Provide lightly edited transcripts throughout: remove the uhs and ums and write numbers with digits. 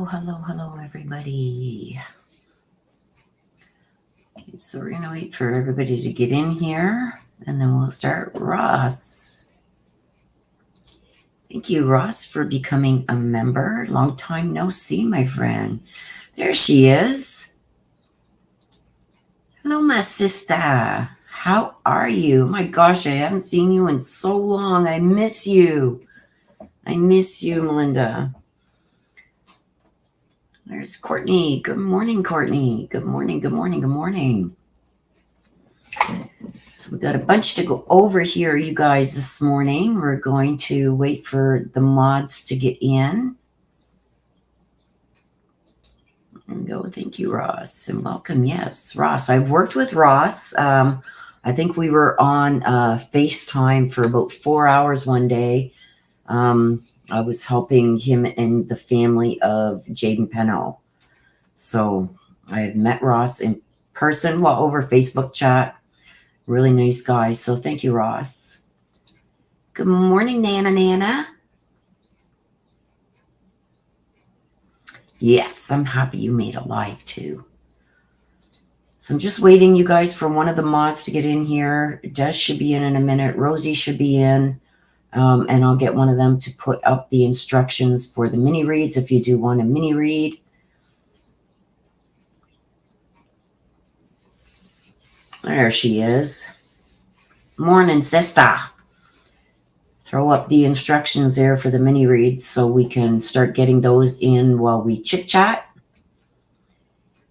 Hello, everybody. Okay, so we're going to wait for everybody to get in here, and then we'll start. Ross. Thank you, Ross, for becoming a member. Long time no see, my friend. There she is. Hello, my sister. How are you? My gosh, I haven't seen you in so long. I miss you. Melinda. There's Courtney. Good morning, Courtney. Good morning. So we got a bunch to go over here, you guys, this morning. We're going to wait for the mods to get in. There we go. Thank you, Ross, and welcome. Yes, Ross. I've worked with Ross. I think we were on FaceTime for about 4 hours one day. I was helping him and the family of Jaden Penno. So I've met Ross in person, over Facebook chat. Really nice guy. So thank you, Ross. Good morning, Nana. Yes, I'm happy you made a live too. So I'm just waiting, you guys, for one of the mods to get in here. Des should be in a minute. Rosie should be in. And I'll get one of them to put up the instructions for the mini reads if you do want a mini read. There she is. Morning, sister. Throw up the instructions there for the mini reads so we can start getting those in while we chit chat.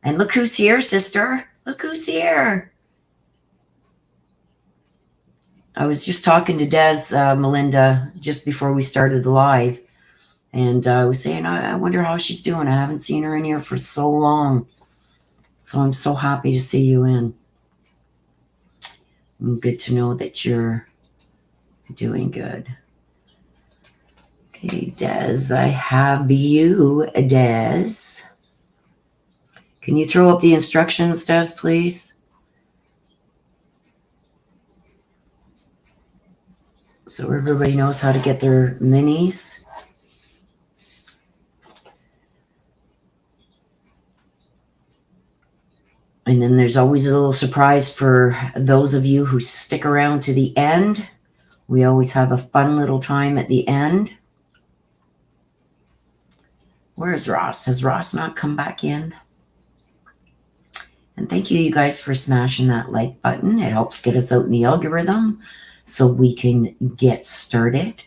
And look who's here, sister. Look who's here. I was just talking to Des, Melinda, just before we started the live. And I was saying, I wonder how she's doing. I haven't seen her in here for so long. So I'm so happy to see you in. And good to know that you're doing good. Okay, Des, I have you, Des. Can you throw up the instructions, Des, please? So everybody knows how to get their minis. And then there's always a little surprise for those of you who stick around to the end. We always have a fun little time at the end. Where's Ross? Has Ross not come back in? And thank you guys for smashing that like button. It helps get us out in the algorithm so we can get started.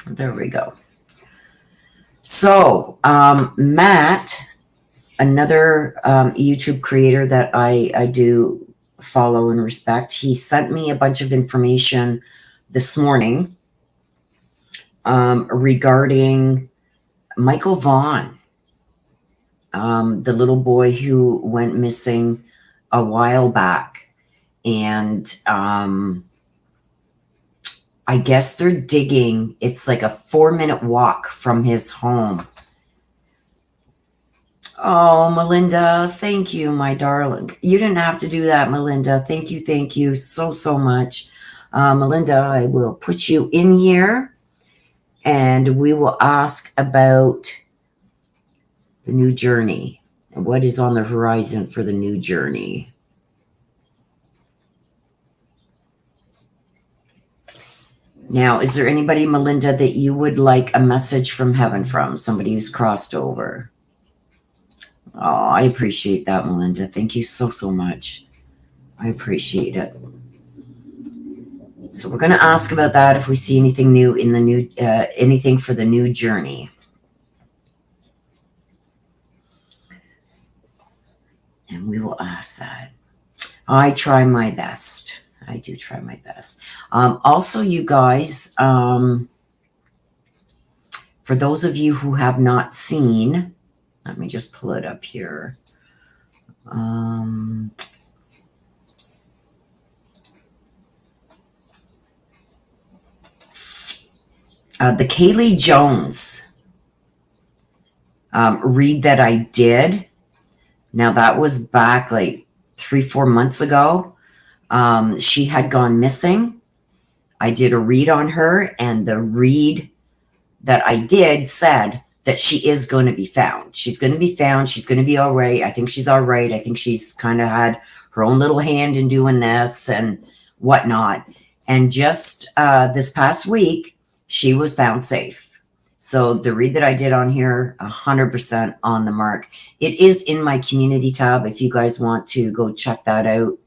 There we go. So Matt, another YouTube creator that I do follow and respect, he sent me a bunch of information this morning regarding Michael Vaughn, the little boy who went missing a while back. And I guess they're digging. It's like a 4-minute walk from his home. Oh, Melinda, thank you, my darling. You didn't have to do that, Melinda. Thank you so much. Melinda, I will put you in here and we will ask about the new journey and what is on the horizon for the new journey. Now, is there anybody, Melinda, that you would like a message from heaven from? Somebody who's crossed over? Oh, I appreciate that, Melinda. Thank you so much. I appreciate it. So we're going to ask about that if we see anything new in the new, anything for the new journey. And we will ask that. I try my best. I do try my best. Also, you guys, for those of you who have not seen, let me just pull it up here. The Kaylee Jones read that I did. Now, that was back like 3-4 months ago. She had gone missing. I did a read on her, and the read that I did said that she is going to be found. She's going to be found. She's going to be all right. I think she's all right. I think she's kind of had her own little hand in doing this and whatnot. And just this past week, she was found safe. So the read that I did on here, 100% on the mark. It is in my community tab if you guys want to go check that out.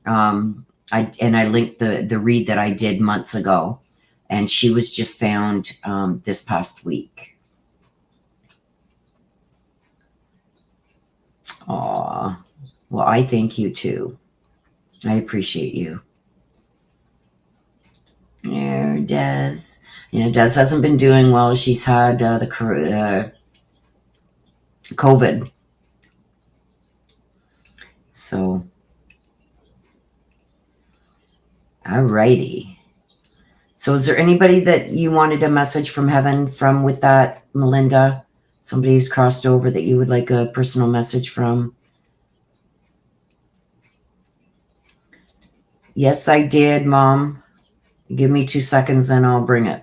I linked the read that I did months ago, and she was just found this past week. Aw, well, I thank you too. I appreciate you. There, Des. Yeah, Des hasn't been doing well. She's had the COVID. So, alrighty. So is there anybody that you wanted a message from heaven from with that, Melinda? Somebody who's crossed over that you would like a personal message from? Yes, I did, Mom. Give me 2 seconds and I'll bring it.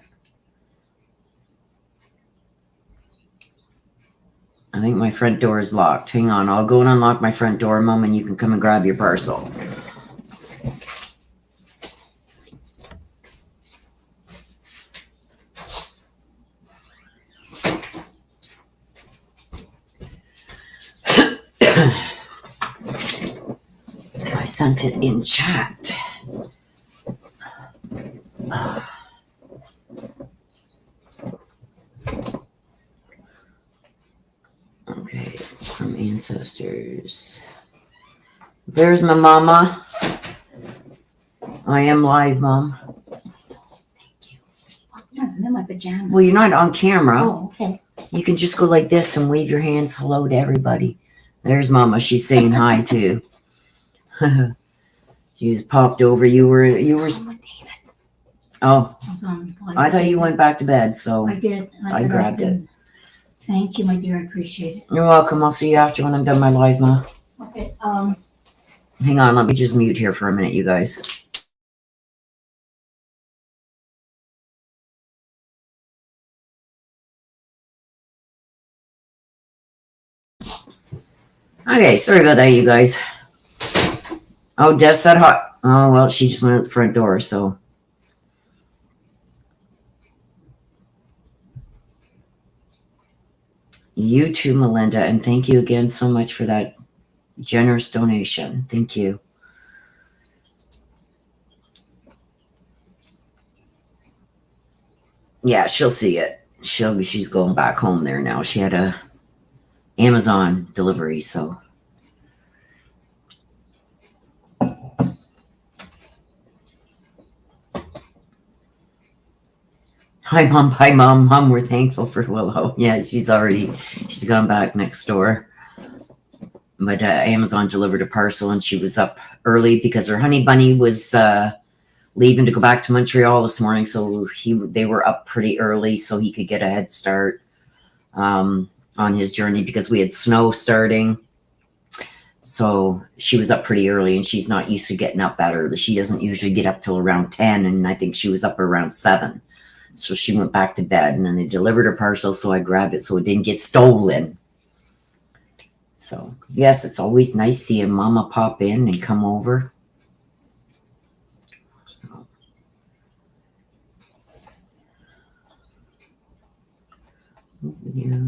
I think my front door is locked. Hang on, I'll go and unlock my front door, Mom, and you can come and grab your parcel. I sent it in chat. Okay, from Ancestors. There's my mama. I am live, Mom. Thank you. I'm in my pajamas. Well, you're not on camera. Oh, okay. You can just go like this and wave your hands hello to everybody. There's Mama. She's saying hi too. You just popped over. You were. With David. Oh, I was on. I thought you went back to bed, so I did. I grabbed it. Thank you, my dear. I appreciate it. You're welcome. I'll see you after when I'm done my live, Ma. Okay. Hang on. Let me just mute here for a minute, you guys. Okay, sorry about that, you guys. Oh, Des said hi. Oh, well, she just went out the front door, so. You too, Melinda, and thank you again so much for that generous donation. Thank you. Yeah, she'll see it. She's going back home there now. She had a Amazon delivery, so. Hi, Mom. Hi, Mom. Mom, we're thankful for Willow. Yeah, she's gone back next door. But Amazon delivered a parcel, and she was up early because her honey bunny was leaving to go back to Montreal this morning. So they were up pretty early so he could get a head start on his journey because we had snow starting. So she was up pretty early, and she's not used to getting up that early. She doesn't usually get up till around 10, and I think she was up around 7. So she went back to bed, and then they delivered her parcel, so I grabbed it so it didn't get stolen. So, yes, it's always nice seeing Mama pop in and come over. Yeah.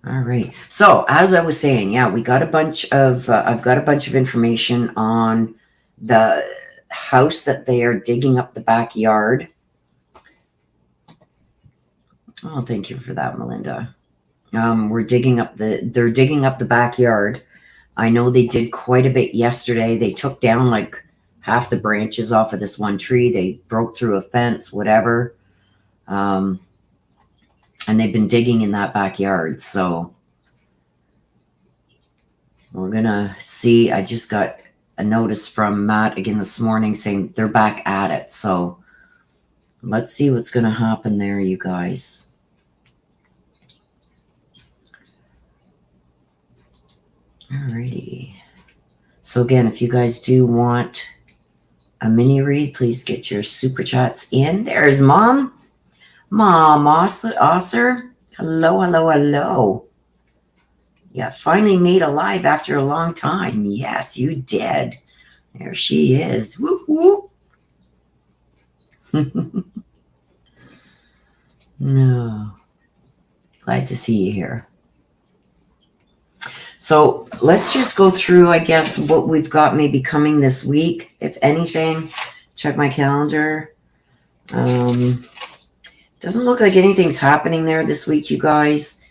All right. So, as I was saying, yeah, we got a bunch of, I've got a bunch of information on the house that they are digging up the backyard. Oh, thank you for that, Melinda. They're digging up the backyard. I know they did quite a bit yesterday. They took down like half the branches off of this one tree. They broke through a fence, whatever. And they've been digging in that backyard. So we're going to see. I just got a notice from Matt again this morning saying they're back at it. So let's see what's going to happen there, you guys. Alrighty. So again, if you guys do want A mini read, please get your super chats in. There's Mom. Mom Osser. Hello, hello, hello. Yeah, finally made alive after a long time. Yes, you did. There she is. Whoop, whoop. No. Glad to see you here. So let's just go through, I guess, what we've got maybe coming this week, if anything. Check my calendar. Doesn't look like anything's happening there this week, you guys.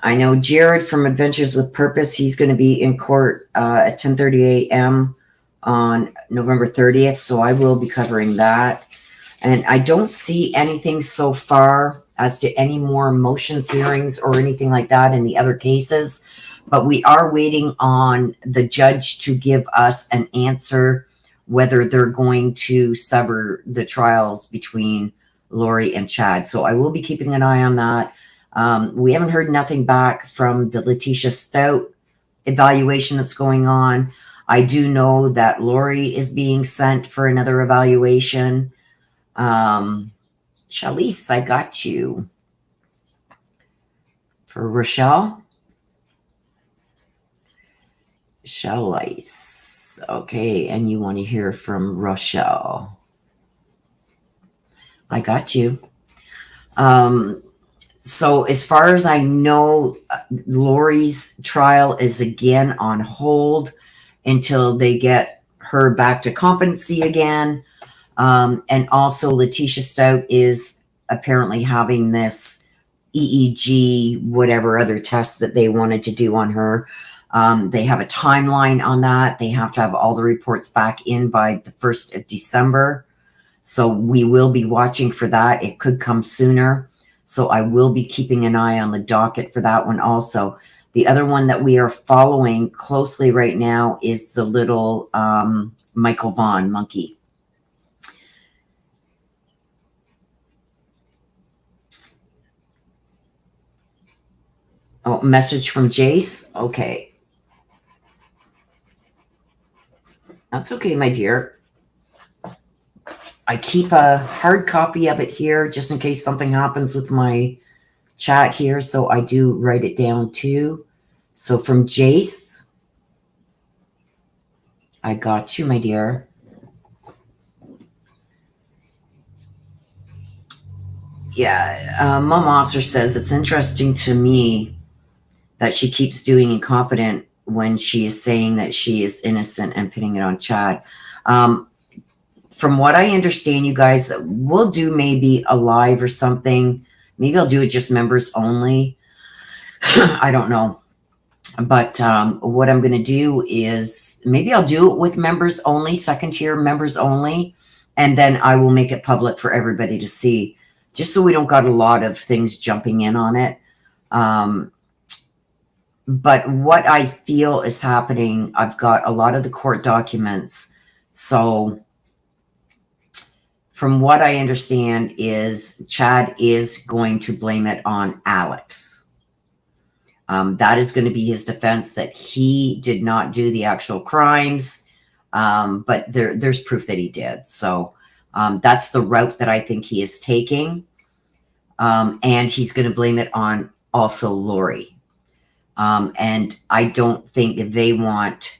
I know Jared from Adventures with Purpose, he's going to be in court at 10:30 a.m. on November 30th, so I will be covering that. And I don't see anything so far as to any more motions hearings or anything like that in the other cases, but we are waiting on the judge to give us an answer whether they're going to sever the trials between Lori and Chad. So I will be keeping an eye on that. We haven't heard nothing back from the Letitia Stout evaluation that's going on. I do know that Lori is being sent for another evaluation. Shalise, I got you. For Rochelle. Shalise. Okay, and you want to hear from Rochelle. I got you. So as far as I know, Lori's trial is again on hold until they get her back to competency again. And also Letitia Stout is apparently having this EEG, whatever other test that they wanted to do on her. They have a timeline on that. They have to have all the reports back in by the 1st of December. So we will be watching for that. It could come sooner. So I will be keeping an eye on the docket for that one also. The other one that we are following closely right now is the little Michael Vaughn monkey. Oh, message from Jace. Okay. That's okay, my dear. I keep a hard copy of it here just in case something happens with my chat here. So I do write it down too. So from Jace, I got you, my dear. Yeah, Mom Osser says it's interesting to me that she keeps doing incompetent when she is saying that she is innocent and pinning it on Chad. From what I understand, you guys, we'll do maybe a live or something. Maybe I'll do it just members only. I don't know. But what I'm going to do is maybe I'll do it with members only, second tier members only, and then I will make it public for everybody to see, just so we don't got a lot of things jumping in on it. But what I feel is happening, I've got a lot of the court documents. So from what I understand is Chad is going to blame it on Alex. That is going to be his defense, that he did not do the actual crimes, but there's proof that he did. So that's the route that I think he is taking. And he's going to blame it on also Lori. And I don't think they want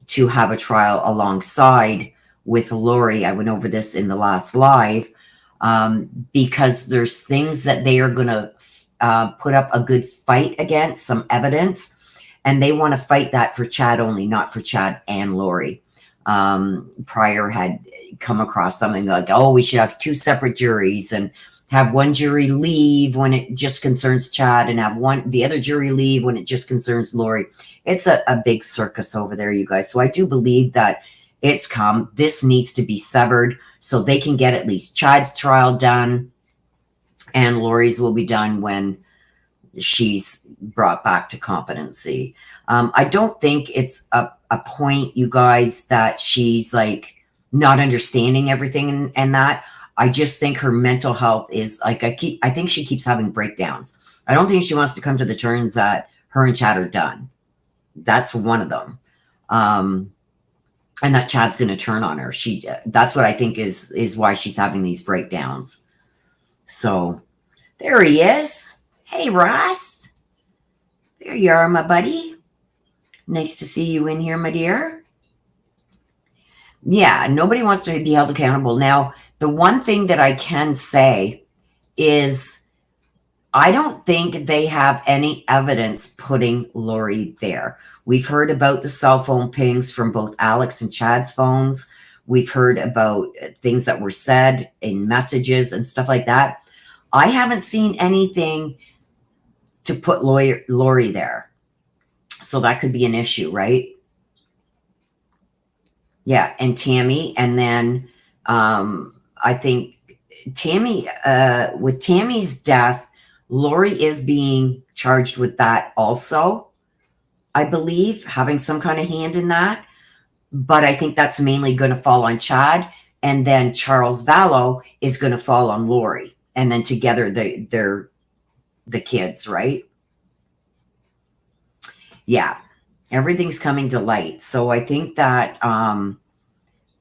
to have a trial alongside with Lori. I went over this in the last live, because there's things that they are going to put up a good fight against, some evidence, and they want to fight that for Chad only, not for Chad and Lori. Prior had come across something like, oh, we should have two separate juries and have one jury leave when it just concerns Chad and have the other jury leave when it just concerns Lori. It's a big circus over there, you guys. So I do believe that it's come. This needs to be severed so they can get at least Chad's trial done, and Lori's will be done when she's brought back to competency. I don't think it's a point, you guys, that she's like not understanding everything and that. I just think her mental health is like, I think she keeps having breakdowns. I don't think she wants to come to the terms that her and Chad are done. That's one of them. and that Chad's going to turn on her. That's what I think is why she's having these breakdowns. So there he is. Hey, Ross. There you are, my buddy. Nice to see you in here, my dear. Yeah, nobody wants to be held accountable. Now, the one thing that I can say is I don't think they have any evidence putting Lori there. We've heard about the cell phone pings from both Alex and Chad's phones. We've heard about things that were said in messages and stuff like that. I haven't seen anything to put Lori there. So that could be an issue, right? Yeah, and Tammy. And then I think Tammy, with Tammy's death, Lori is being charged with that also, I believe, having some kind of hand in that. But I think that's mainly going to fall on Chad. And then Charles Vallow is going to fall on Lori. And then together they're the kids, right? Yeah, everything's coming to light. So I think that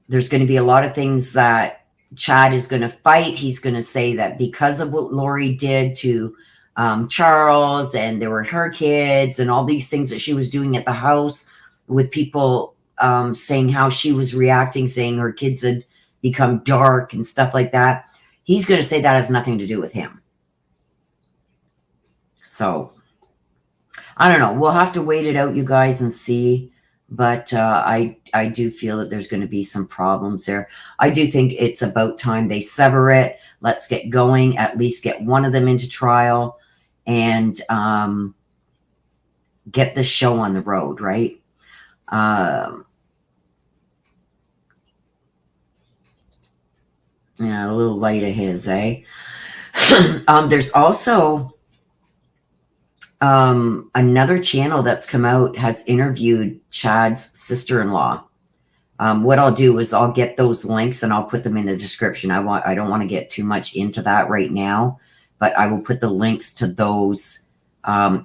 there's going to be a lot of things that Chad is going to fight. He's going to say that because of what Lori did to Charles, and there were her kids and all these things that she was doing at the house with people saying how she was reacting, saying her kids had become dark and stuff like that. He's going to say that has nothing to do with him. So I don't know. We'll have to wait it out, you guys, and see. But I do feel that there's going to be some problems there. I do think it's about time they sever it. Let's get going. At least get one of them into trial and get the show on the road, right? Yeah, a little light of his, eh? There's also another channel that's come out has interviewed Chad's sister-in-law. What I'll do is I'll get those links and I'll put them in the description. I don't want to get too much into that right now, but I will put the links to those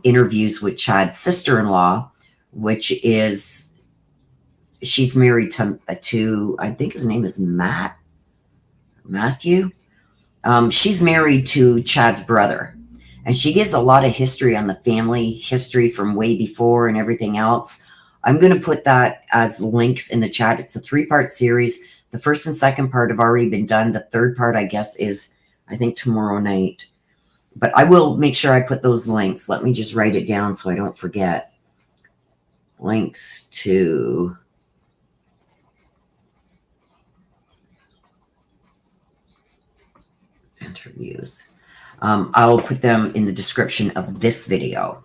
interviews with Chad's sister-in-law, which is, she's married to I think his name is Matthew. She's married to Chad's brother. And she gives a lot of history on the family history from way before and everything else. I'm going to put that as links in the chat. It's a 3-part series. The first and second part have already been done. The third part, I guess, is, I think, tomorrow night. But I will make sure I put those links. Let me just write it down so I don't forget. Links to interviews. I'll put them in the description of this video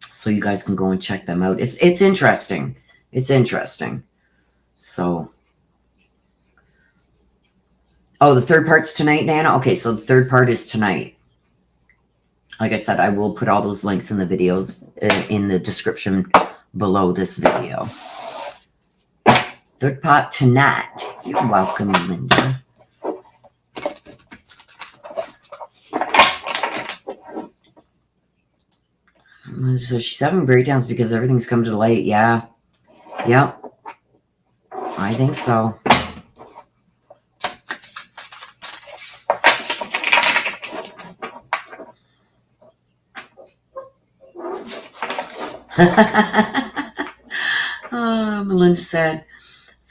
so you guys can go and check them out. It's interesting. It's interesting. So, oh, the third part's tonight, Nana? Okay, so the third part is tonight. Like I said, I will put all those links in the videos in the description below this video. Third part tonight. You're welcome, Linda. So she's having breakdowns because everything's come to light. Yeah. Yep. I think so. Oh, Melinda said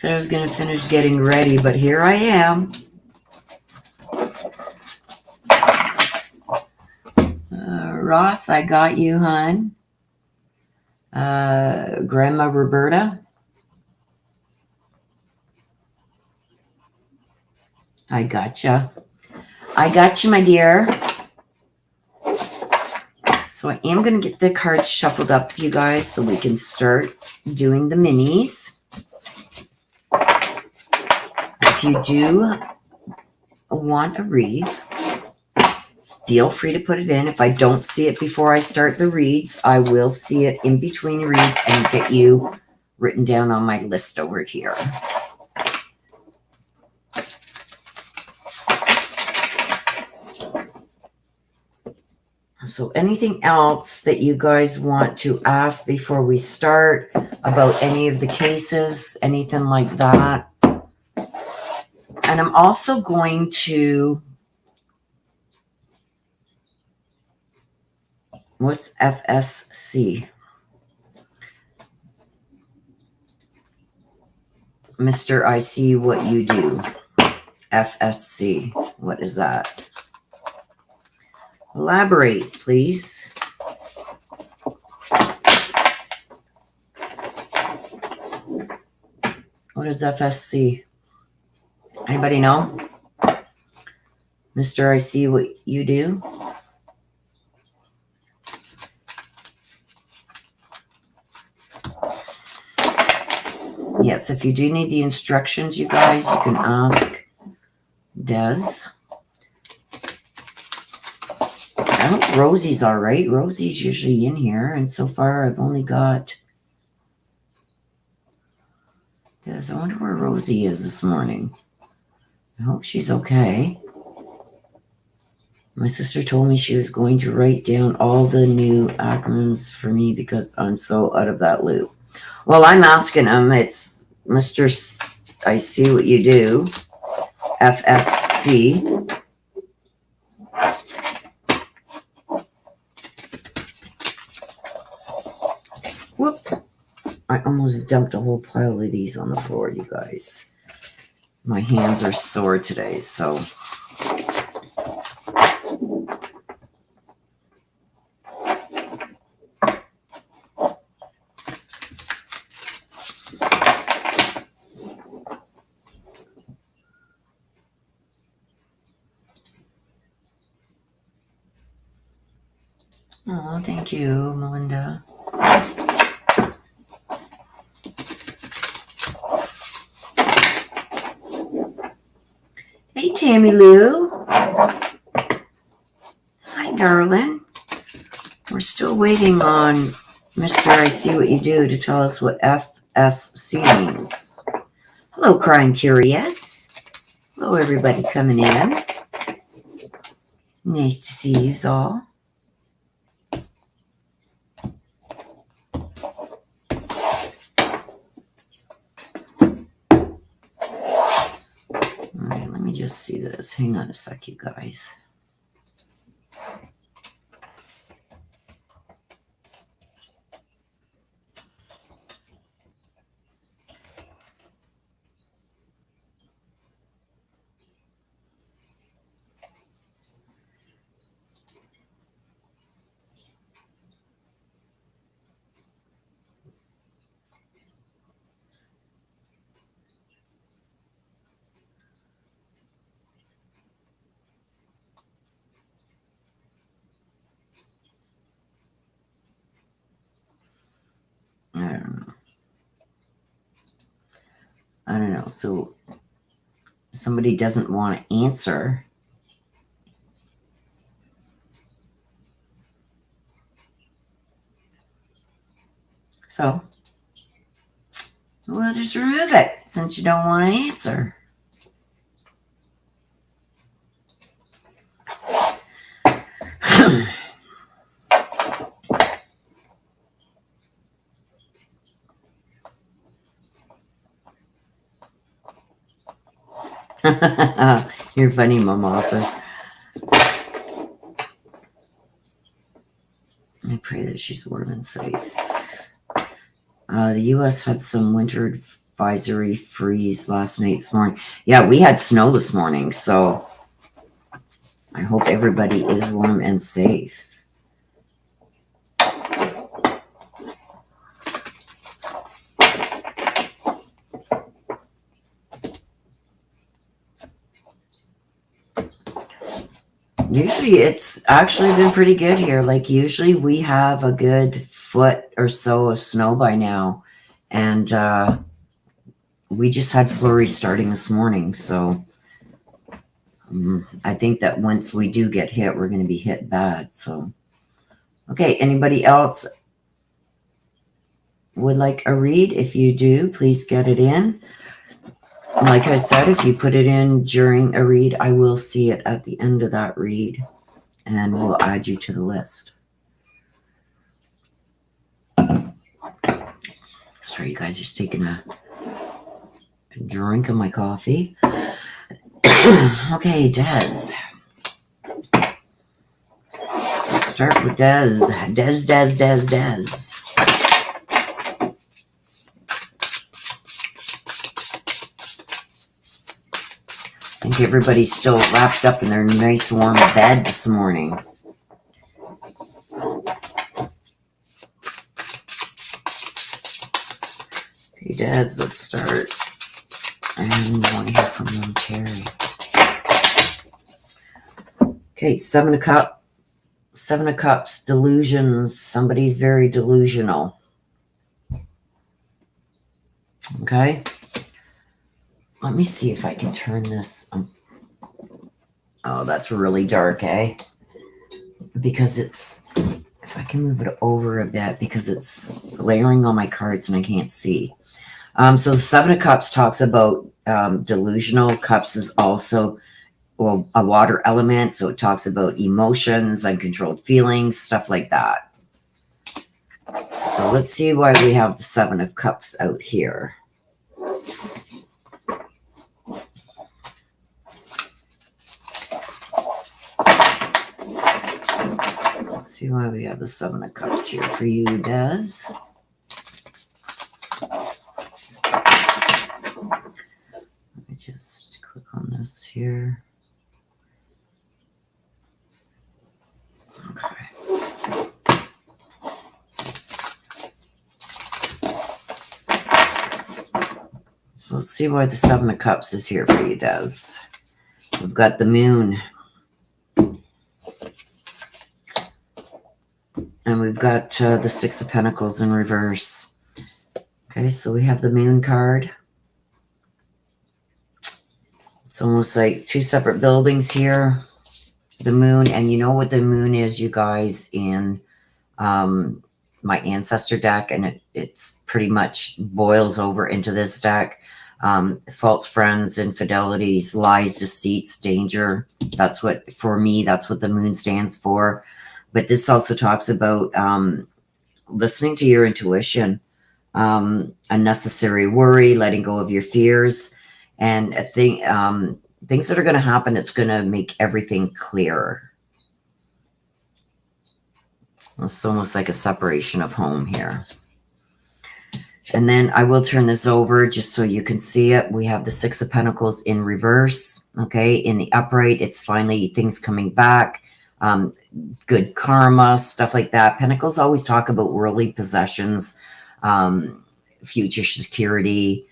I was going to finish getting ready, but here I am. Ross, I got you, hon. Grandma Roberta. I gotcha. I got you, my dear. So I am going to get the cards shuffled up, you guys, so we can start doing the minis. If you do want a read, feel free to put it in. If I don't see it before I start the reads, I will see it in between reads and get you written down on my list over here. So anything else that you guys want to ask before we start, about any of the cases, anything like that. And I'm also going to, what's FSC? Mr. I see what you do. FSC. What is that? Elaborate, please. What is FSC? Anybody know? Mr. I see what you do. Yes, if you do need the instructions, you guys, you can ask Des. I hope Rosie's all right. Rosie's usually in here, and so far I've only got Des. I wonder where Rosie is this morning. I hope she's okay. My sister told me she was going to write down all the new acronyms for me because I'm so out of that loop. Well, I'm asking him. It's Mr. I see what you do. FSC. Whoop. I almost dumped a whole pile of these on the floor, you guys. My hands are sore today, so. Oh, thank you, Melinda. Hey, Tammy Lou. Hi, darling. We're still waiting on Mr. I see what you do to tell us what FSC means. Hello, Crime Curious. Hello, everybody coming in. Nice to see you all. All right, let me just see this. Hang on a sec, you guys. I don't know. So somebody doesn't want to answer. So we'll just remove it since you don't want to answer. You're funny, Mamasa. I pray that she's warm and safe. The U.S. had some winter advisory freeze last night, this morning. Yeah, we had snow this morning, so I hope everybody is warm and safe. Usually it's actually been pretty good here. Like usually we have a good foot or so of snow by now. And we just had flurries starting this morning. So I think that once we do get hit, we're going to be hit bad. So, okay. Anybody else would like a read? If you do, please get it in. Like I said, if you put it in during a read, I will see it at the end of that read and we'll add you to the list. Just Sorry, you guys, just taking a drink of my coffee. Okay, Des. Let's start with Des. Des. I think everybody's still wrapped up in their nice warm bed this morning. Okay, Des, let's start. And I want to hear from you, Terry. Okay, Seven of Cups, delusions. Somebody's very delusional. Okay. Let me see if I can turn this. Oh, that's really dark, eh? Because it's, if I can move it over a bit, because it's glaring on my cards and I can't see. So the Seven of Cups talks about delusional. Cups is also a water element, so it talks about emotions, uncontrolled feelings, stuff like that. So let's see why we have the Seven of Cups out here. Let's see why we have the Seven of Cups here for you, Des. Let me just click on this here. Okay. So let's see why the Seven of Cups is here for you, Des. We've got the Moon. And we've got the Six of Pentacles in reverse. Okay, so we have the Moon card. It's almost like two separate buildings here. The Moon, and you know what the Moon is, you guys, in my Ancestor deck, and it's pretty much boils over into this deck. False friends, infidelities, lies, deceits, danger. That's what, for me, that's what the Moon stands for. But this also talks about listening to your intuition, unnecessary worry, letting go of your fears, and things that are going to happen that's going to make everything clearer. It's almost like a separation of home here. And then I will turn this over just so you can see it. We have the Six of Pentacles in reverse. Okay, in the upright, it's finally things coming back. Good karma, stuff like that. Pentacles always talk about worldly possessions, future security,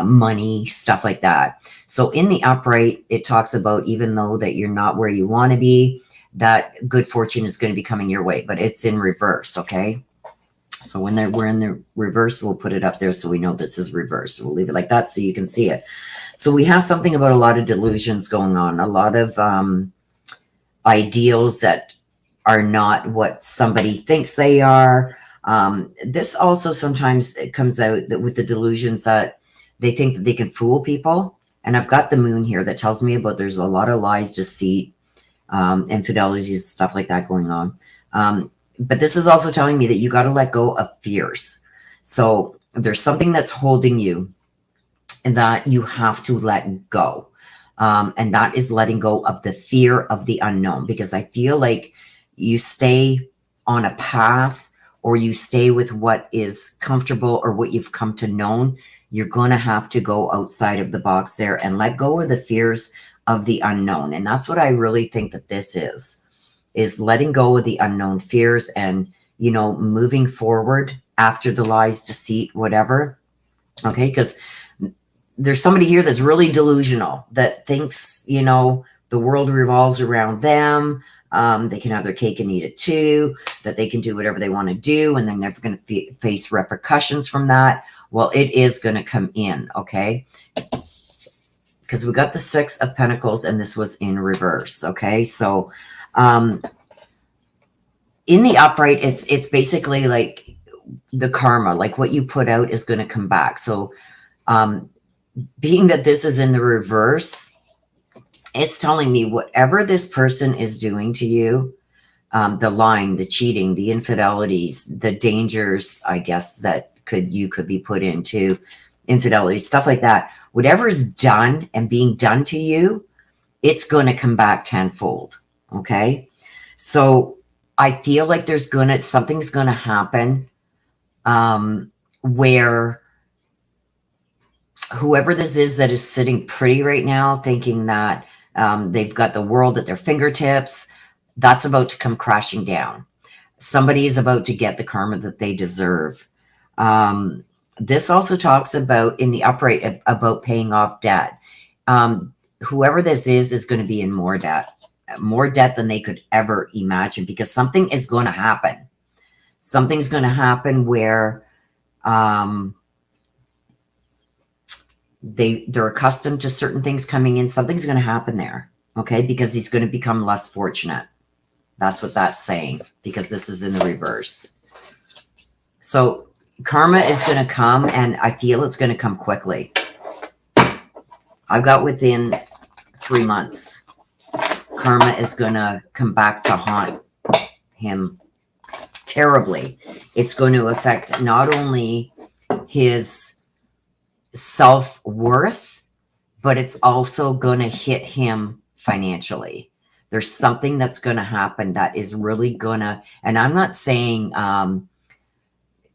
money, stuff like that. So in the upright, it talks about even though that you're not where you want to be, that good fortune is going to be coming your way, but it's in reverse, okay? So when we're in the reverse, we'll put it up there so we know this is reverse. We'll leave it like that so you can see it. So we have something about a lot of delusions going on, a lot of ideals that are not what somebody thinks they are. This also sometimes it comes out that with the delusions that they think that they can fool people. And I've got the Moon here that tells me about there's a lot of lies, deceit, infidelities, stuff like that going on. But this is also telling me that you got to let go of fears. So there's something that's holding you that you have to let go. And that is letting go of the fear of the unknown, because I feel like you stay on a path or you stay with what is comfortable or what you've come to know. You're going to have to go outside of the box there and let go of the fears of the unknown. And that's what I really think that this is letting go of the unknown fears and, you know, moving forward after the lies, deceit, whatever. Okay, because there's somebody here that's really delusional, that thinks, you know, the world revolves around them. They can have their cake and eat it too, that they can do whatever they want to do and they're never going to face repercussions from that. Well, it is going to come in, okay? Because we got the Six of Pentacles and this was in reverse, okay? So in the upright, it's basically like the karma, like what you put out is going to come back. So being that this is in the reverse, it's telling me whatever this person is doing to you, the lying, the cheating, the infidelities, the dangers, I guess, that you could be put into, infidelity, stuff like that. Whatever is done and being done to you, it's going to come back tenfold. Okay. So I feel like something's going to happen where whoever this is that is sitting pretty right now, thinking that they've got the world at their fingertips, that's about to come crashing down. Somebody is about to get the karma that they deserve. This also talks about in the upright about paying off debt. Whoever this is going to be in more debt than they could ever imagine, because something is going to happen. Something's going to happen where they're accustomed to certain things coming in. Something's going to happen there, okay? Because he's going to become less fortunate. That's what that's saying, because this is in the reverse. So karma is going to come, and I feel it's going to come quickly. I've got within 3 months. Karma is going to come back to haunt him terribly. It's going to affect not only his self-worth, but it's also going to hit him financially. There's something that's going to happen that is really going to, and I'm not saying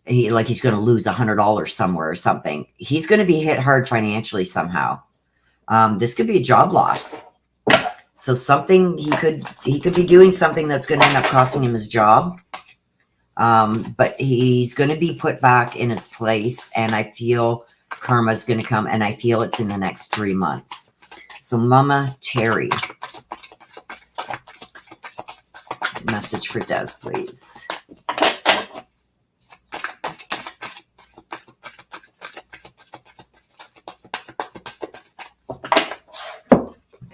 he's going to lose $100 somewhere or something. He's going to be hit hard financially somehow. This could be a job loss. So something he could be doing something that's going to end up costing him his job. But he's going to be put back in his place, and I feel karma is going to come, and I feel it's in the next 3 months. So Mama Terry, message for Des, please.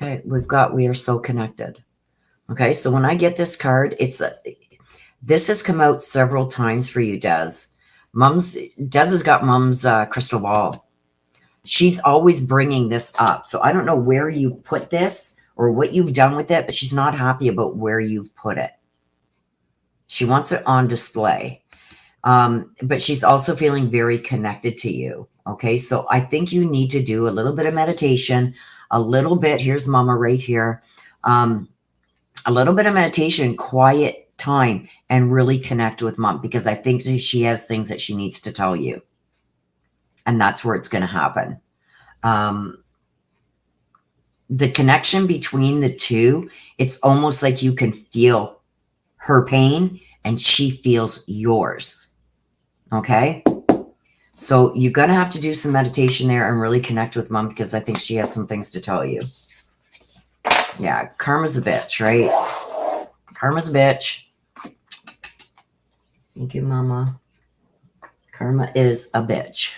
Okay, we are so connected. Okay, so when I get this card, this has come out several times for you, Des. Des has got Mom's crystal ball. She's always bringing this up. So I don't know where you put this or what you've done with it, but she's not happy about where you've put it. She wants it on display. But she's also feeling very connected to you. Okay, so I think you need to do a little bit of meditation, a little bit. Here's Mama right here. A little bit of meditation, quiet time, and really connect with Mom, because I think she has things that she needs to tell you. And that's where it's going to happen. The connection between the two, it's almost like you can feel her pain and she feels yours. Okay? So you're going to have to do some meditation there and really connect with Mom, because I think she has some things to tell you. Yeah, karma's a bitch, right? Karma's a bitch. Thank you, Mama. Karma is a bitch.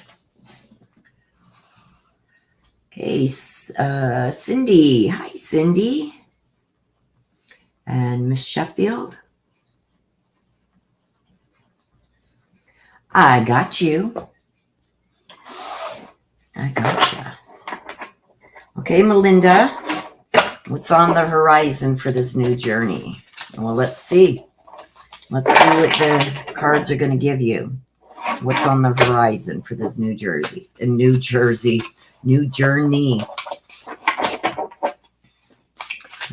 Okay, Cindy. Hi, Cindy. And Miss Sheffield. I got you. I gotcha. Okay, Melinda. What's on the horizon for this new journey? Well, let's see. Let's see what the cards are going to give you. What's on the horizon for this new journey?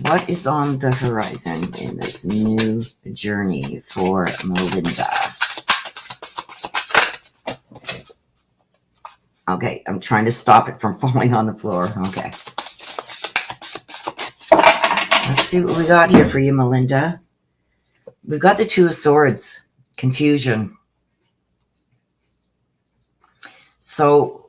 What is on the horizon in this new journey for Melinda? Okay, I'm trying to stop it from falling on the floor. Okay. Let's see what we got here for you, Melinda. We've got the Two of Swords, confusion. So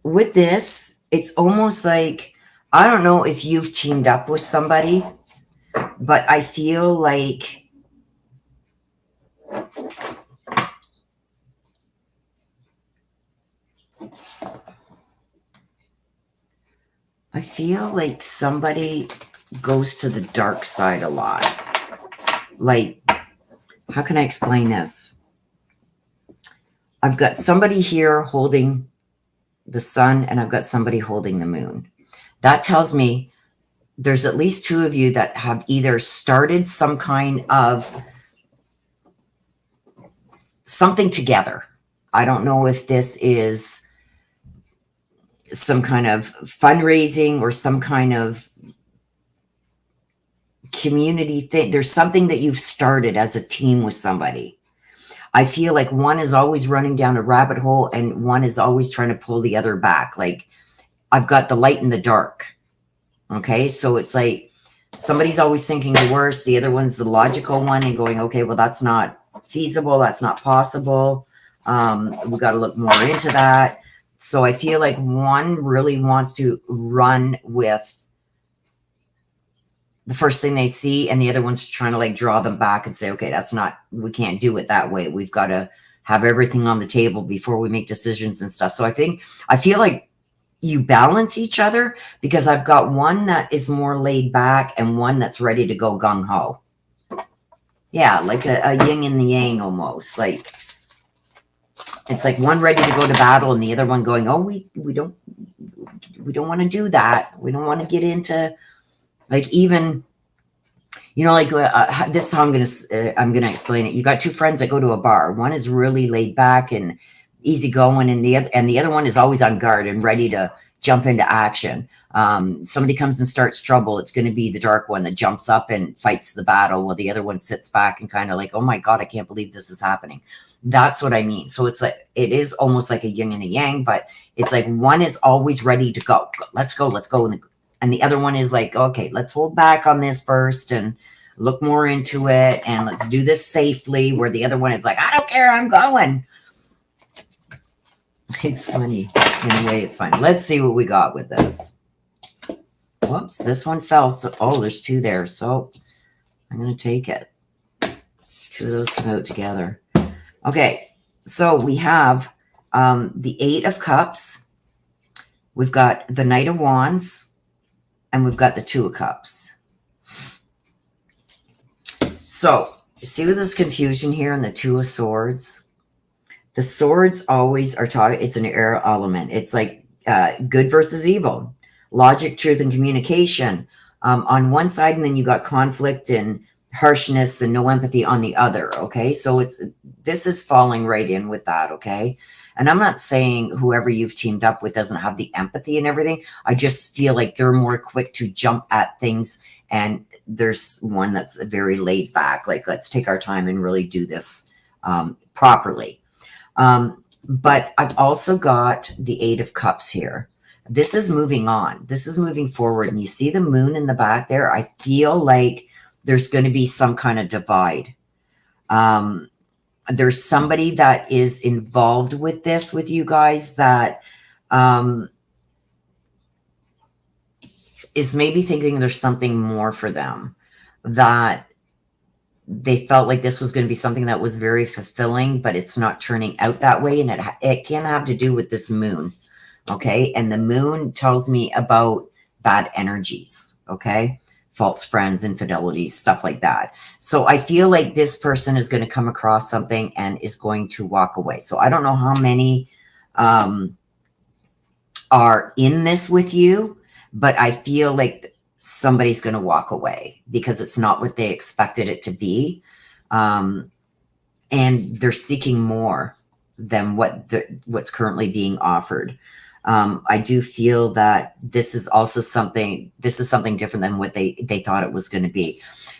with this, it's almost like, I don't know if you've teamed up with somebody, but I feel like somebody goes to the dark side a lot. Like, how can I explain this? I've got somebody here holding the sun, and I've got somebody holding the moon. That tells me there's at least two of you that have either started some kind of something together. I don't know if this is some kind of fundraising or some kind of community thing. There's something that you've started as a team with somebody. I feel like one is always running down a rabbit hole and one is always trying to pull the other back. Like I've got the light and the dark. Okay. So it's like somebody's always thinking the worst. The other one's the logical one and going, okay, well, that's not feasible. That's not possible. We got to look more into that. So I feel like one really wants to run with the first thing they see, and the other one's trying to like draw them back and say, okay, that's not, we can't do it that way. We've got to have everything on the table before we make decisions and stuff. So I feel like you balance each other, because I've got one that is more laid back and one that's ready to go gung ho. Yeah, like a yin and the yang almost. Like it's like one ready to go to battle and the other one going, oh, we don't want to do that. We don't want to get into like even, you know, like this is how I'm gonna explain it. You got two friends that go to a bar. One is really laid back and easygoing, and the other one is always on guard and ready to jump into action. Somebody comes and starts trouble, it's going to be the dark one that jumps up and fights the battle, while the other one sits back and kind of like, oh my God, I can't believe this is happening. That's what I mean. So it's like, it is almost like a yin and a yang, but it's like one is always ready to go. Let's go. And the other one is like, okay, let's hold back on this first and look more into it. And let's do this safely, where the other one is like, I don't care, I'm going. It's funny. In a way, it's funny. Let's see what we got with this. Whoops, this one fell. So, oh, there's two there. So I'm going to take it. Two of those come out together. Okay, so we have the Eight of Cups. We've got the Knight of Wands. And we've got the Two of Cups. So, you see with this confusion here in the Two of Swords? The swords always are taught, it's an air element. It's like good versus evil, logic, truth, and communication on one side, and then you got conflict and harshness and no empathy on the other. Okay, so this is falling right in with that. Okay, and I'm not saying whoever you've teamed up with doesn't have the empathy and everything. I just feel like they're more quick to jump at things, and there's one that's very laid back. Like, let's take our time and really do this properly. But I've also got the Eight of Cups here. This is moving on. This is moving forward. And you see the moon in the back there? I feel like there's going to be some kind of divide. There's somebody that is involved with this with you guys that is maybe thinking there's something more for them, that they felt like this was going to be something that was very fulfilling, but it's not turning out that way. And it can have to do with this moon. Okay. And the moon tells me about bad energies. Okay. False friends, infidelities, stuff like that. So I feel like this person is going to come across something and is going to walk away. So I don't know how many are in this with you, but I feel like somebody's going to walk away because it's not what they expected it to be. And they're seeking more than what's currently being offered. I do feel that this is something different than what they thought it was going to be.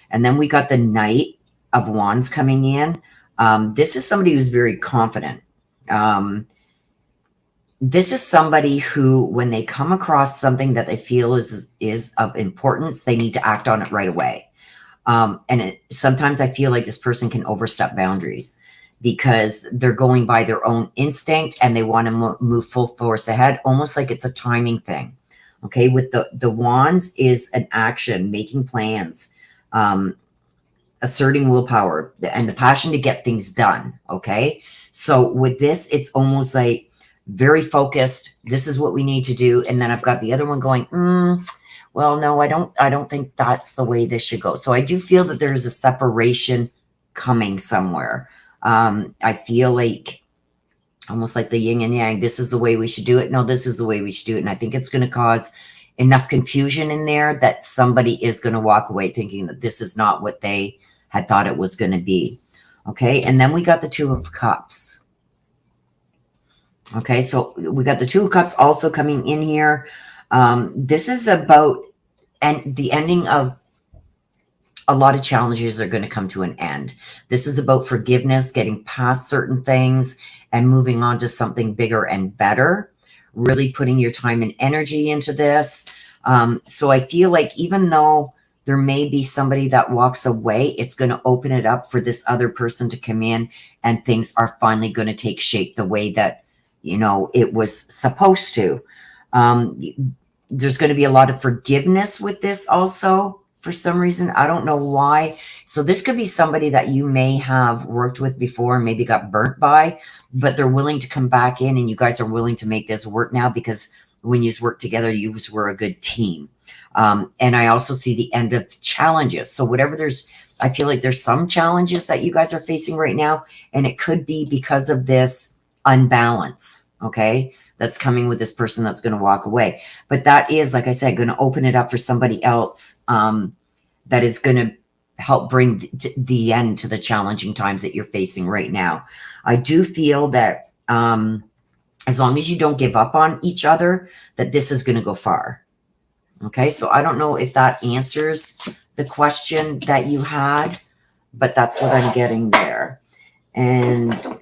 And then we got the Knight of Wands coming in. This is somebody who's very confident. This is somebody who, when they come across something that they feel is of importance, they need to act on it right away. And sometimes I feel like this person can overstep boundaries because they're going by their own instinct and they want to move full force ahead, almost like it's a timing thing. Okay, with the wands is an action, making plans, asserting willpower, and the passion to get things done. Okay, so with this, it's almost like very focused. This is what we need to do. And then I've got the other one going, well, no, I don't think that's the way this should go. So I do feel that there's a separation coming somewhere. I feel like almost like the yin and yang. This is the way we should do it. No, this is the way we should do it. And I think it's going to cause enough confusion in there that somebody is going to walk away thinking that this is not what they had thought it was going to be. Okay, and then we got the Two of Cups. Okay, so we got the Two of Cups also coming in here. This is about the ending of a lot of challenges are going to come to an end. This is about forgiveness, getting past certain things and moving on to something bigger and better, really putting your time and energy into this. So I feel like even though there may be somebody that walks away, it's going to open it up for this other person to come in, and things are finally going to take shape the way that, it was supposed to. Um, there's going to be a lot of forgiveness with this also for some reason. I don't know why. So this could be somebody that you may have worked with before and maybe got burnt by, but they're willing to come back in, and you guys are willing to make this work now because when you work together, you were a good team. And I also see the end of challenges. So I feel like there's some challenges that you guys are facing right now, and it could be because of this unbalance. Okay. That's coming with this person that's going to walk away. But that is, like I said, going to open it up for somebody else that is going to help bring the end to the challenging times that you're facing right now. I do feel that as long as you don't give up on each other, that this is going to go far. Okay, so I don't know if that answers the question that you had, but that's what I'm getting there. And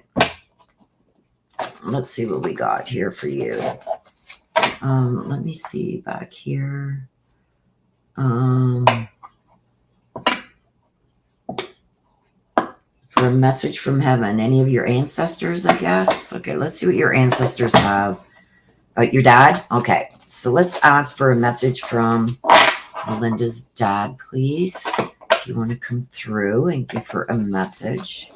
let's see what we got here for you. Let me see back here. For a message from heaven, any of your ancestors, I guess. Okay, let's see what your ancestors have. Your dad? Okay, so let's ask for a message from Melinda's dad, please. If you want to come through and give her a message.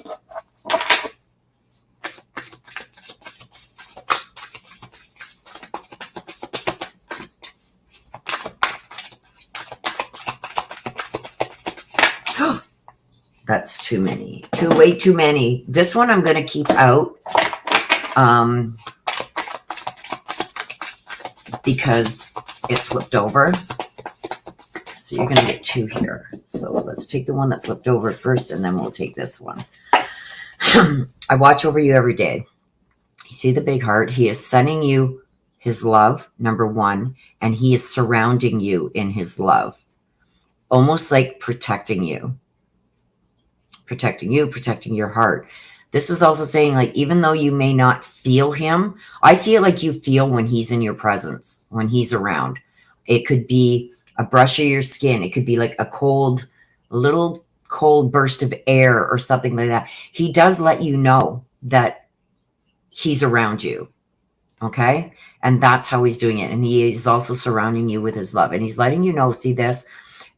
That's too many. Way too many. This one I'm going to keep out because it flipped over. So you're going to get two here. So let's take the one that flipped over first, and then we'll take this one. I watch over you every day. You see the big heart. He is sending you his love, number one, and he is surrounding you in his love, almost like protecting you, protecting your heart. This is also saying, like, even though you may not feel him, I feel like you feel when he's in your presence, when he's around. It could be a brush of your skin. It could be like a little cold burst of air or something like that. He does let you know that he's around you. Okay. And that's how he's doing it. And he is also surrounding you with his love. And he's letting you know, see this?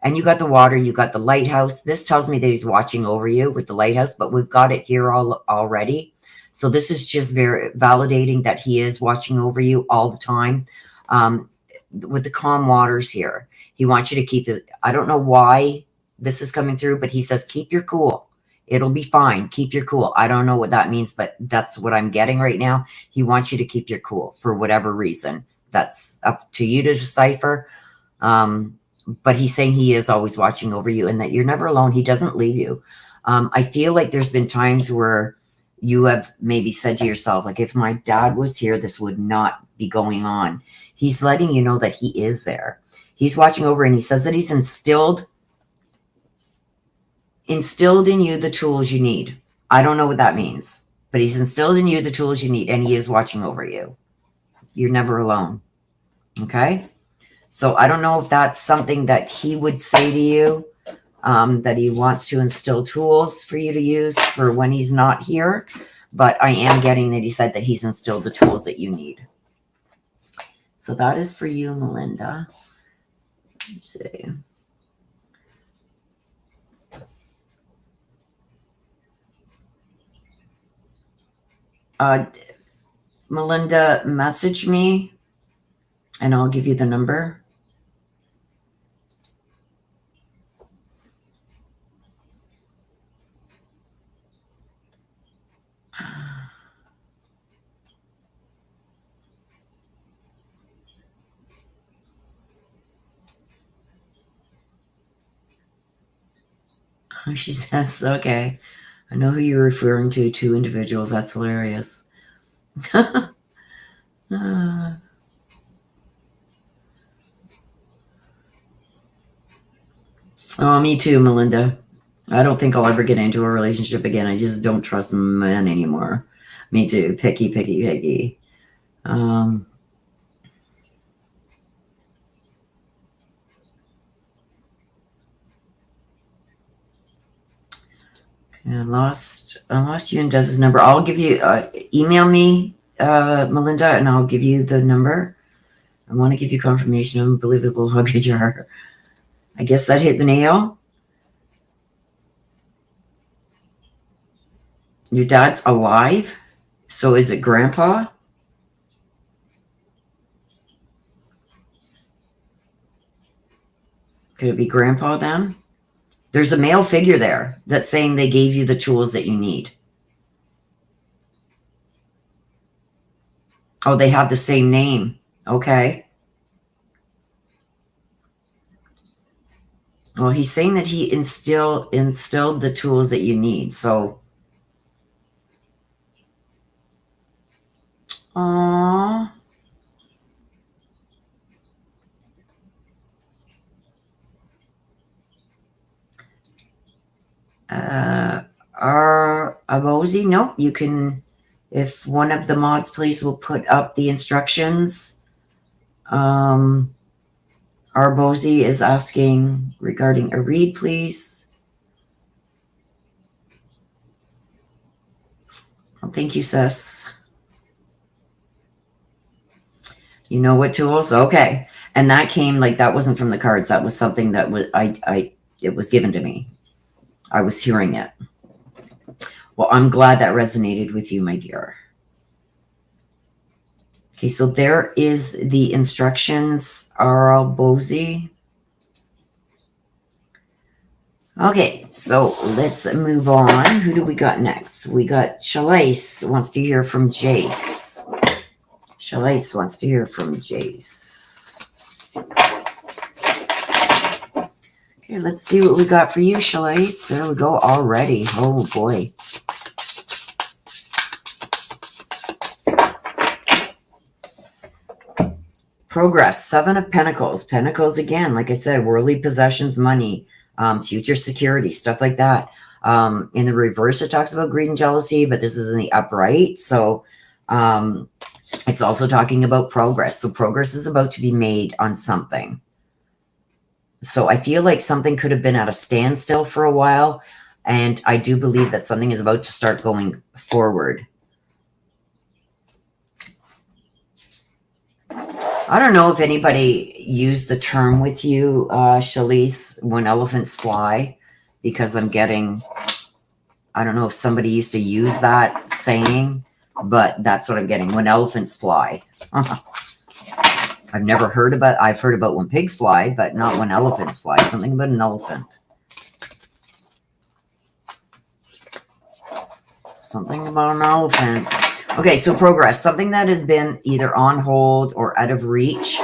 And you got the water, you got the lighthouse. This tells me that he's watching over you with the lighthouse, but we've got it here already. So this is just very validating that he is watching over you all the time. With the calm waters here, he wants you to keep it. I don't know why this is coming through, but he says, keep your cool. It'll be fine. Keep your cool. I don't know what that means, but that's what I'm getting right now. He wants you to keep your cool for whatever reason. That's up to you to decipher. But he's saying he is always watching over you and that you're never alone. He doesn't leave you. I feel like there's been times where you have maybe said to yourself, like, if my dad was here, this would not be going on. He's letting you know that he is there. He's watching over, and he says that he's instilled in you the tools you need. I don't know what that means, but he's instilled in you the tools you need, and he is watching over you. You're never alone. Okay? So I don't know if that's something that he would say to you, that he wants to instill tools for you to use for when he's not here. But I am getting that he said that he's instilled the tools that you need. So that is for you, Melinda. Let's see. Melinda, message me and I'll give you the number. She says, okay. I know who you're referring to, two individuals. That's hilarious. Oh, me too, Melinda. I don't think I'll ever get into a relationship again. I just don't trust men anymore. Me too. Picky, picky, picky. I lost you and Dez's number. I'll give you, email me, Melinda, and I'll give you the number. I want to give you confirmation. Unbelievable how good you are. I guess that hit the nail. Your dad's alive? So is it grandpa? Could it be grandpa then? There's a male figure there that's saying they gave you the tools that you need. Oh, they have the same name. Okay. Well, he's saying that he instilled the tools that you need. So, aww. Abozi? Nope. You can, if one of the mods, please, will put up the instructions. Arbozi is asking regarding a read, please. Oh, thank you, sis. You know what tools? Okay. And that came, like, that wasn't from the cards. That was something that was, it was given to me. I was hearing it. Well, I'm glad that resonated with you, my dear. Okay, so there is the instructions, Arbozi. Okay, so let's move on. Who do we got next? We got Shalais wants to hear from Jace. Shalais wants to hear from Jace. Okay, let's see what we got for you, Shalais. There we go already. Oh, boy. Progress, Seven of Pentacles. Pentacles, again, like I said, worldly possessions, money, future security, stuff like that. In the reverse, it talks about greed and jealousy, but this is in the upright. So it's also talking about progress. So progress is about to be made on something. So I feel like something could have been at a standstill for a while. And I do believe that something is about to start going forward. I don't know if anybody used the term with you, Shalise, when elephants fly, because I'm getting, I don't know if somebody used to use that saying, but that's what I'm getting, when elephants fly. I've heard about when pigs fly, but not when elephants fly. Something about an elephant. Something about an elephant. Okay, so progress. Something that has been either on hold or out of reach.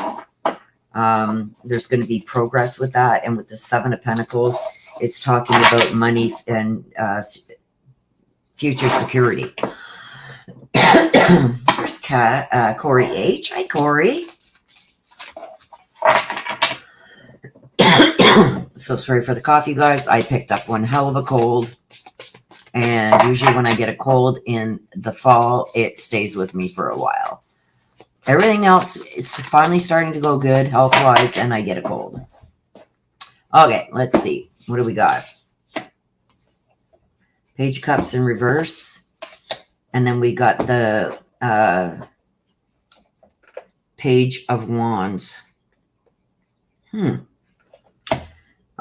There's going to be progress with that. And with the Seven of Pentacles, it's talking about money and future security. There's Corey H. Hi, Corey. So sorry for the cough, you guys. I picked up one hell of a cold. And usually when I get a cold in the fall, it stays with me for a while. Everything else is finally starting to go good health-wise, and I get a cold. Okay, let's see. What do we got? Page of Cups in reverse. And then we got the Page of Wands.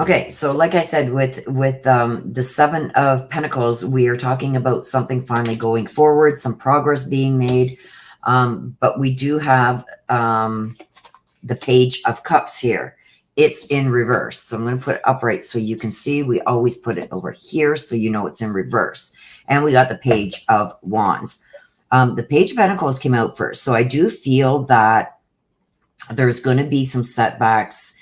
Okay, so like I said, with the Seven of Pentacles, we are talking about something finally going forward, some progress being made. But we do have the Page of Cups here. It's in reverse. So I'm going to put it upright so you can see. We always put it over here so you know it's in reverse. And we got the Page of Wands. The Page of Pentacles came out first. So I do feel that there's going to be some setbacks.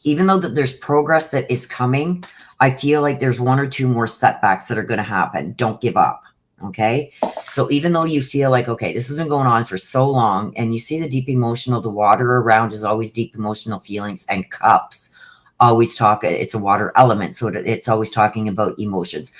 Even though that there's progress that is coming, I feel like there's one or two more setbacks that are going to happen. Don't give up. Okay. So even though you feel like, okay, this has been going on for so long, and you see the deep emotional, the water around is always deep emotional feelings, and cups always talk, it's a water element. So it's always talking about emotions.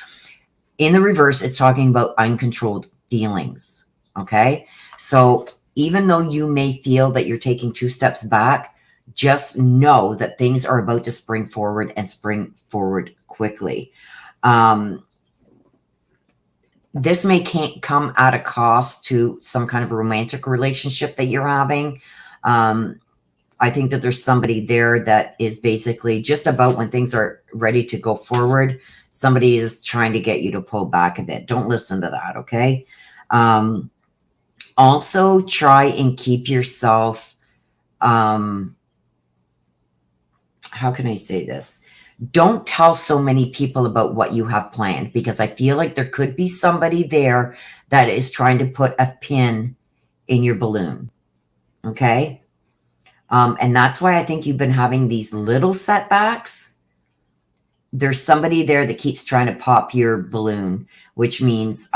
In the reverse, it's talking about uncontrolled feelings. Okay. So even though you may feel that you're taking 2 steps back, just know that things are about to spring forward, and spring forward quickly. This may can't come at a cost to some kind of romantic relationship that you're having. I think that there's somebody there that is basically just about, when things are ready to go forward, somebody is trying to get you to pull back a bit. Don't listen to that, okay? Also, try and keep yourself, how can I say this? Don't tell so many people about what you have planned, because I feel like there could be somebody there that is trying to put a pin in your balloon, okay? And that's why I think you've been having these little setbacks. There's somebody there that keeps trying to pop your balloon, which means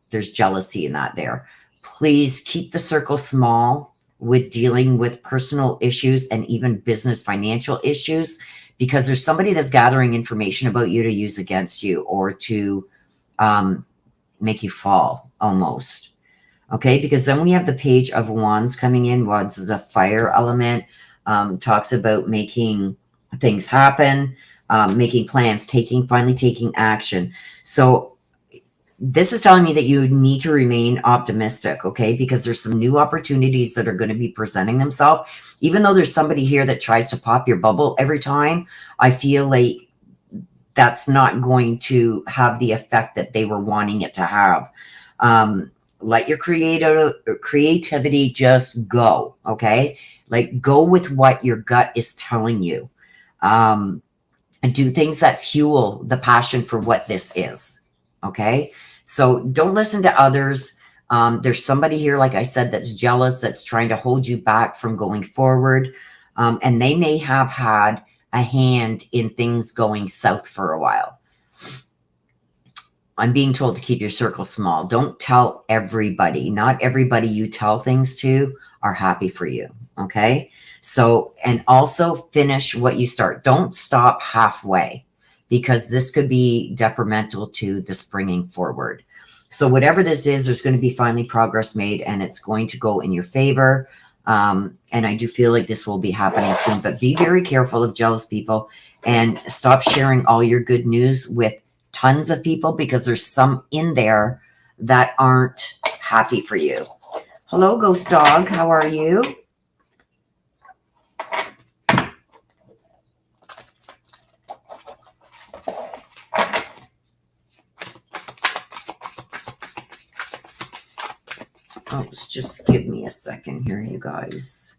there's jealousy in that there. Please keep the circle small with dealing with personal issues and even business financial issues, because there's somebody that's gathering information about you to use against you, or to make you fall almost. Okay, because then we have the Page of Wands coming in. Wands is a fire element, talks about making things happen, making plans, finally taking action. So this is telling me that you need to remain optimistic, okay? Because there's some new opportunities that are going to be presenting themselves. Even though there's somebody here that tries to pop your bubble every time, I feel like that's not going to have the effect that they were wanting it to have. Let your creativity just go, okay? Like, go with what your gut is telling you. And do things that fuel the passion for what this is, okay? So don't listen to others. There's somebody here, like I said, that's jealous, that's trying to hold you back from going forward. And they may have had a hand in things going south for a while. I'm being told to keep your circle small. Don't tell everybody. Not everybody you tell things to are happy for you, okay? So, and also finish what you start. Don't stop halfway, because this could be detrimental to the springing forward. So whatever this is, there's going to be finally progress made, and it's going to go in your favor. And I do feel like this will be happening soon, but be very careful of jealous people, and stop sharing all your good news with tons of people, because there's some in there that aren't happy for you. Hello, Ghost Dog. How are you? Oh, just give me a second here, you guys.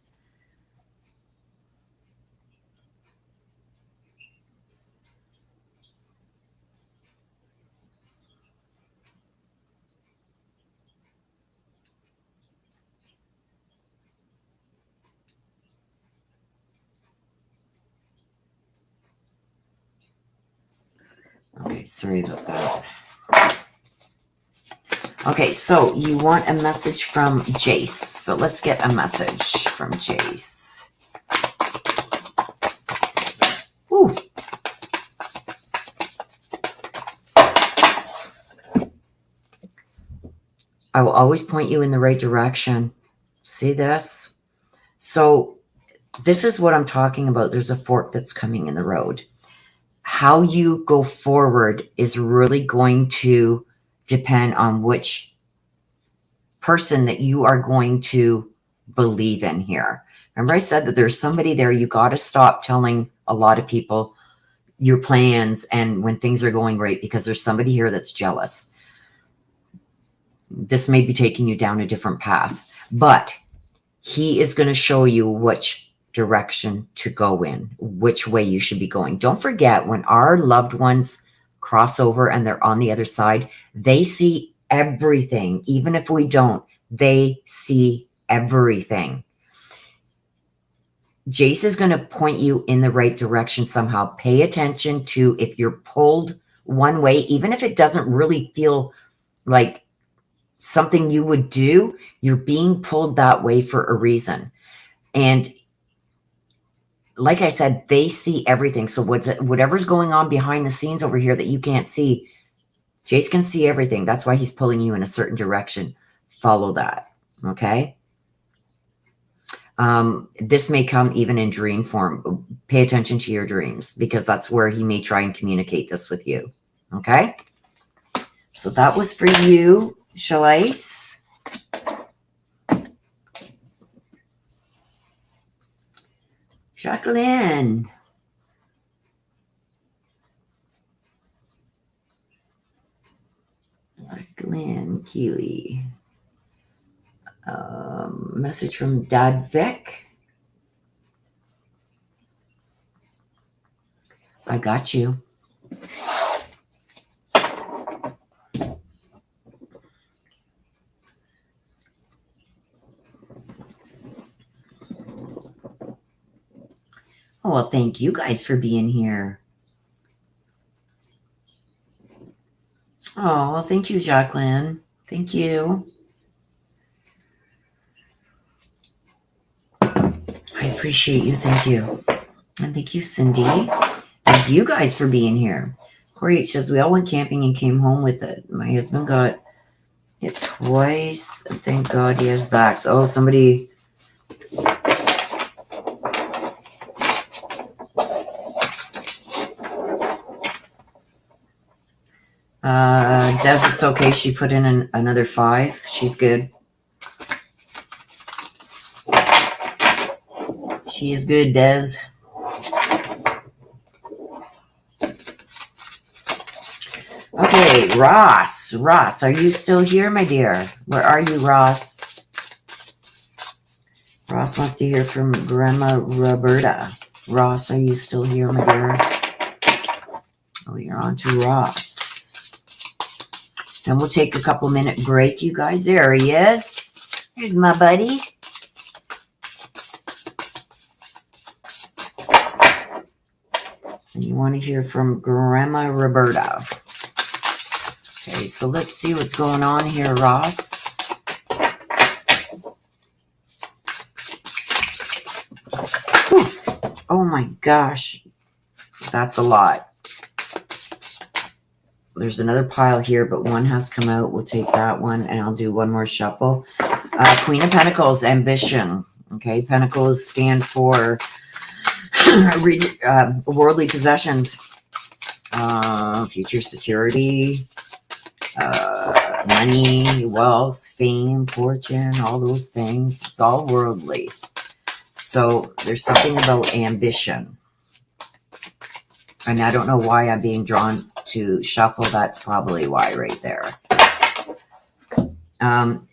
Okay, sorry about that. Okay, so you want a message from Jace. So let's get a message from Jace. Ooh. I will always point you in the right direction. See this? So this is what I'm talking about. There's a fork that's coming in the road. How you go forward is really going to depend on which person that you are going to believe in here. Remember I said that there's somebody there. You got to stop telling a lot of people your plans and when things are going great, because there's somebody here that's jealous. This may be taking you down a different path, but he is going to show you which direction to go in, which way you should be going. Don't forget, when our loved ones cross over and they're on the other side, they see everything. Even if we don't, they see everything. Jace is going to point you in the right direction somehow. Pay attention to if you're pulled one way, even if it doesn't really feel like something you would do, you're being pulled that way for a reason. And like I said, they see everything. So whatever's going on behind the scenes over here that you can't see, Jace can see everything. That's why he's pulling you in a certain direction. Follow that. Okay. This may come even in dream form. Pay attention to your dreams because that's where he may try and communicate this with you. Okay. So that was for you, Shalise. Jacqueline. Jacqueline Keeley. Message from Dad Vic. I got you. Oh, well, thank you guys for being here. Oh, well, thank you, Jacqueline. Thank you. I appreciate you. Thank you. And thank you, Cindy. Thank you guys for being here. Corey says, we all went camping and came home with it. My husband got it twice. Thank God he has vax. Oh, somebody... Des, it's okay. She put in another 5. She's good. She is good, Des. Okay, Ross. Ross, are you still here, my dear? Where are you, Ross? Ross wants to hear from Grandma Roberta. Ross, are you still here, my dear? Oh, you're on to Ross. Then we'll take a couple minute break, you guys. There he is. Here's my buddy. And you want to hear from Grandma Roberta. Okay, so let's see what's going on here, Ross. Whew. Oh my gosh. That's a lot. There's another pile here, but one has come out. We'll take that one, and I'll do one more shuffle. Queen of Pentacles, ambition. Okay, Pentacles stand for worldly possessions, future security, money, wealth, fame, fortune, all those things. It's all worldly. So there's something about ambition. And I don't know why I'm being drawn to shuffle. That's probably why right there.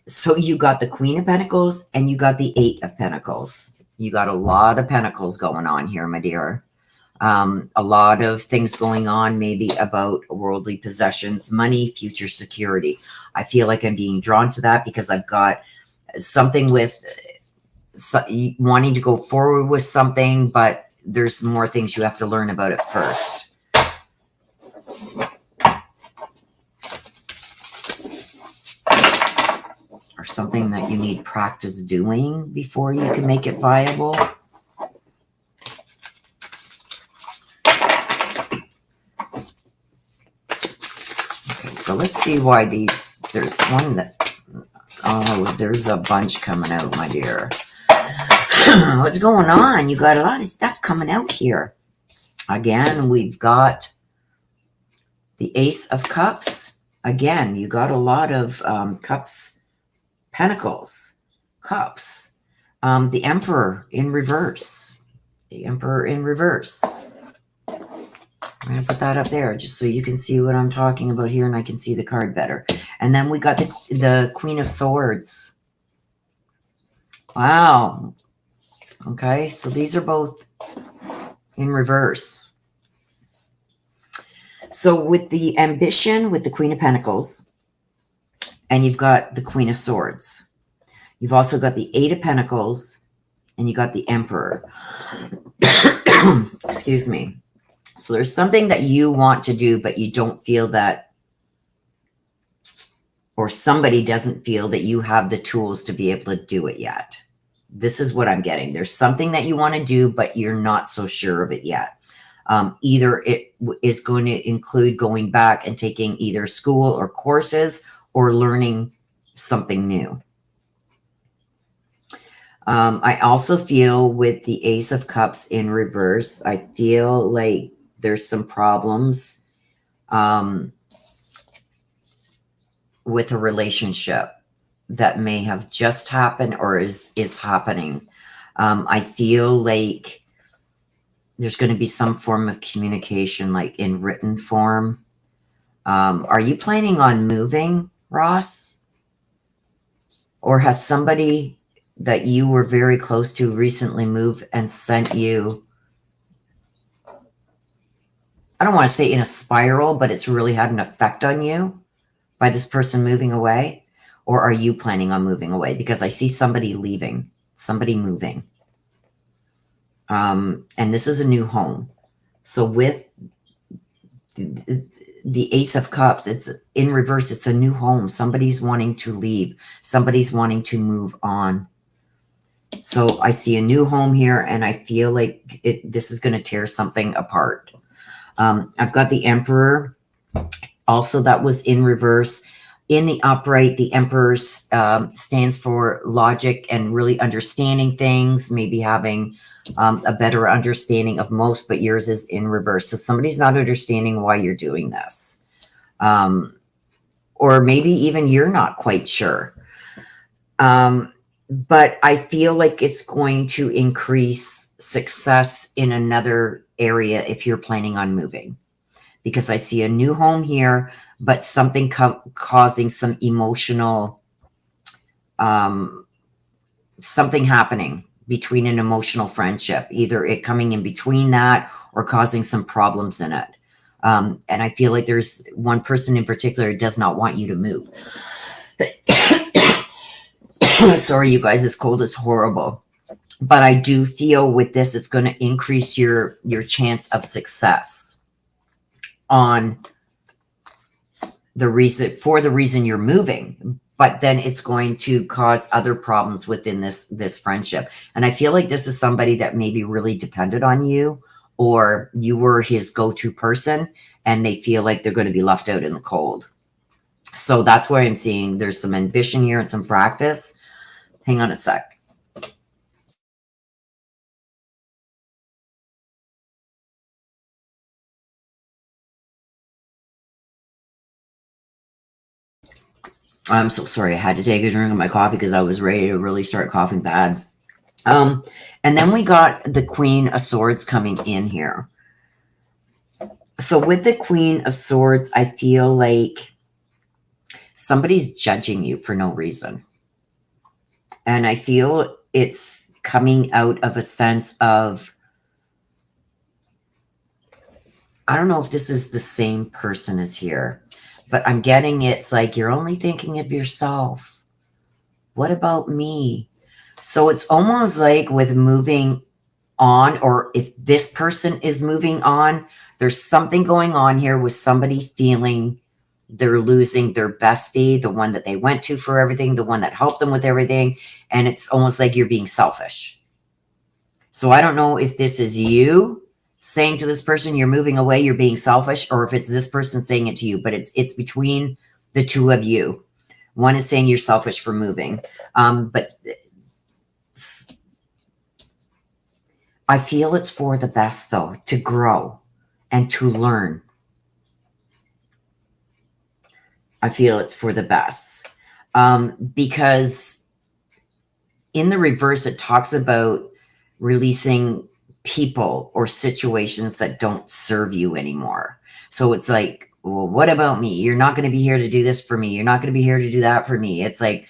So you got the Queen of Pentacles and you got the 8 of Pentacles. You got a lot of pentacles going on here, my dear. A lot of things going on, maybe about worldly possessions, money, future security. I feel like I'm being drawn to that because I've got something with wanting to go forward with something, but there's more things you have to learn about it first. Or something that you need practice doing before you can make it viable. Okay, so let's see why these, there's one that, oh, there's a bunch coming out, my dear. What's going on? You got a lot of stuff coming out here. Again, we've got the Ace of Cups. Again, you got a lot of cups, pentacles, cups. The Emperor in reverse. The Emperor in reverse. I'm going to put that up there just so you can see what I'm talking about here and I can see the card better. And then we got the Queen of Swords. Wow. Okay, so these are both in reverse. So with the ambition, with the Queen of Pentacles, and you've got the Queen of Swords. You've also got the 8 of Pentacles, and you got the Emperor. Excuse me. So there's something that you want to do, but you don't feel that, or somebody doesn't feel that you have the tools to be able to do it yet. This is what I'm getting. There's something that you want to do, but you're not so sure of it yet. Either it is going to include going back and taking either school or courses or learning something new. I also feel with the Ace of Cups in reverse, I feel like there's some problems with a relationship that may have just happened or is happening. I feel like there's going to be some form of communication, like in written form. Are you planning on moving, Ross? Or has somebody that you were very close to recently moved and sent you, I don't want to say in a spiral, but it's really had an effect on you by this person moving away? Or are you planning on moving away? Because I see somebody leaving, somebody moving. And this is a new home. So with the Ace of Cups, it's in reverse. It's a new home. Somebody's wanting to leave. Somebody's wanting to move on. So I see a new home here, and I feel like this is going to tear something apart. I've got the Emperor. Also, that was in reverse. In the upright, the Emperor stands for logic and really understanding things, maybe having a better understanding of most, but yours is in reverse. So somebody's not understanding why you're doing this. Or maybe even you're not quite sure. But I feel like it's going to increase success in another area if you're planning on moving. Because I see a new home here, but something causing some emotional, something happening between an emotional friendship, either it coming in between that or causing some problems in it. And I feel like there's one person in particular who does not want you to move. Sorry, you guys, this cold is horrible. But I do feel with this, it's going to increase your chance of success on the reason you're moving. But then it's going to cause other problems within this friendship. And I feel like this is somebody that maybe really depended on you, or you were his go-to person, and they feel like they're going to be left out in the cold. So that's why I'm seeing there's some ambition here and some practice. Hang on a sec. I'm so sorry. I had to take a drink of my coffee because I was ready to really start coughing bad. And then we got the Queen of Swords coming in here. So with the Queen of Swords, I feel like somebody's judging you for no reason. And I feel it's coming out of a sense of, I don't know if this is the same person as here, but I'm getting it's like you're only thinking of yourself. What about me? So it's almost like with moving on, or if this person is moving on, there's something going on here with somebody feeling they're losing their bestie, the one that they went to for everything, the one that helped them with everything. And it's almost like you're being selfish. So I don't know if this is you saying to this person, you're moving away, you're being selfish, or if it's this person saying it to you, but it's between the two of you. One is saying you're selfish for moving. But I feel it's for the best, though, to grow and to learn. I feel it's for the best. Because in the reverse, it talks about releasing people or situations that don't serve you anymore. So it's like, well, what about me? You're not going to be here to do this for me. You're not going to be here to do that for me. It's like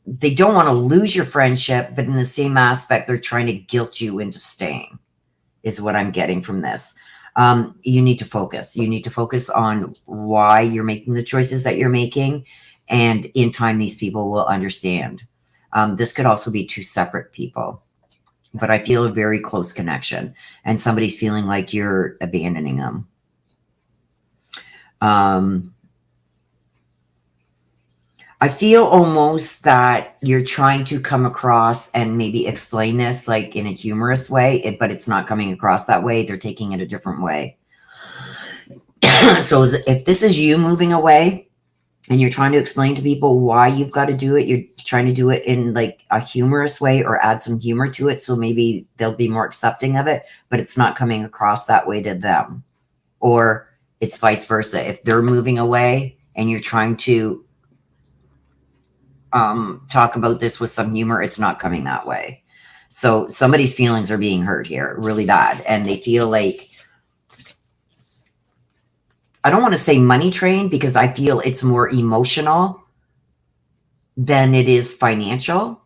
they don't want to lose your friendship, but in the same aspect, they're trying to guilt you into staying, is what I'm getting from this. You need to focus. You need to focus on why you're making the choices that you're making. And in time, these people will understand. This could also be two separate people, but I feel a very close connection, and somebody's feeling like you're abandoning them. I feel almost that you're trying to come across and maybe explain this like in a humorous way, but it's not coming across that way. They're taking it a different way. So if this is you moving away and you're trying to explain to people why you've got to do it, you're trying to do it in like a humorous way or add some humor to it. So maybe they'll be more accepting of it, but it's not coming across that way to them. Or it's vice versa. If they're moving away and you're trying to talk about this with some humor, it's not coming that way. So somebody's feelings are being hurt here really bad. And they feel like, I don't want to say money trained because I feel it's more emotional than it is financial.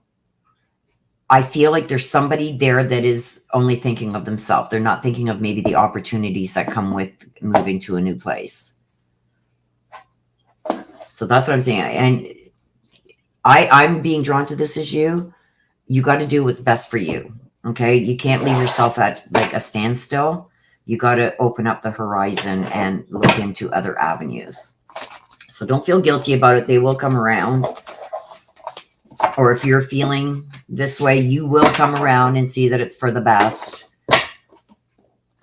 I feel like there's somebody there that is only thinking of themselves. They're not thinking of maybe the opportunities that come with moving to a new place. So that's what I'm saying. And I'm being drawn to this as you. You got to do what's best for you. Okay. You can't leave yourself at like a standstill. You got to open up the horizon and look into other avenues. So don't feel guilty about it. They will come around. Or if you're feeling this way, you will come around and see that it's for the best.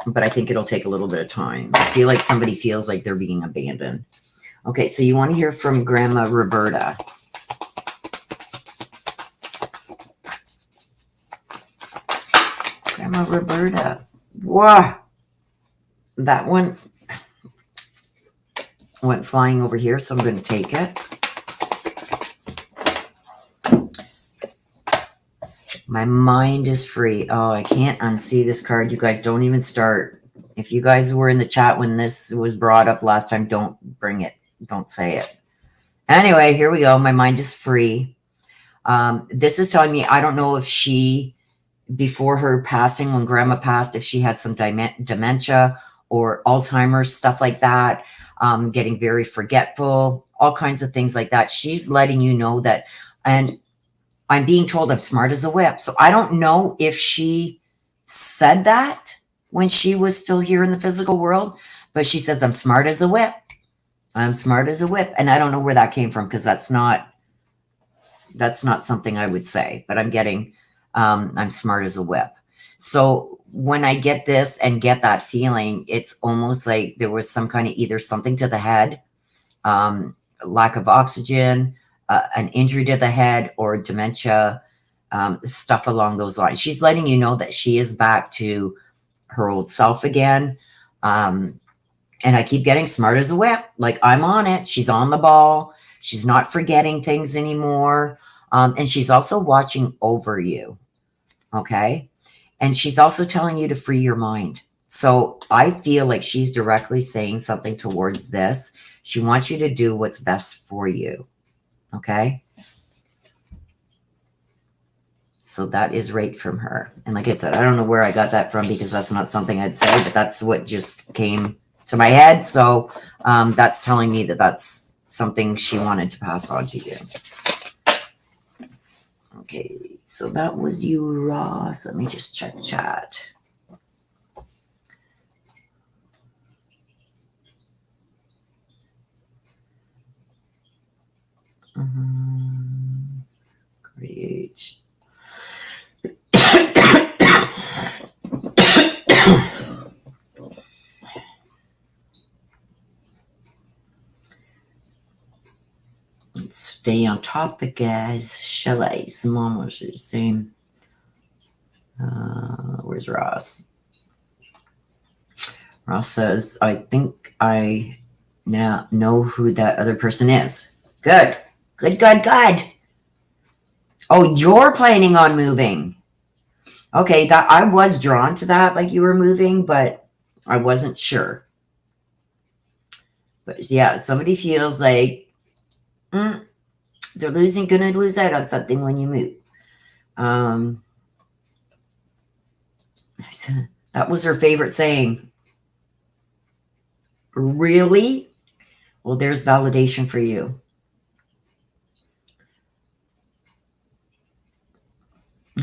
But I think it'll take a little bit of time. I feel like somebody feels like they're being abandoned. Okay, so you want to hear from Grandma Roberta. Grandma Roberta. Wow. That one went flying over here, so I'm going to take it. My mind is free. Oh, I can't unsee this card. You guys don't even start. If you guys were in the chat when this was brought up last time, don't bring it. Don't say it. Anyway, here we go. My mind is free. This is telling me, I don't know if she, before her passing, when Grandma passed, if she had some dementia or Alzheimer's, stuff like that, getting very forgetful, all kinds of things like that. She's letting you know that, and I'm being told I'm smart as a whip. So I don't know if she said that when she was still here in the physical world, but she says, I'm smart as a whip. I'm smart as a whip. And I don't know where that came from because that's not something I would say, but I'm getting, I'm smart as a whip. So when I get this and get that feeling, it's almost like there was some kind of either something to the head, lack of oxygen, an injury to the head, or dementia, stuff along those lines. She's letting you know that she is back to her old self again. And I keep getting smart as a whip. Like, I'm on it. She's on the ball. She's not forgetting things anymore. And she's also watching over you. Okay. And she's also telling you to free your mind. So I feel like she's directly saying something towards this. She wants you to do what's best for you. Okay. So that is right from her. And like I said, I don't know where I got that from because that's not something I'd say, but that's what just came to my head. So that's telling me that that's something she wanted to pass on to you. Okay, so that was you, Ross. Let me just check chat. Create. Let's stay on topic, guys. Shall I? Some almost the same. Where's Ross? Ross says, I think I now know who that other person is. Good. Good, good, good. Oh, you're planning on moving. Okay, that I was drawn to that, like you were moving, but I wasn't sure. But yeah, somebody feels like they're gonna lose out on something when you move. That was her favorite saying. Really? Well, there's validation for you.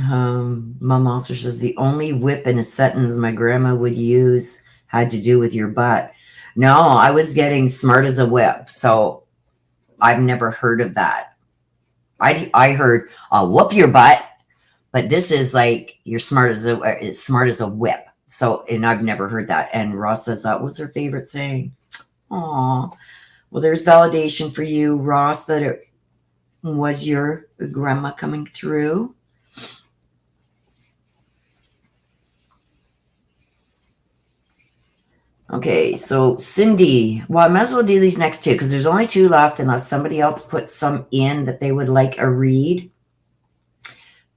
Mom also says the only whip in a sentence my grandma would use had to do with your butt. No, I was getting smart as a whip, so I've never heard of that. I heard I'll whoop your butt, but this is like you're smart as a whip. So, and I've never heard that. And Ross says that was her favorite saying. Aw, well, there's validation for you, Ross, that it was your grandma coming through. Okay, so Cindy, well, I might as well do these next two because there's only two left unless somebody else puts some in that they would like a read.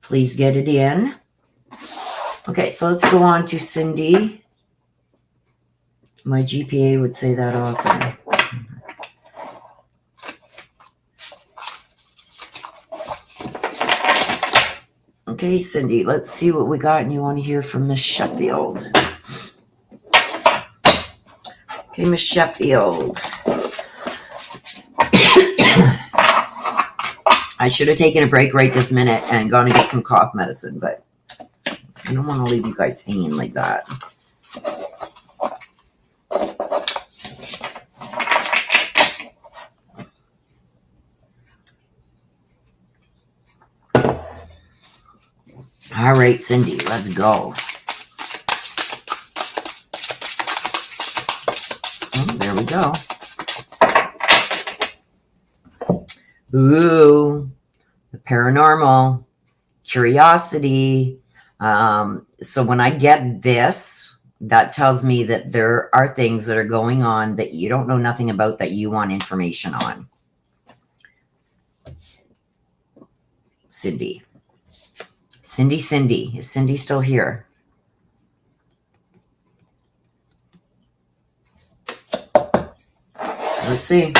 Please get it in. Okay, so let's go on to Cindy. My GPA would say that often. Okay, Cindy, let's see what we got. And you want to hear from Miss Sheffield. Okay, Miss Sheffield. I should have taken a break right this minute and gone to get some cough medicine, but I don't want to leave you guys hanging like that. All right, Cindy, let's go. Oh, there we go. Ooh, the paranormal, curiosity. So when I get this, that tells me that there are things that are going on that you don't know nothing about that you want information on. Cindy. Cindy. Is Cindy still here? Let's see.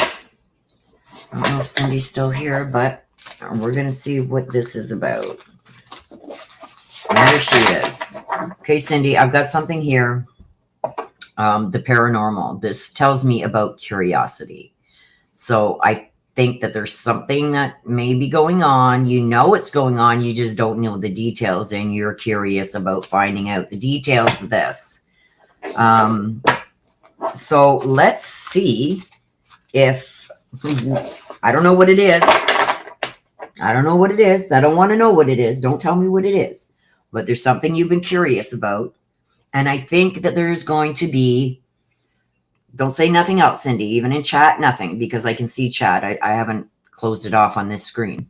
I don't know if Cindy's still here, but we're going to see what this is about. There she is. Okay, Cindy, I've got something here. The paranormal. This tells me about curiosity. So I think that there's something that may be going on. You know what's going on. You just don't know the details, and you're curious about finding out the details of this. So let's see if... I don't know what it is. I don't know what it is. I don't want to know what it is. Don't tell me what it is. But there's something you've been curious about. And I think that there's going to be... Don't say nothing else, Cindy. Even in chat, nothing. Because I can see chat. I haven't closed it off on this screen.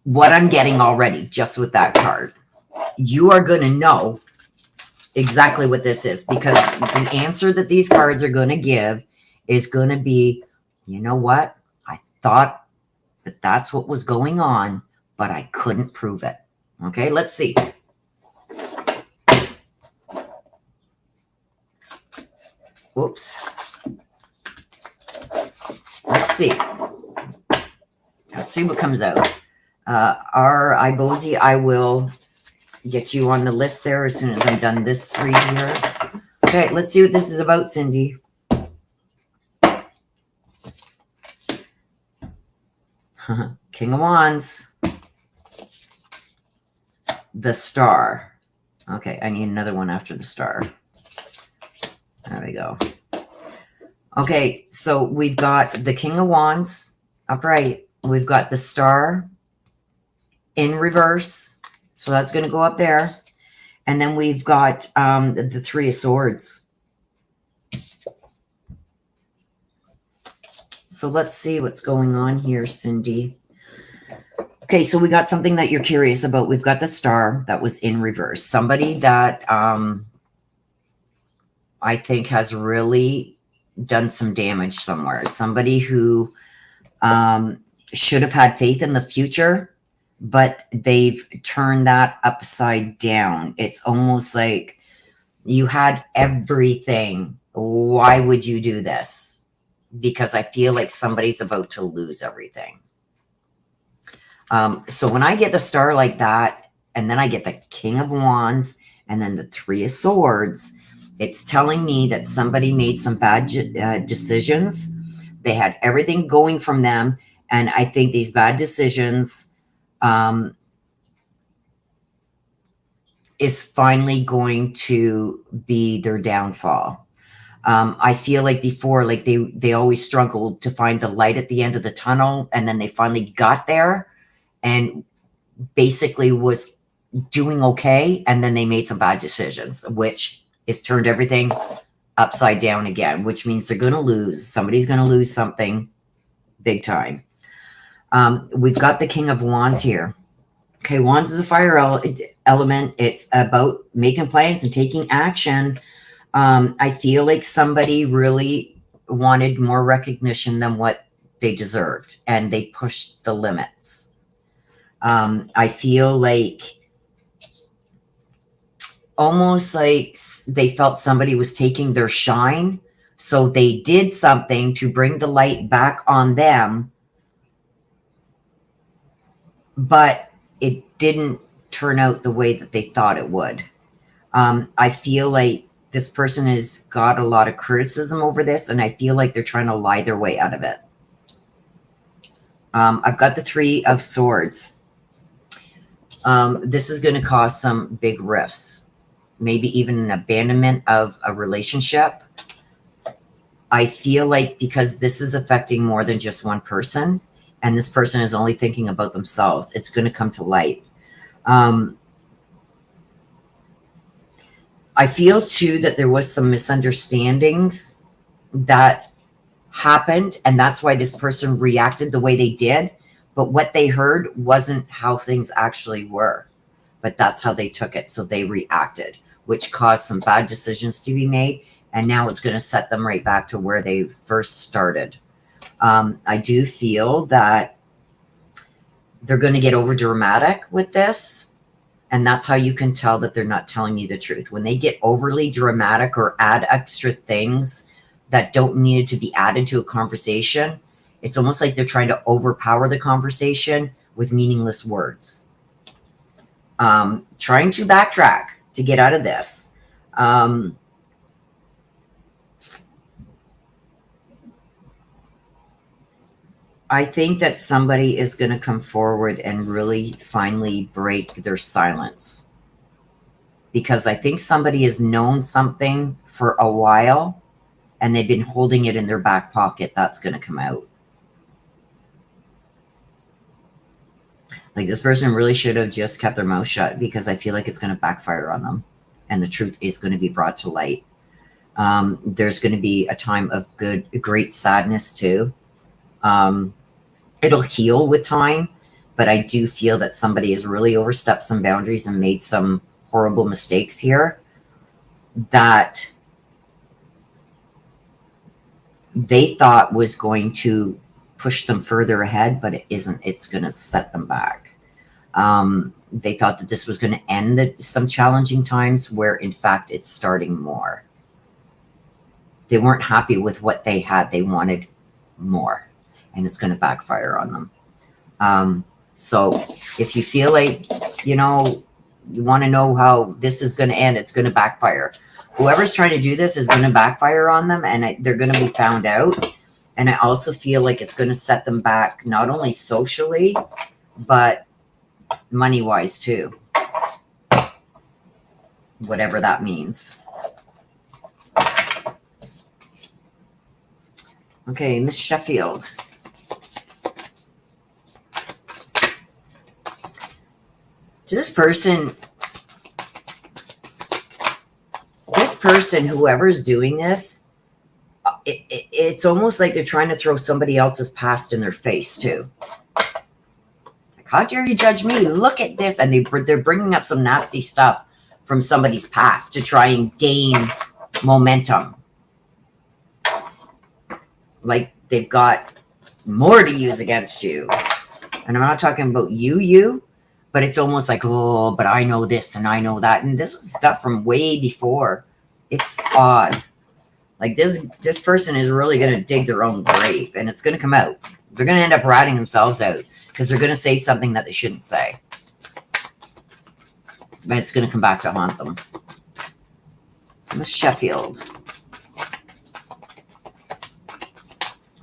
What I'm getting already, just with that card. You are going to know exactly what this is. Because the answer that these cards are going to give is going to be, you know what? I thought that that's what was going on, but I couldn't prove it. Okay, let's see. Whoops. Let's see. Let's see what comes out. R. Ibosi, I will get you on the list there as soon as I'm done this read here. Okay, let's see what this is about, Cindy. King of Wands. The Star. Okay, I need another one after the Star. There we go. Okay, so we've got the King of Wands upright. We've got the Star in reverse. So that's going to go up there. And then we've got the Three of Swords. So let's see what's going on here, Cindy. Okay, so we got something that you're curious about. We've got the Star that was in reverse. Somebody that I think has really done some damage somewhere. Somebody who should have had faith in the future, but they've turned that upside down. It's almost like you had everything. Why would you do this? Because I feel like somebody's about to lose everything. So when I get the Star like that, and then I get the King of Wands, and then the Three of Swords, it's telling me that somebody made some bad decisions. They had everything going from them, And I think these bad decisions is finally going to be their downfall. I feel like before, like they always struggled to find the light at the end of the tunnel, and then they finally got there and basically was doing okay, and then they made some bad decisions, which has turned everything upside down again, which means they're going to lose. Somebody's going to lose something big time. We've got the King of Wands here. Okay, Wands is a fire element. It's about making plans and taking action. I feel like somebody really wanted more recognition than what they deserved, and they pushed the limits. I feel like almost like they felt somebody was taking their shine, so they did something to bring the light back on them, but it didn't turn out the way that they thought it would. I feel like this person has got a lot of criticism over this, and I feel like they're trying to lie their way out of it. I've got the Three of Swords. This is going to cause some big rifts, maybe even an abandonment of a relationship. I feel like because this is affecting more than just one person, and this person is only thinking about themselves, it's going to come to light. I feel too that there was some misunderstandings that happened, and that's why this person reacted the way they did. But what they heard wasn't how things actually were, but that's how they took it. So they reacted, which caused some bad decisions to be made. And now it's going to set them right back to where they first started. I do feel that they're going to get over dramatic with this. And that's how you can tell that they're not telling you the truth. When they get overly dramatic or add extra things that don't need to be added to a conversation, it's almost like they're trying to overpower the conversation with meaningless words. Trying to backtrack to get out of this. I think that somebody is going to come forward and really finally break their silence. Because I think somebody has known something for a while and they've been holding it in their back pocket. That's going to come out. Like this person really should have just kept their mouth shut, because I feel like it's going to backfire on them and the truth is going to be brought to light. There's going to be a time of great sadness too. It'll heal with time, but I do feel that somebody has really overstepped some boundaries and made some horrible mistakes here that they thought was going to push them further ahead, but it isn't. It's going to set them back. They thought that this was going to end some challenging times, where in fact it's starting more. They weren't happy with what they had. They wanted more, and it's going to backfire on them. So if you feel like, you want to know how this is going to end, it's going to backfire. Whoever's trying to do this is going to backfire on them, and they're going to be found out. And I also feel like it's going to set them back, not only socially, but money-wise too. Whatever that means. Okay, Miss Sheffield. To this person, whoever's doing this, it's almost like they're trying to throw somebody else's past in their face too. Like, how dare you judge me? Look at this. And they're bringing up some nasty stuff from somebody's past to try and gain momentum. Like they've got more to use against you. And I'm not talking about you, but it's almost like, oh, but I know this and I know that. And this is stuff from way before. It's odd. Like this person is really going to dig their own grave, and it's going to come out. They're going to end up ratting themselves out because they're going to say something that they shouldn't say. But it's going to come back to haunt them. So Miss Sheffield.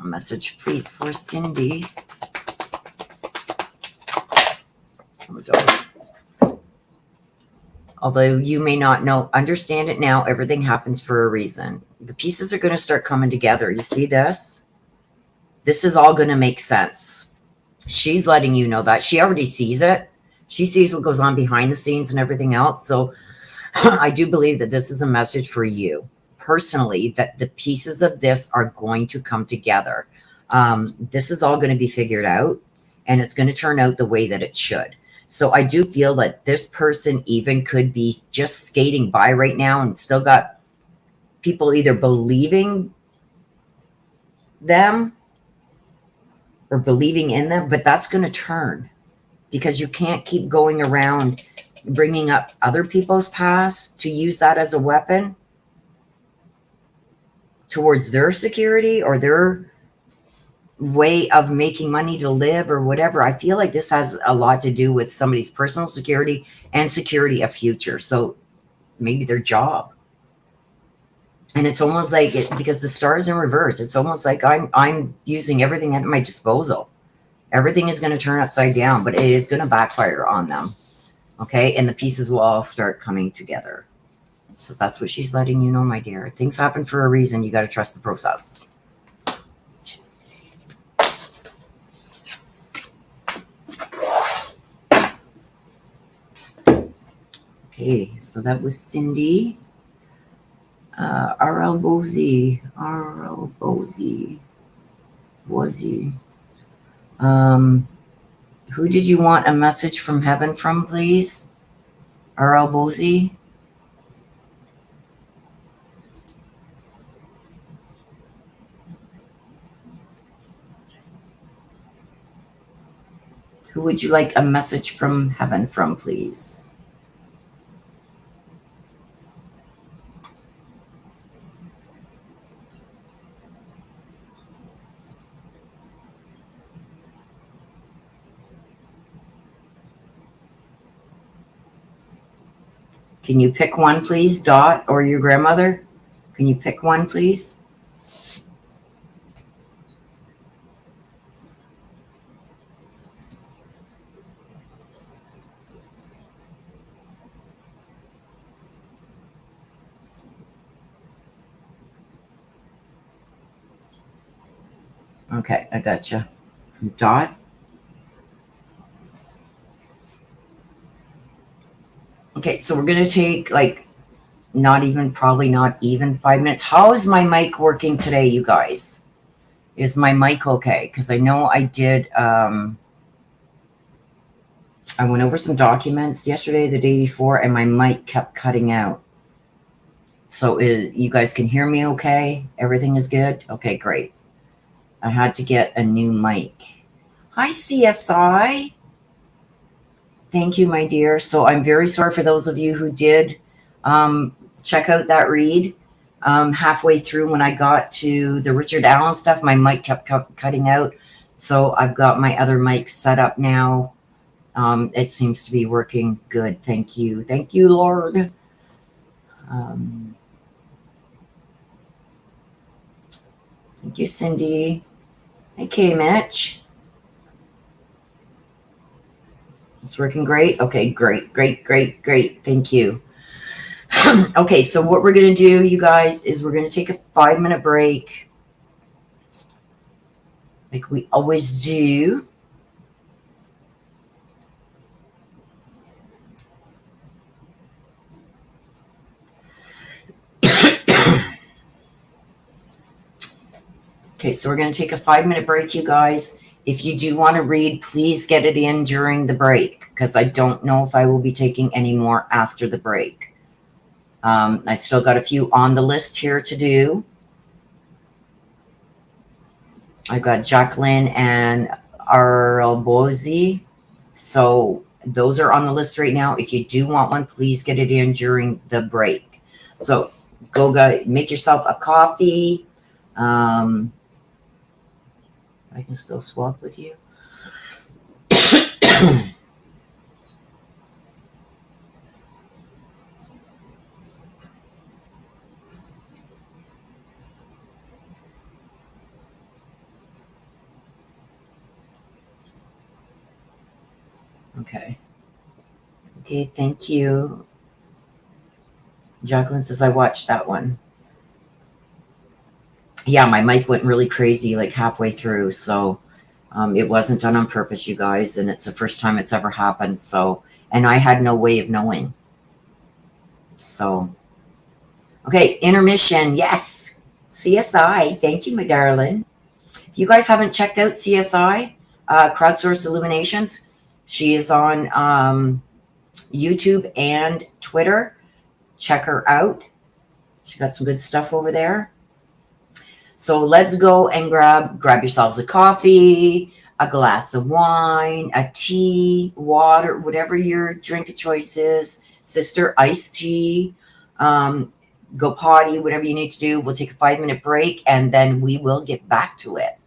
A message, please, for Cindy. we go. Although you may not know, understand it now, everything happens for a reason. The pieces are going to start coming together. You see this? This is all going to make sense. She's letting you know that. She already sees it. She sees what goes on behind the scenes and everything else. So I do believe that this is a message for you personally, that the pieces of this are going to come together. This is all going to be figured out, and it's going to turn out the way that it should. So I do feel that this person even could be just skating by right now and still got people either believing them or believing in them, but that's going to turn, because you can't keep going around bringing up other people's past to use that as a weapon towards their security or their way of making money to live or whatever. I feel like this has a lot to do with somebody's personal security and security of future. So maybe their job. And it's almost like it, because the star is in reverse, it's almost like I'm using everything at my disposal. Everything is going to turn upside down, but it is going to backfire on them. Okay. And the pieces will all start coming together. So that's what she's letting you know, my dear. Things happen for a reason. You got to trust the process. Okay. So that was Cindy. R.L. Bozy. Who did you want a message from heaven from, please? R.L. Bozy. Who would you like a message from heaven from, please? Can you pick one, please, Dot, or your grandmother? Can you pick one, please? Okay, I gotcha. Dot. Okay, so we're going to take like probably not even 5 minutes. How is my mic working today, you guys? Is my mic okay? Because I know I did, I went over some documents yesterday, the day before, and my mic kept cutting out. So you guys can hear me okay? Everything is good? Okay, great. I had to get a new mic. Hi, CSI. Thank you, my dear. So I'm very sorry for those of you who did check out that read. Halfway through, when I got to the Richard Allen stuff, my mic kept cutting out. So I've got my other mic set up now. It seems to be working good. Thank you. Thank you, Lord. Thank you, Cindy. Okay, Mitch. It's working great. Okay, great. Thank you. Okay, so what we're going to do, you guys, is we're going to take a 5-minute break like we always do. Okay, so we're going to take a 5-minute break, you guys. If you do want to read, please get it in during the break, because I don't know if I will be taking any more after the break. I still got a few on the list here to do. I've got Jacqueline and Aralbozi. So those are on the list right now. If you do want one, please get it in during the break. So go make yourself a coffee. I can still swap with you. Okay. Okay, thank you. Jacqueline says, I watched that one. Yeah, my mic went really crazy like halfway through. So it wasn't done on purpose, you guys. And it's the first time it's ever happened. So, and I had no way of knowing. So, okay, intermission. Yes. CSI. Thank you, my darling. If you guys haven't checked out CSI, Crowdsource Illuminations, she is on YouTube and Twitter. Check her out. She got some good stuff over there. So let's go and grab yourselves a coffee, a glass of wine, a tea, water, whatever your drink of choice is. Sister, iced tea. Go potty, whatever you need to do. We'll take a 5-minute break and then we will get back to it.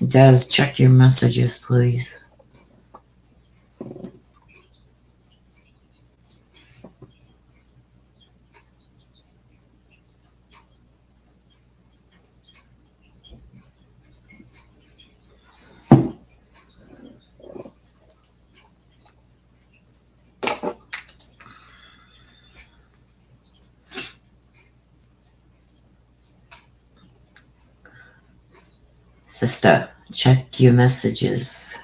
Des, check your messages, please. Sister, check your messages.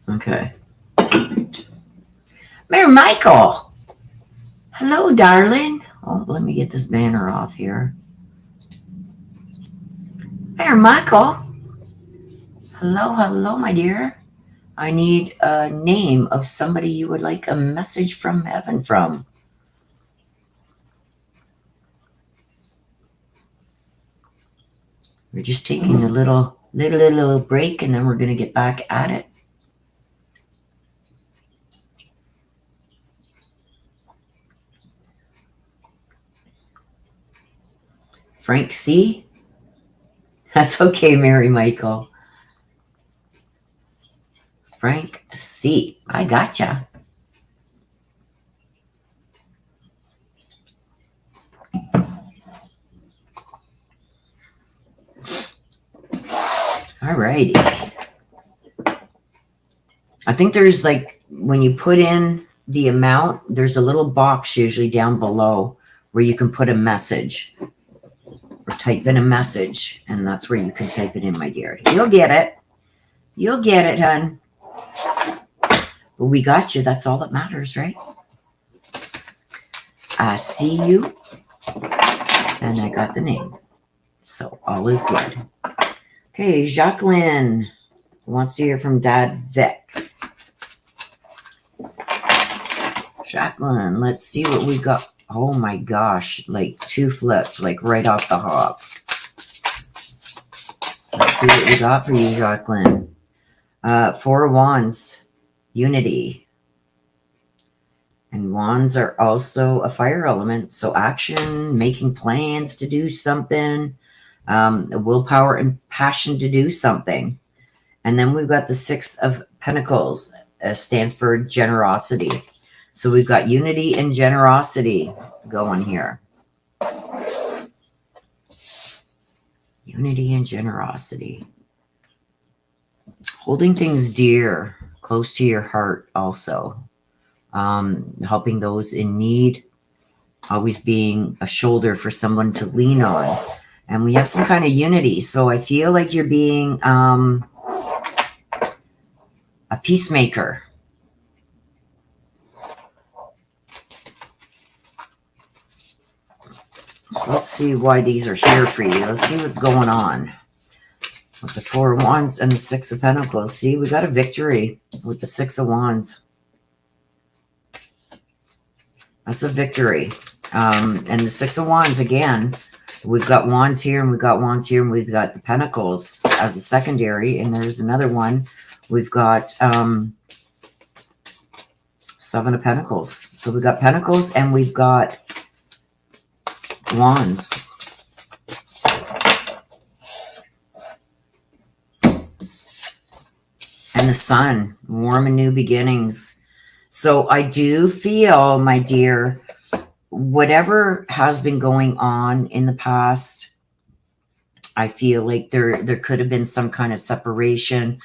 Okay. Mayor Michael! Hello, darling. Oh, let me get this banner off here. Mayor Michael! Hello, hello, my dear. I need a name of somebody you would like a message from heaven from. We're just taking a little break and then we're going to get back at it. Frank C. That's okay, Mary Michael. Frank C. I gotcha. All righty. I think there's like, when you put in the amount, there's a little box usually down below where you can put a message or type in a message. And that's where you can type it in, my dear. You'll get it. You'll get it, hon. But we got you. That's all that matters, right? I see you. And I got the name. So all is good. Okay, Jacqueline wants to hear from Dad Vic. Jacqueline, let's see what we got. Oh my gosh, like 2 flips, like right off the hop. Let's see what we got for you, Jacqueline. 4 of Wands, Unity. And wands are also a fire element. So action, making plans to do something, willpower and passion to do something. And then we've got the 6 of Pentacles, stands for generosity. So we've got unity and generosity going here. Unity and generosity. Holding things dear, close to your heart also. Helping those in need. Always being a shoulder for someone to lean on. And we have some kind of unity. So I feel like you're being a peacemaker. So let's see why these are here for you. Let's see what's going on. With the 4 of Wands and the 6 of Pentacles. See, we got a victory with the 6 of Wands. That's a victory. And the 6 of Wands, again, we've got Wands here and we've got Wands here and we've got the Pentacles as a secondary. And there's another one. We've got 7 of Pentacles. So we've got Pentacles and we've got Wands. And the Sun, warm and new beginnings. So I do feel, my dear, whatever has been going on in the past, I feel like there could have been some kind of separation,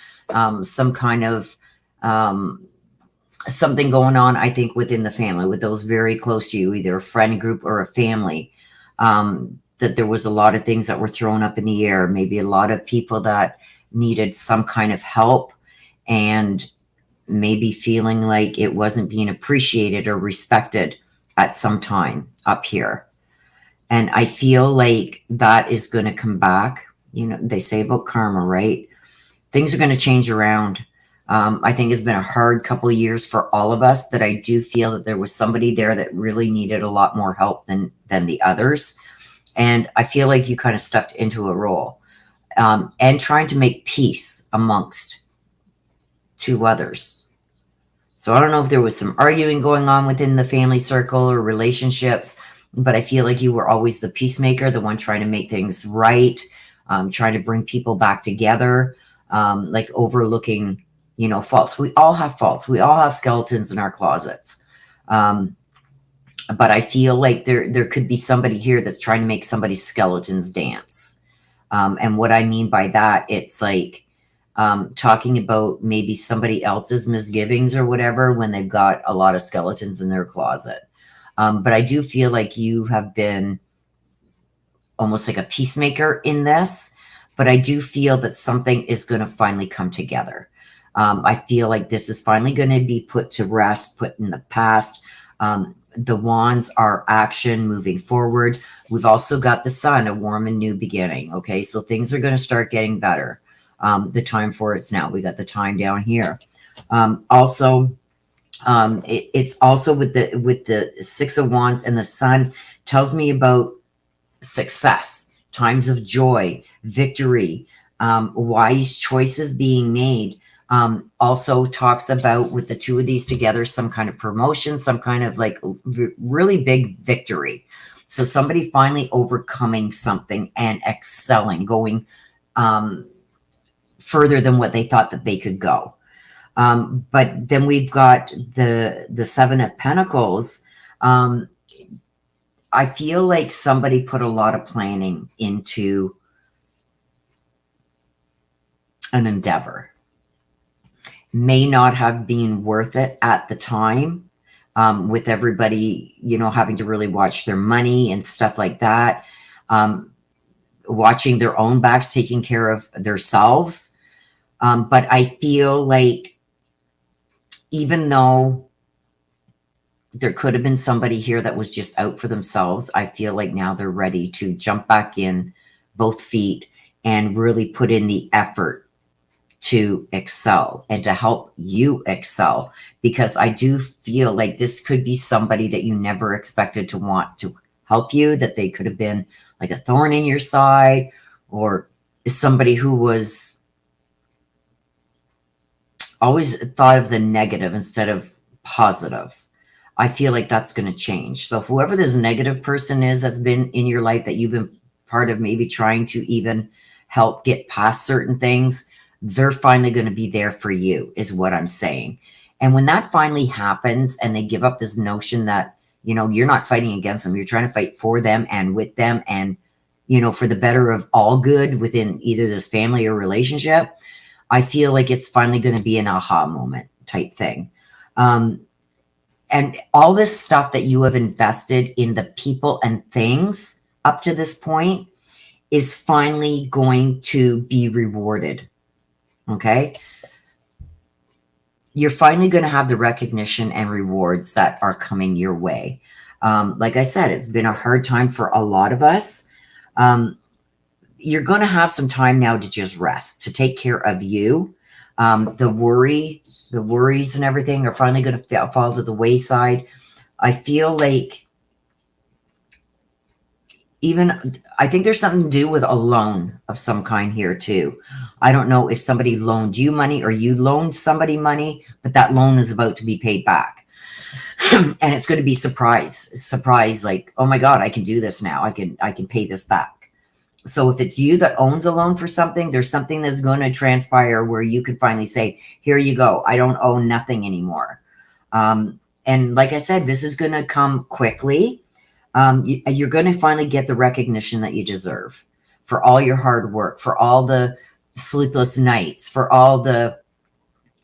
some kind of something going on, I think, within the family, with those very close to you, either a friend group or a family. that there was a lot of things that were thrown up in the air, maybe a lot of people that needed some kind of help and maybe feeling like it wasn't being appreciated or respected at some time up here. And I feel like that is going to come back. You know, they say about karma, right? Things are going to change around. I think it's been a hard couple of years for all of us, but I do feel that there was somebody there that really needed a lot more help than the others. And I feel like you kind of stepped into a role, and trying to make peace amongst two others. So I don't know if there was some arguing going on within the family circle or relationships, but I feel like you were always the peacemaker, the one trying to make things right, trying to bring people back together, like overlooking, you know, faults. We all have faults. We all have skeletons in our closets. But I feel like there could be somebody here that's trying to make somebody's skeletons dance. And what I mean by that, it's like, talking about maybe somebody else's misgivings or whatever when they've got a lot of skeletons in their closet. But I do feel like you have been almost like a peacemaker in this, but I do feel that something is going to finally come together. I feel like this is finally going to be put to rest, put in the past. The wands are action moving forward. We've also got the sun, a warm and new beginning. Okay, so things are going to start getting better. The time for it's now. We got the time down here. Also, it's also with the Six of Wands and the Sun tells me about success, times of joy, victory, wise choices being made. Also talks about, with the two of these together, some kind of promotion, some kind of like really big victory. So somebody finally overcoming something and excelling, going further than what they thought that they could go. But then we've got the Seven of Pentacles. I feel like somebody put a lot of planning into an endeavor. May not have been worth it at the time, with everybody, you know, having to really watch their money and stuff like that. Watching their own backs, taking care of themselves. But I feel like even though there could have been somebody here that was just out for themselves, I feel like now they're ready to jump back in both feet and really put in the effort to excel and to help you excel. Because I do feel like this could be somebody that you never expected to want to help you, that they could have been like a thorn in your side, or somebody who was always thought of the negative instead of positive. I feel like that's going to change. So whoever this negative person is that's been in your life that you've been part of, maybe trying to even help get past certain things, they're finally going to be there for you, is what I'm saying. And when that finally happens and they give up this notion that, you know, you're not fighting against them, you're trying to fight for them and with them and, you know, for the better of all good within either this family or relationship, I feel like it's finally going to be an aha moment type thing. And all this stuff that you have invested in the people and things up to this point is finally going to be rewarded. Okay. You're finally going to have the recognition and rewards that are coming your way. Like I said, it's been a hard time for a lot of us. You're going to have some time now to just rest, to take care of you. The worries and everything are finally going to fall to the wayside. I feel like I think there's something to do with a loan of some kind here too. I don't know if somebody loaned you money or you loaned somebody money, but that loan is about to be paid back. And it's going to be surprise, like, oh my God, I can do this now. I can pay this back. So if it's you that owns a loan for something, there's something that's going to transpire where you can finally say, here you go. I don't owe nothing anymore. And like I said, this is going to come quickly. You're going to finally get the recognition that you deserve for all your hard work, for all the sleepless nights, for all the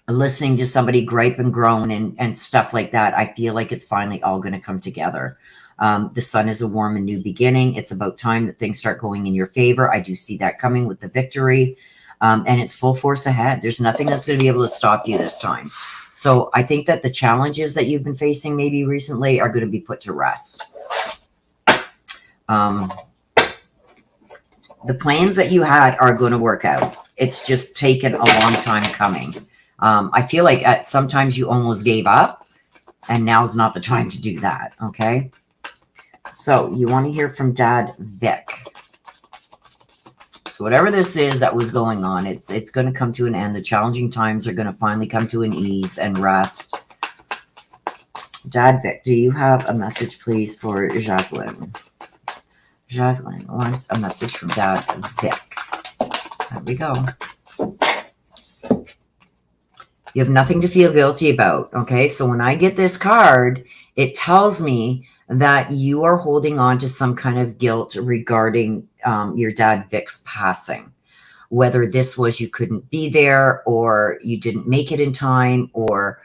listening to somebody gripe and groan and stuff like that. I feel like it's finally all going to come together. The sun is a warm and new beginning. It's about time that things start going in your favor. I do see that coming with the victory. And it's full force ahead. There's nothing that's going to be able to stop you this time. So I think that the challenges that you've been facing maybe recently are going to be put to rest. The plans that you had are going to work out. It's just taken a long time coming. I feel like sometimes you almost gave up, and now's not the time to do that. Okay. So you want to hear from Dad Vic. So whatever this is that was going on, it's going to come to an end. The challenging times are going to finally come to an ease and rest. Dad Vic, do you have a message, please, for Jacqueline? Jacqueline wants a message from Dad Vic. There we go. You have nothing to feel guilty about. Okay, so when I get this card, it tells me that you are holding on to some kind of guilt regarding your dad Vic's passing. Whether this was you couldn't be there, or you didn't make it in time, or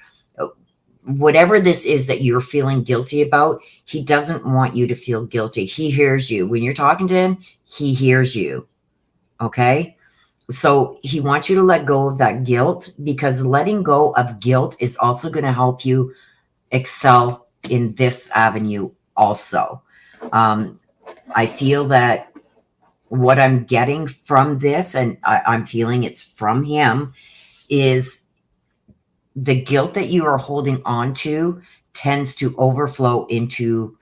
whatever this is that you're feeling guilty about, he doesn't want you to feel guilty. He hears you. When you're talking to him, he hears you. Okay? So he wants you to let go of that guilt, because letting go of guilt is also going to help you excel in this avenue also. I feel that what I'm getting from this, and I'm feeling it's from him, is the guilt that you are holding on to tends to overflow into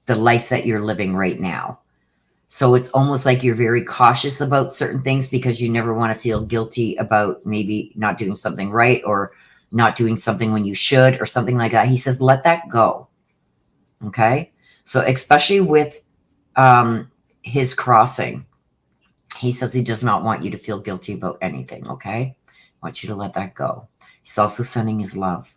the life that you're living right now. So it's almost like you're very cautious about certain things because you never want to feel guilty about maybe not doing something right, or not doing something when you should, or something like that. He says, let that go. Okay. So especially with his crossing, he says he does not want you to feel guilty about anything. Okay. I want you to let that go. He's also sending his love.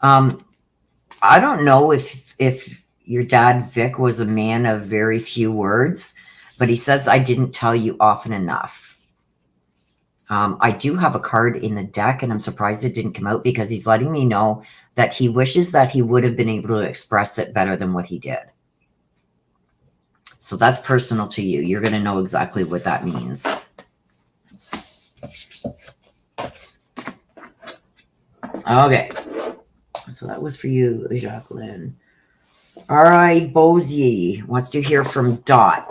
I don't know if your dad Vic was a man of very few words, but he says, I didn't tell you often enough. I do have a card in the deck, and I'm surprised it didn't come out, because he's letting me know that he wishes that he would have been able to express it better than what he did. So that's personal to you. You're going to know exactly what that means. Okay. So that was for you, Jacqueline. All right, Bosie wants to hear from Dot.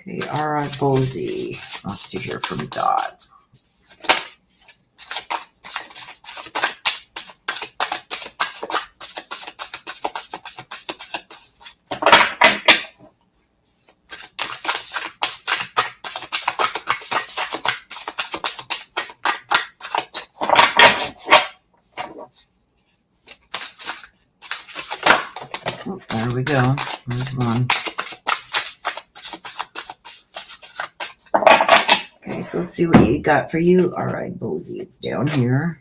Okay, all right, Bosie wants to hear from Dot. Oh, there we go. There's one. Okay, so let's see what you got for you. All right, Bosie, it's down here.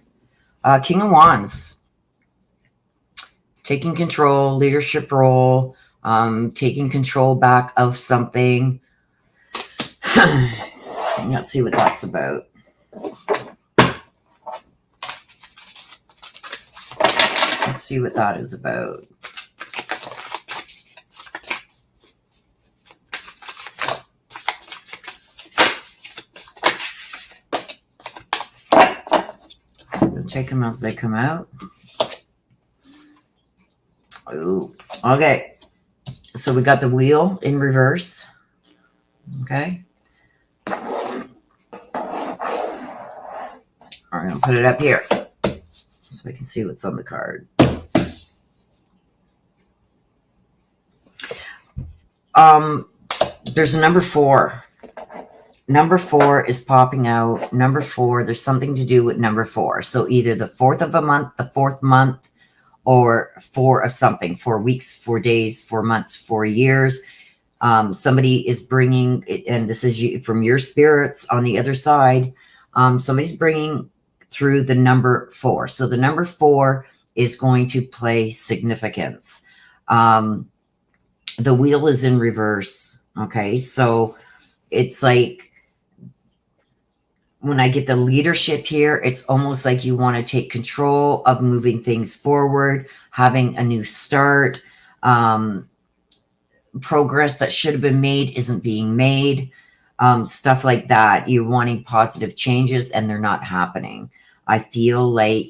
King of Wands. Taking control, leadership role, taking control back of something. Let's see what that's about. Let's see what that is about. Take them as they come out. Ooh, okay. So we got the wheel in reverse. Okay. All right, I'll put it up here so I can see what's on the card. There's a number 4. Number 4 is popping out. Number 4, there's something to do with number 4. So either the 4th of a month, the 4th month, or 4 of something. 4 weeks, 4 days, 4 months, 4 years. Somebody is bringing, and this is from your spirits on the other side, somebody's bringing through the number 4. So the number 4 is going to play significance. The wheel is in reverse. Okay. So it's like when I get the leadership here, it's almost like you want to take control of moving things forward, having a new start. Progress that should have been made isn't being made. Stuff like that. You're wanting positive changes and they're not happening. I feel like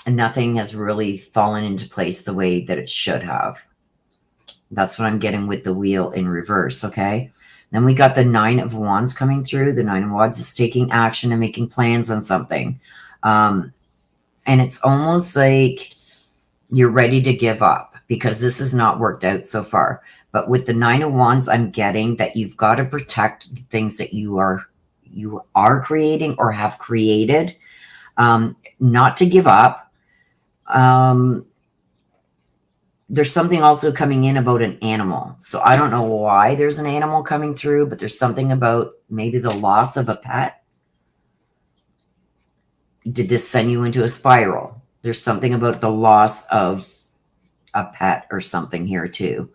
nothing has really fallen into place the way that it should have. That's what I'm getting with the wheel in reverse, okay? Then we got the 9 of Wands coming through. The 9 of Wands is taking action and making plans on something. And it's almost like you're ready to give up because this has not worked out so far. But with the 9 of Wands, I'm getting that you've got to protect the things that you are creating or have created. Not to give up. There's something also coming in about an animal. So I don't know why there's an animal coming through, but there's something about maybe the loss of a pet. Did this send you into a spiral? There's something about the loss of a pet or something here too.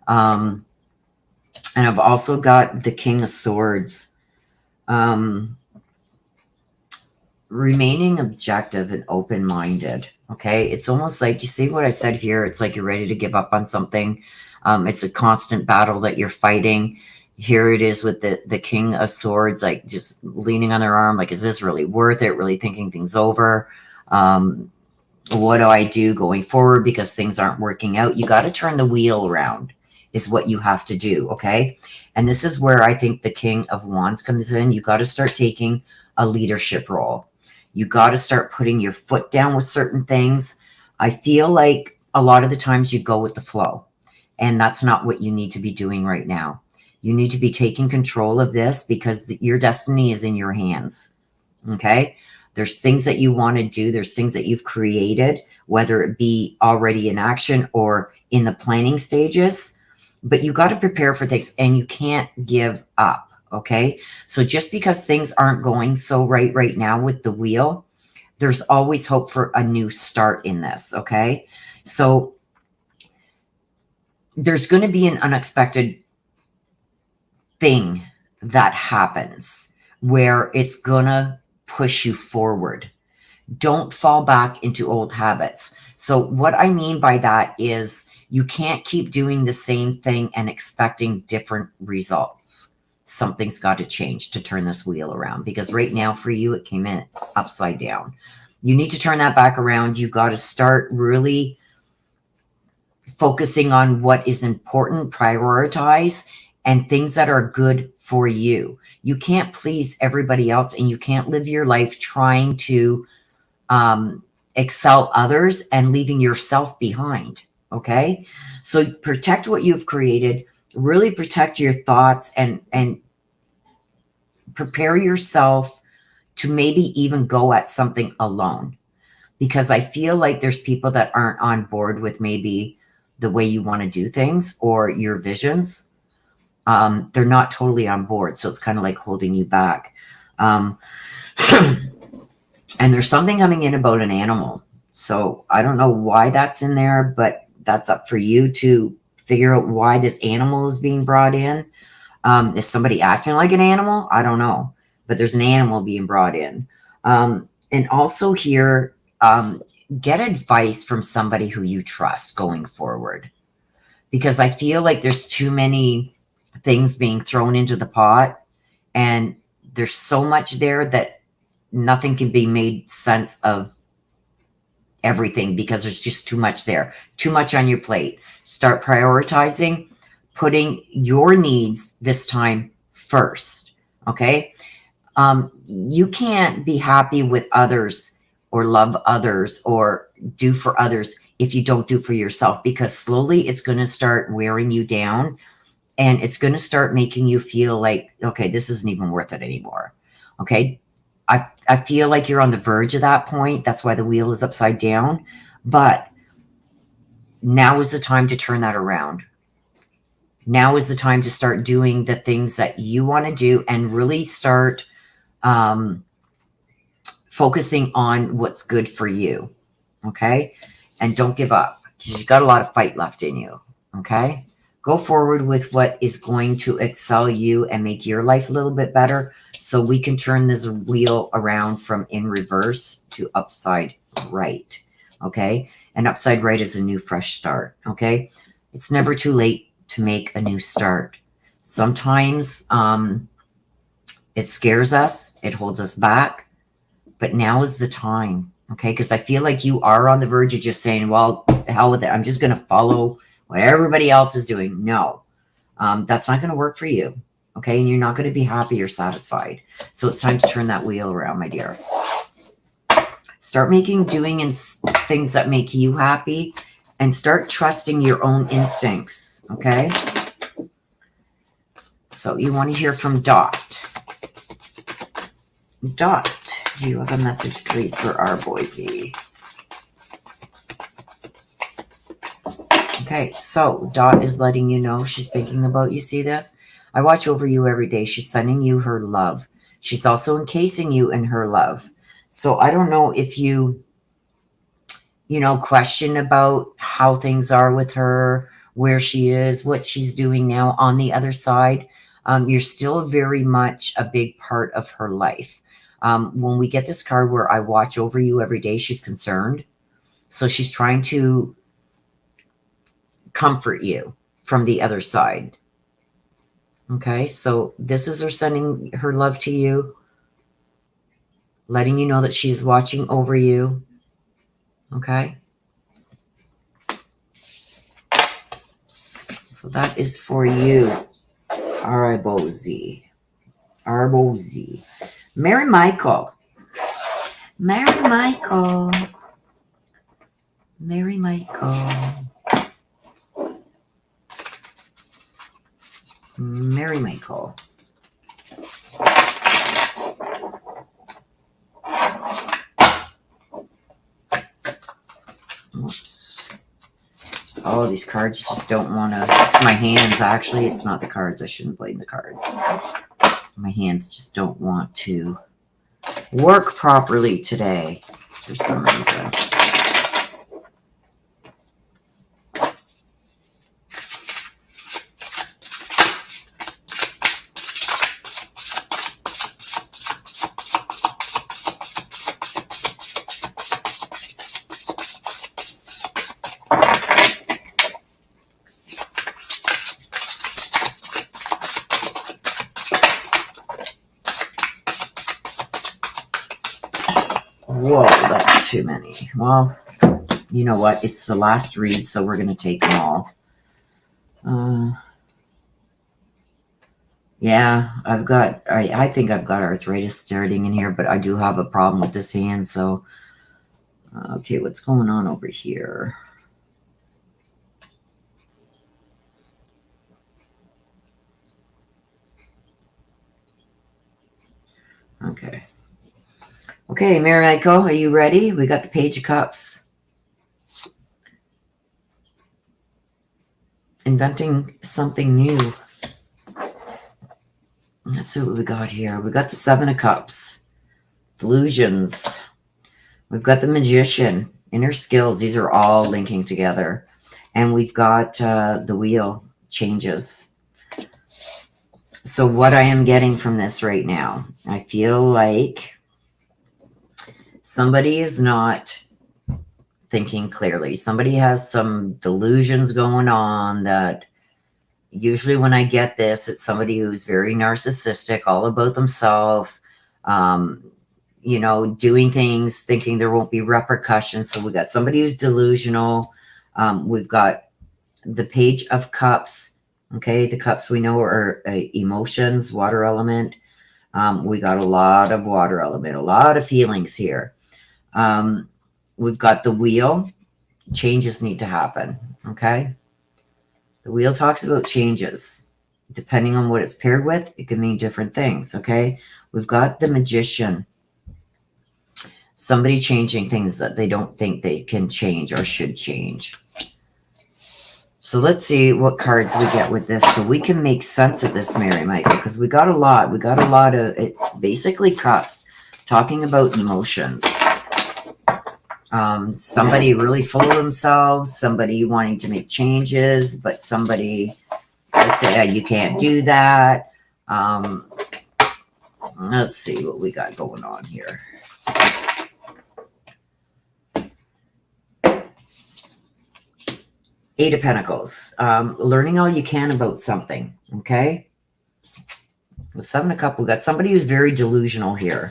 And I've also got the King of Swords. Remaining objective and open-minded. Okay. It's almost like, you see what I said here? It's like you're ready to give up on something. It's a constant battle that you're fighting. Here it is with the King of Swords, like just leaning on their arm. Like, is this really worth it? Really thinking things over. What do I do going forward? Because things aren't working out. You got to turn the wheel around is what you have to do. Okay. And this is where I think the King of Wands comes in. You got to start taking a leadership role. You got to start putting your foot down with certain things. I feel like a lot of the times you go with the flow, and that's not what you need to be doing right now. You need to be taking control of this because your destiny is in your hands. Okay. There's things that you want to do. There's things that you've created, whether it be already in action or in the planning stages, but you got to prepare for things and you can't give up. Okay. So just because things aren't going so right now with the wheel, there's always hope for a new start in this. Okay. So there's going to be an unexpected thing that happens where it's going to push you forward. Don't fall back into old habits. So what I mean by that is you can't keep doing the same thing and expecting different results. Something's got to change to turn this wheel around, because right now for you, it came in upside down. You need to turn that back around. You got to start really focusing on what is important, prioritize, and things that are good for you. You can't please everybody else, and you can't live your life trying to excel others and leaving yourself behind. Okay. So protect what you've created, really protect your thoughts, and prepare yourself to maybe even go at something alone, because I feel like there's people that aren't on board with maybe the way you want to do things or your visions. They're not totally on board. So it's kind of like holding you back. And there's something coming in about an animal. So I don't know why that's in there, but that's up for you to figure out why this animal is being brought in. Is somebody acting like an animal? I don't know, but there's an animal being brought in. And also here, get advice from somebody who you trust going forward, because I feel like there's too many things being thrown into the pot, and there's so much there that nothing can be made sense of everything, because there's just too much there, too much on your plate. Start prioritizing, putting your needs this time first. Okay. You can't be happy with others or love others or do for others if you don't do for yourself, because slowly it's going to start wearing you down, and it's going to start making you feel like, okay, this isn't even worth it anymore. Okay. I feel like you're on the verge of that point. That's why the wheel is upside down. But now is the time to turn that around. Now is the time to start doing the things that you want to do and really start focusing on what's good for you. Okay. And don't give up because you've got a lot of fight left in you. Okay. Go forward with what is going to excel you and make your life a little bit better so we can turn this wheel around from in reverse to upside right. Okay. And upside right is a new fresh start. Okay. It's never too late to make a new start. Sometimes it scares us, it holds us back, but now is the time. Okay. Because I feel like you are on the verge of just saying, well, hell with it. I'm just going to follow what everybody else is doing. No, that's not going to work for you. Okay. And you're not going to be happy or satisfied. So it's time to turn that wheel around, my dear. Start doing things that make you happy and start trusting your own instincts. Okay. So you want to hear from Dot. Dot, do you have a message, please, for our Boise? Okay, so Dot is letting you know she's thinking about you. See this? I watch over you every day. She's sending you her love. She's also encasing you in her love. So I don't know if you question about how things are with her, where she is, what she's doing now on the other side. You're still very much a big part of her life. When we get this card where I watch over you every day, she's concerned. So she's trying to comfort you from the other side. Okay, so this is her sending her love to you, letting you know that she is watching over you. Okay. So that is for you, Arbozi. Mary Michael. Mary Michael. Mary Michael. Mary Michael. Whoops. Oh, these cards just don't want to. It's my hands, actually. It's not the cards. I shouldn't blame the cards. My hands just don't want to work properly today for some reason. Whoa, that's too many. Well, you know what? It's the last read, so we're going to take them all. Yeah, I think I've got arthritis starting in here, but I do have a problem with this hand, so. Okay, what's going on over here? Okay. Okay, Mary Michael, are you ready? We got the Page of Cups. Inventing something new. Let's see what we got here. We got the Seven of Cups. Delusions. We've got the Magician. Inner skills. These are all linking together. And we've got the Wheel. Changes. So what I am getting from this right now, I feel like somebody is not thinking clearly. Somebody has some delusions going on that usually when I get this, it's somebody who's very narcissistic, all about themselves, doing things, thinking there won't be repercussions. So we got somebody who's delusional. We've got the Page of Cups. Okay, the cups we know are emotions, water element. We got a lot of water element, a lot of feelings here. We've got the Wheel. Changes need to happen. Okay. The Wheel talks about changes. Depending on what it's paired with, it can mean different things. Okay. We've got the Magician. Somebody changing things that they don't think they can change or should change. So let's see what cards we get with this so we can make sense of this, Mary Michael, because we got a lot. We got a lot of, it's basically cups talking about emotions. Somebody really full of themselves, somebody wanting to make changes, but somebody say, you can't do that. Let's see what we got going on here. Eight of Pentacles, learning all you can about something, okay? With Seven of Cups, we got somebody who's very delusional here.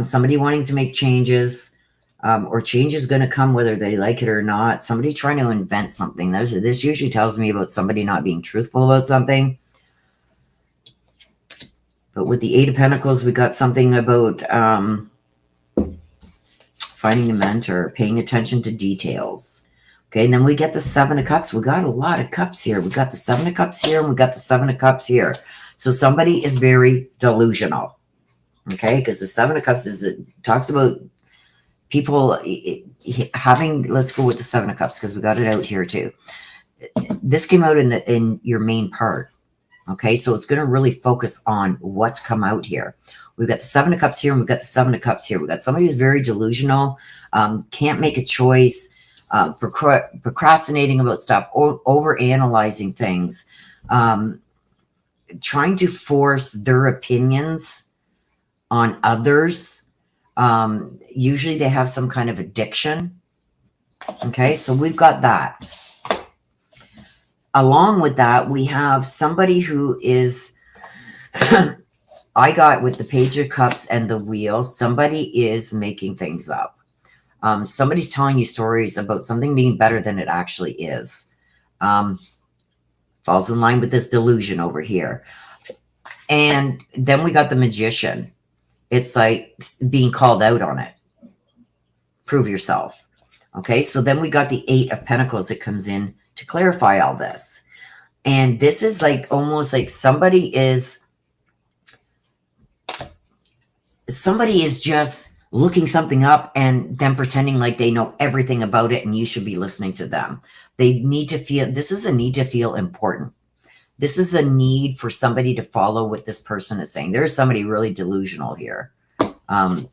Somebody wanting to make changes, or change is going to come whether they like it or not. Somebody trying to invent something. This usually tells me about somebody not being truthful about something. But with the Eight of Pentacles, we got something about finding a mentor, paying attention to details. Okay, and then we get the Seven of Cups. We got a lot of cups here. We got the Seven of Cups here, and we got the Seven of Cups here. So somebody is very delusional. Okay, because the Seven of Cups talks about people having. Let's go with the Seven of Cups because we got it out here too. This came out in your main part. Okay, so it's going to really focus on what's come out here. We've got the Seven of Cups here, and we've got the Seven of Cups here. We've got somebody who's very delusional, can't make a choice. Procrastinating about stuff, over analyzing things, trying to force their opinions on others. Usually they have some kind of addiction. Okay, so we've got that. Along with that, we have somebody who is, I got with the Page of Cups and the Wheel, somebody is making things up. Somebody's telling you stories about something being better than it actually is. Falls in line with this delusion over here. And then we got the Magician. It's like being called out on it. Prove yourself. Okay, so then we got the Eight of Pentacles that comes in to clarify all this. And this is like almost like somebody is just looking something up and then pretending like they know everything about it and you should be listening to them. They need to feel, this is a need to feel important. This is a need for somebody to follow what this person is saying. There's somebody really delusional here,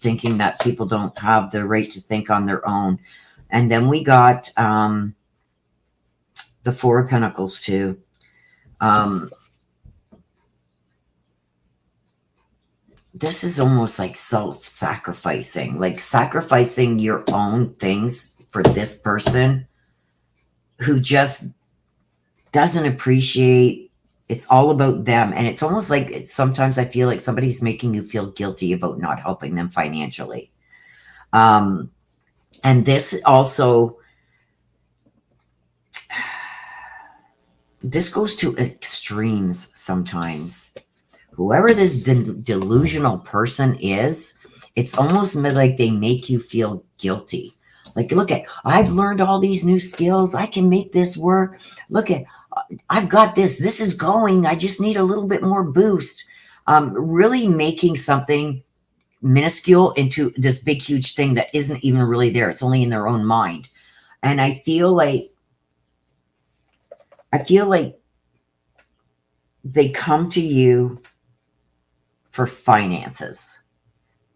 thinking that people don't have the right to think on their own. And then we got the Four of Pentacles too. This is almost like self-sacrificing, like sacrificing your own things for this person who just doesn't appreciate. It's all about them. And it's almost like sometimes I feel like somebody's making you feel guilty about not helping them financially. And this also, this goes to extremes sometimes. Whoever this delusional person is, it's almost like they make you feel guilty. Like, look at, I've learned all these new skills. I can make this work. Look at, I've got this. This is going. I just need a little bit more boost. Really making something minuscule into this big, huge thing that isn't even really there. It's only in their own mind. And I feel like they come to you for finances.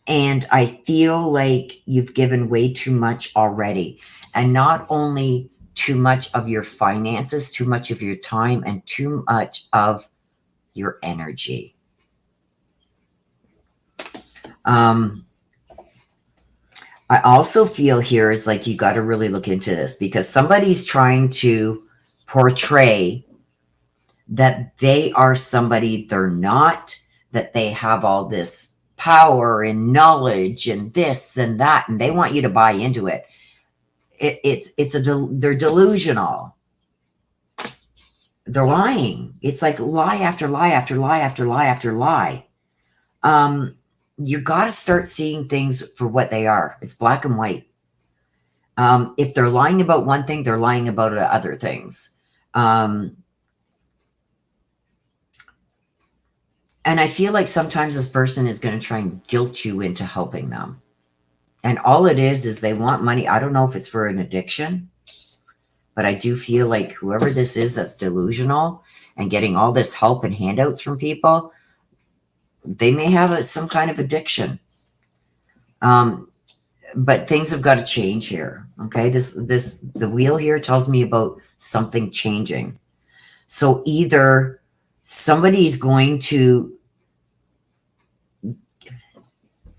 And I feel like you've given way too much already. And not only too much of your finances, too much of your time, and too much of your energy. I also feel here is like you got to really look into this because somebody's trying to portray that they are somebody they're not, that they have all this power and knowledge and this and that, and they want you to buy into it. They're delusional. They're lying. It's like lie after lie after lie after lie after lie. You got to start seeing things for what they are. It's black and white. If they're lying about one thing, they're lying about other things. And I feel like sometimes this person is going to try and guilt you into helping them. And all it is they want money. I don't know if it's for an addiction, but I do feel like whoever this is that's delusional and getting all this help and handouts from people, they may have some kind of addiction. but things have got to change here. Okay. The wheel here tells me about something changing. So either somebody's going to,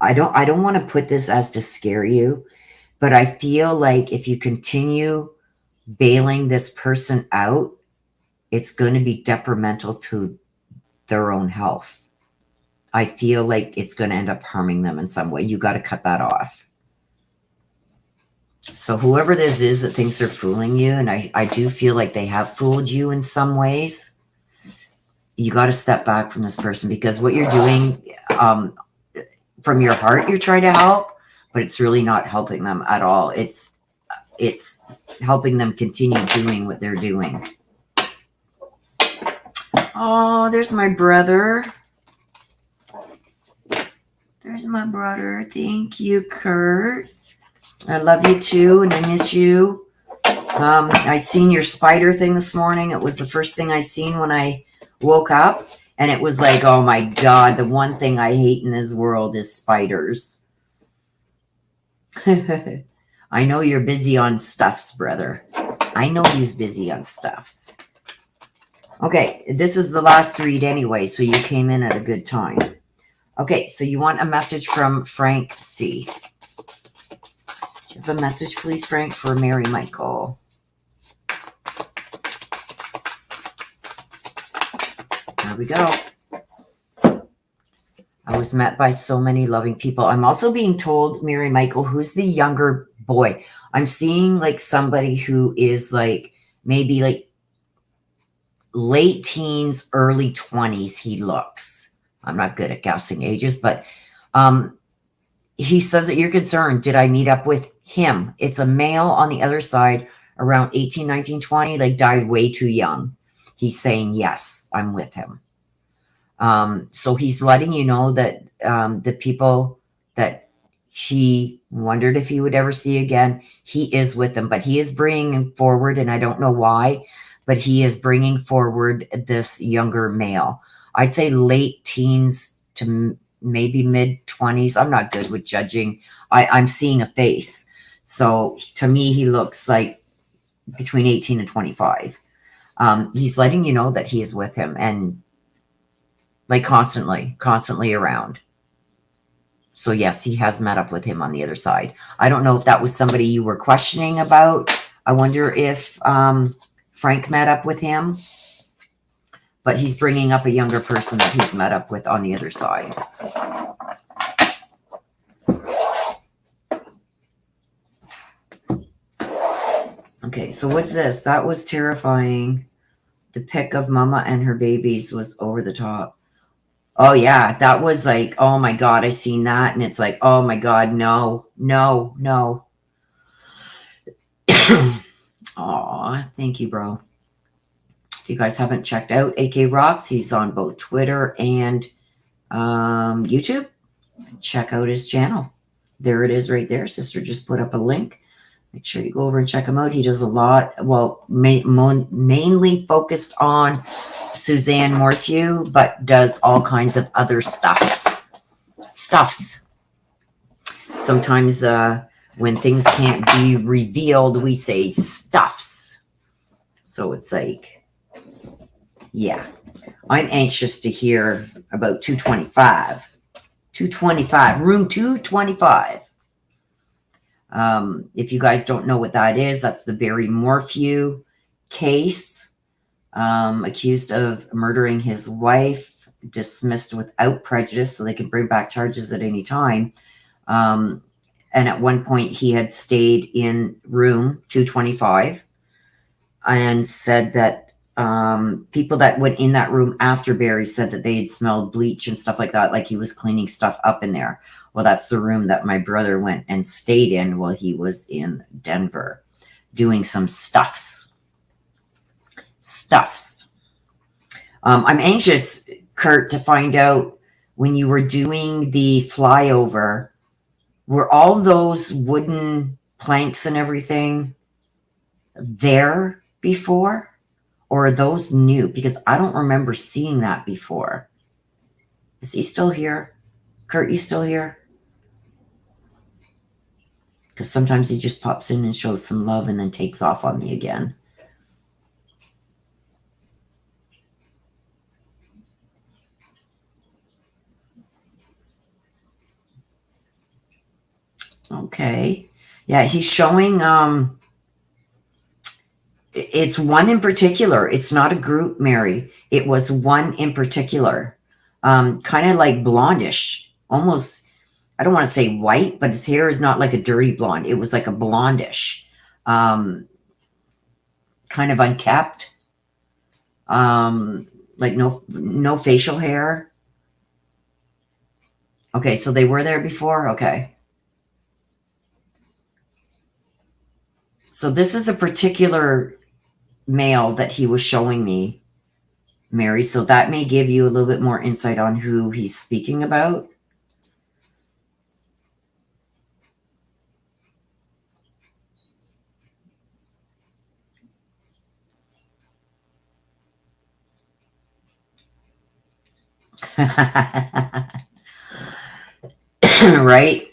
I don't want to put this as to scare you, but I feel like if you continue bailing this person out, it's going to be detrimental to their own health. I feel like it's going to end up harming them in some way. You got to cut that off. So whoever this is that thinks they're fooling you, and I do feel like they have fooled you in some ways, you got to step back from this person, because what you're doing, from your heart, you're trying to help, but it's really not helping them at all. It's helping them continue doing what they're doing. Oh, there's my brother. There's my brother. Thank you, Kurt. I love you too, and I miss you. I seen your spider thing this morning. It was the first thing I seen when I woke up, and it was like, oh my God, the one thing I hate in this world is spiders. I know you're busy on stuffs, brother. I know you's busy on stuffs. Okay, this is the last read anyway, so you came in at a good time. Okay, so you want a message from Frank C. Do you have a message, please, Frank, for Mary Michael? There we go. I was met by so many loving people. I'm also being told, Mary Michael, who's the younger boy? I'm seeing like somebody who is like maybe like late teens, early 20s, he looks. I'm not good at guessing ages, but he says that you're concerned. Did I meet up with him? It's a male on the other side, around 18, 19, 20, like died way too young. He's saying, yes, I'm with him. So he's letting you know that the people that he wondered if he would ever see again, he is with them, but he is bringing forward, and I don't know why, but he is bringing forward this younger male. I'd say late teens to maybe mid 20s. I'm not good with judging. I'm seeing a face. So to me, he looks like between 18 and 25. He's letting you know that he is with him, and like constantly around. So yes, he has met up with him on the other side. I don't know if that was somebody you were questioning about. I wonder if Frank met up with him, but he's bringing up a younger person that he's met up with on the other side. Okay, so what's this? That was terrifying. The pic of Mama and her babies was over the top. Oh yeah, that was like, oh my God, I seen that, and it's like, oh my God, no. Aw, thank you, bro. If you guys haven't checked out AK Rocks, he's on both Twitter and YouTube. Check out his channel. There it is right there. Sister just put up a link. Make sure you go over and check him out. He does a lot, well, mainly focused on Suzanne Morphew, but does all kinds of other stuffs. Sometimes when things can't be revealed, we say stuffs. So it's like, yeah. I'm anxious to hear about 225. 225, room 225. If you guys don't know what that is, that's the Barry Morphew case. Accused of murdering his wife, dismissed without prejudice, so they can bring back charges at any time. And at one point, he had stayed in room 225 and said that people that went in that room after Barry said that they had smelled bleach and stuff like that, like he was cleaning stuff up in there. Well, that's the room that my brother went and stayed in while he was in Denver doing some stuffs. I'm anxious, Kurt, to find out when you were doing the flyover, were all those wooden planks and everything there before? Or are those new? Because I don't remember seeing that before. Is he still here? Kurt, you still here? because sometimes he just pops in and shows some love and then takes off on me again. Okay. Yeah, he's showing it's one in particular. It's not a group, Mary. It was one in particular. Kind of like blondish. Almost, I don't want to say white, but his hair is not like a dirty blonde. It was like a blondish. Kind of unkept. Like no facial hair. Okay, so they were there before? Okay. So this is a particular male that he was showing me, Mary. So that may give you a little bit more insight on who he's speaking about. Right?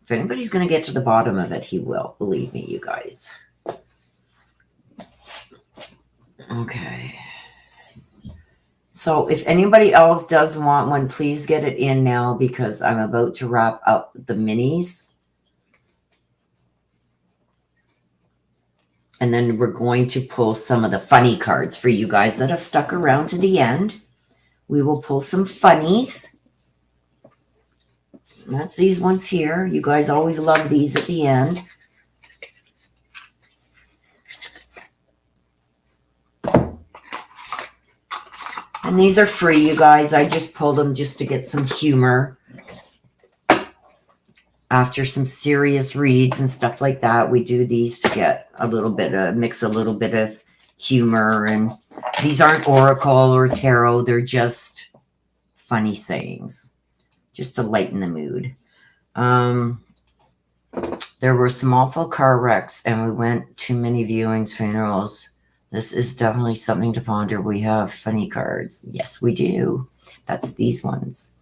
If anybody's going to get to the bottom of it, he will. Believe me, you guys. Okay. So if anybody else does want one, please get it in now because I'm about to wrap up the minis. And then we're going to pull some of the funny cards for you guys that have stuck around to the end. We will pull some funnies. And that's these ones here. You guys always love these at the end. And these are free, you guys. I just pulled them just to get some humor. After some serious reads and stuff like that, we do these to get a little bit of, mix a little bit of humor. And these aren't oracle or tarot. They're just funny sayings, just to lighten the mood. There were some awful car wrecks and we went to many viewings, funerals. This is definitely something to ponder. We have funny cards. Yes, we do. That's these ones.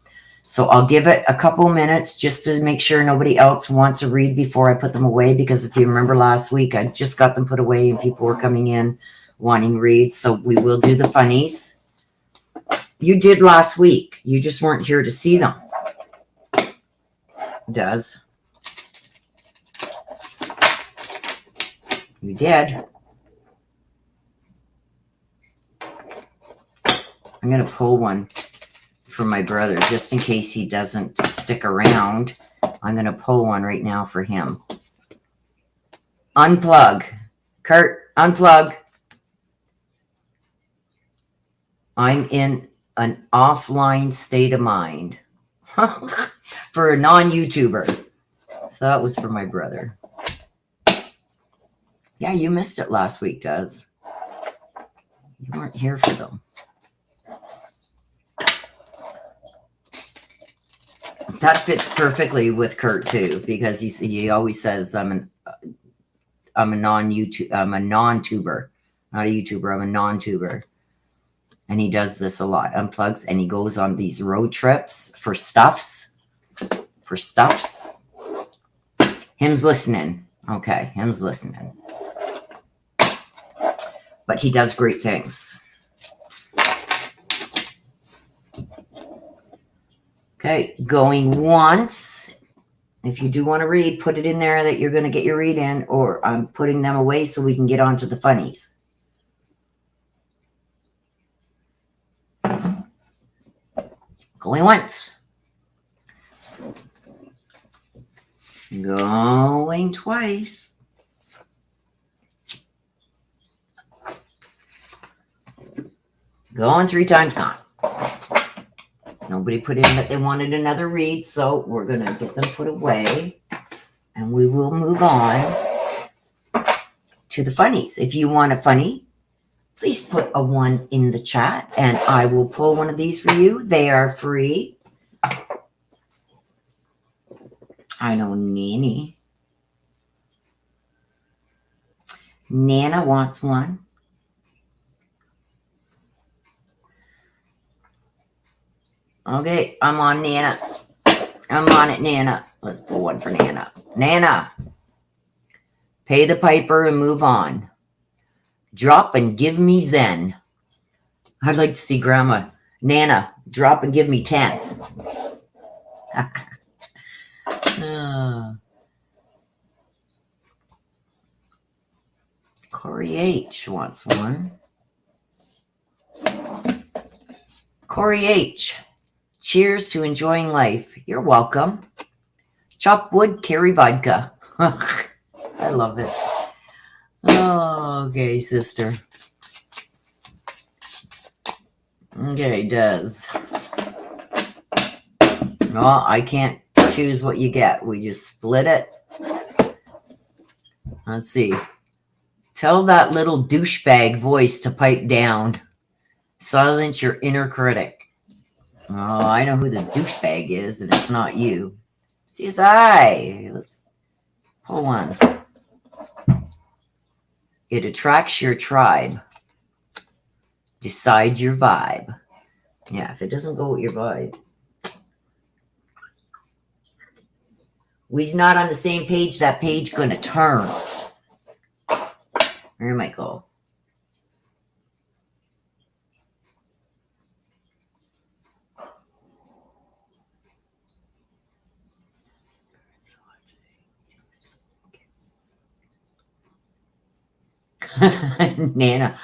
So I'll give it a couple minutes just to make sure nobody else wants to read before I put them away. Because if you remember last week, I just got them put away and people were coming in wanting reads. So we will do the funnies. You did last week. You just weren't here to see them. Does. You did. I'm going to pull one for my brother just in case he doesn't stick around. I'm going to pull one right now for him. Unplug. Kurt, unplug. I'm in an offline state of mind. For a non-YouTuber. So that was for my brother. Yeah, you missed it last week, Des. You weren't here for them. That fits perfectly with Kurt too, because he always says I'm a non-YouTube, I'm a non-tuber, not a YouTuber. I'm a non-tuber, and he does this a lot. Unplugs, and he goes on these road trips for stuffs. For stuffs. Him's listening. Okay, him's listening. But he does great things. Okay, going once. If you do want to read, put it in there that you're going to get your read in, or I'm putting them away so we can get on to the funnies. Going once. Going twice. Going 3 times, gone. Nobody put in that they wanted another read, so we're going to get them put away. And we will move on to the funnies. If you want a funny, please put a 1 in the chat, and I will pull one of these for you. They are free. I know Nanny. Nana wants one. Okay, I'm on Nana. I'm on it, Nana. Let's pull one for Nana. Nana, pay the piper and move on. Drop and give me Zen. I'd like to see Grandma. Nana, drop and give me 10. Corey H. wants one. Corey H. Cheers to enjoying life. You're welcome. Chop wood, carry vodka. I love it. Oh, okay, sister. Okay, Des. Well, I can't choose what you get. We just split it. Let's see. Tell that little douchebag voice to pipe down. Silence your inner critic. Oh, I know who the douchebag is, and it's not you. CSI. Let's pull one. It attracts your tribe. Decide your vibe. Yeah, if it doesn't go with your vibe. We's not on the same page. That page gonna turn. Where might go? Nana,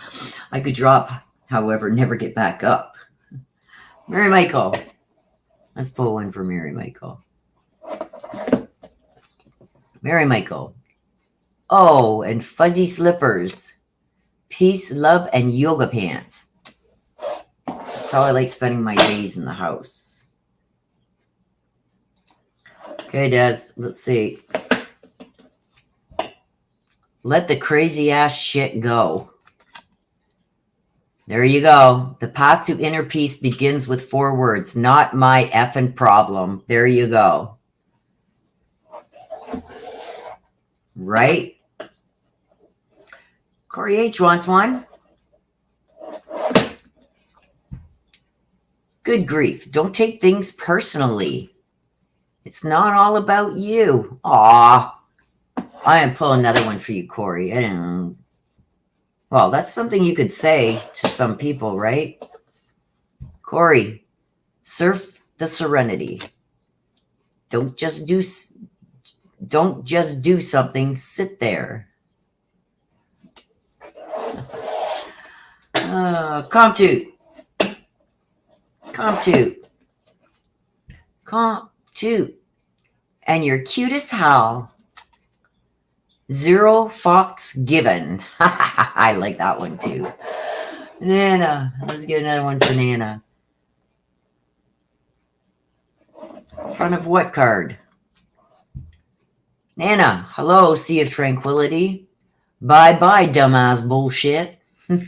I could drop, however, never get back up. Mary Michael. Let's pull one for Mary Michael. Mary Michael. Oh, and fuzzy slippers. Peace, love, and yoga pants. That's how I like spending my days in the house. Okay, Des, let's see. Let the crazy ass shit go. There you go. The path to inner peace begins with 4 words. Not my effing problem. There you go. Right? Corey H wants one. Good grief. Don't take things personally. It's not all about you. Aw. I am pulling another one for you, Corey. I don't know. Well, that's something you could say to some people, right? Corey, surf the serenity. Don't just do something. Sit there. Comptoot. And you're cute as hell. 0 fox given. I like that one too. Nana. Let's get another one for Nana. Front of what card? Nana. Hello, Sea of Tranquility. Bye-bye, dumbass bullshit. I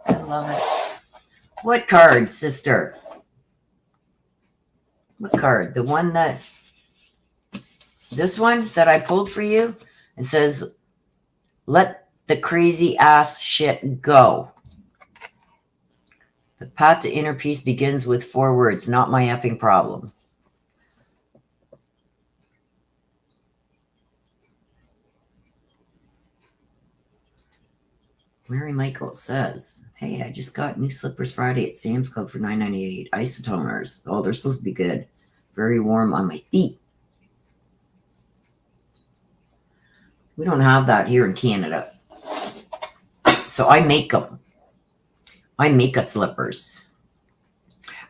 love it. What card, sister? What card? The one that... This one that I pulled for you? It says, let the crazy ass shit go. The path to inner peace begins with 4 words. Not my effing problem. Mary Michael says, hey, I just got new slippers Friday at Sam's Club for $9.98. Isotoners. Oh, they're supposed to be good. Very warm on my feet. We don't have that here in Canada. So I make them. I make us slippers.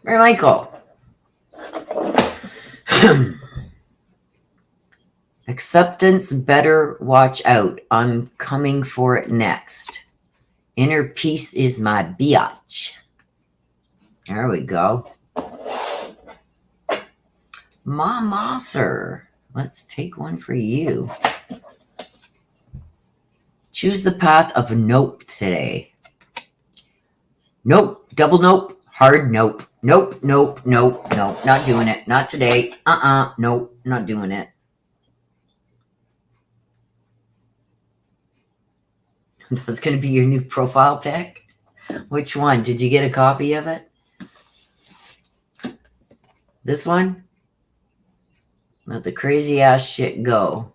Mary Michael. Acceptance, better watch out. I'm coming for it next. Inner peace is my biatch. There we go. Mama, sir. Let's take one for you. Choose the path of nope today. Nope. Double nope. Hard nope. Nope. Nope. Nope. Nope. Not doing it. Not today. Nope. Not doing it. That's going to be your new profile pic? Which one? Did you get a copy of it? This one? Let the crazy ass shit go.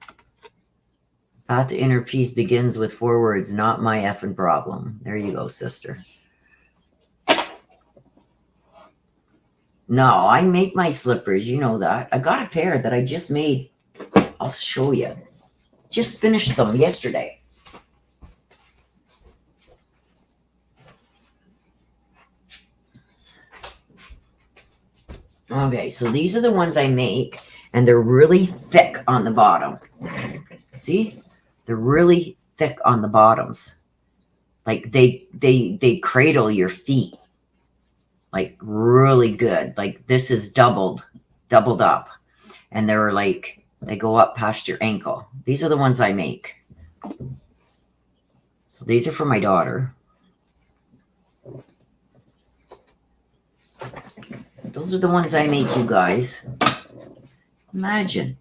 Path to inner peace begins with 4 words, not my effing problem. There you go, sister. No, I make my slippers. You know that. I got a pair that I just made. I'll show you. Just finished them yesterday. Okay, so these are the ones I make, and they're really thick on the bottom. See? They're really thick on the bottoms. Like they cradle your feet. Like really good. Like this is doubled up. And they're like, they go up past your ankle. These are the ones I make. So these are for my daughter. Those are the ones I make, you guys. Imagine.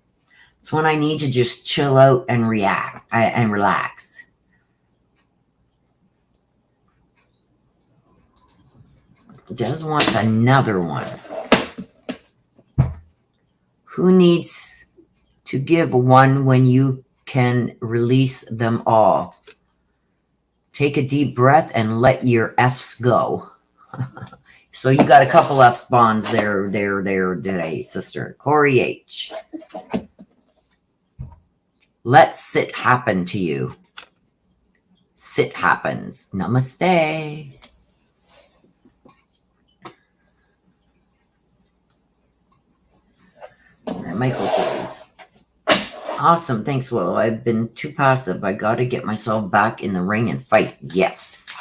It's when I need to just chill out and react and relax. Des wants another one. Who needs to give one when you can release them all? Take a deep breath and let your F's go. So you got a couple F spawns there today, sister. Corey H. Let sit happen to you. Sit happens. Namaste. Michael says, awesome. Thanks, Willow. I've been too passive. I got to get myself back in the ring and fight. Yes.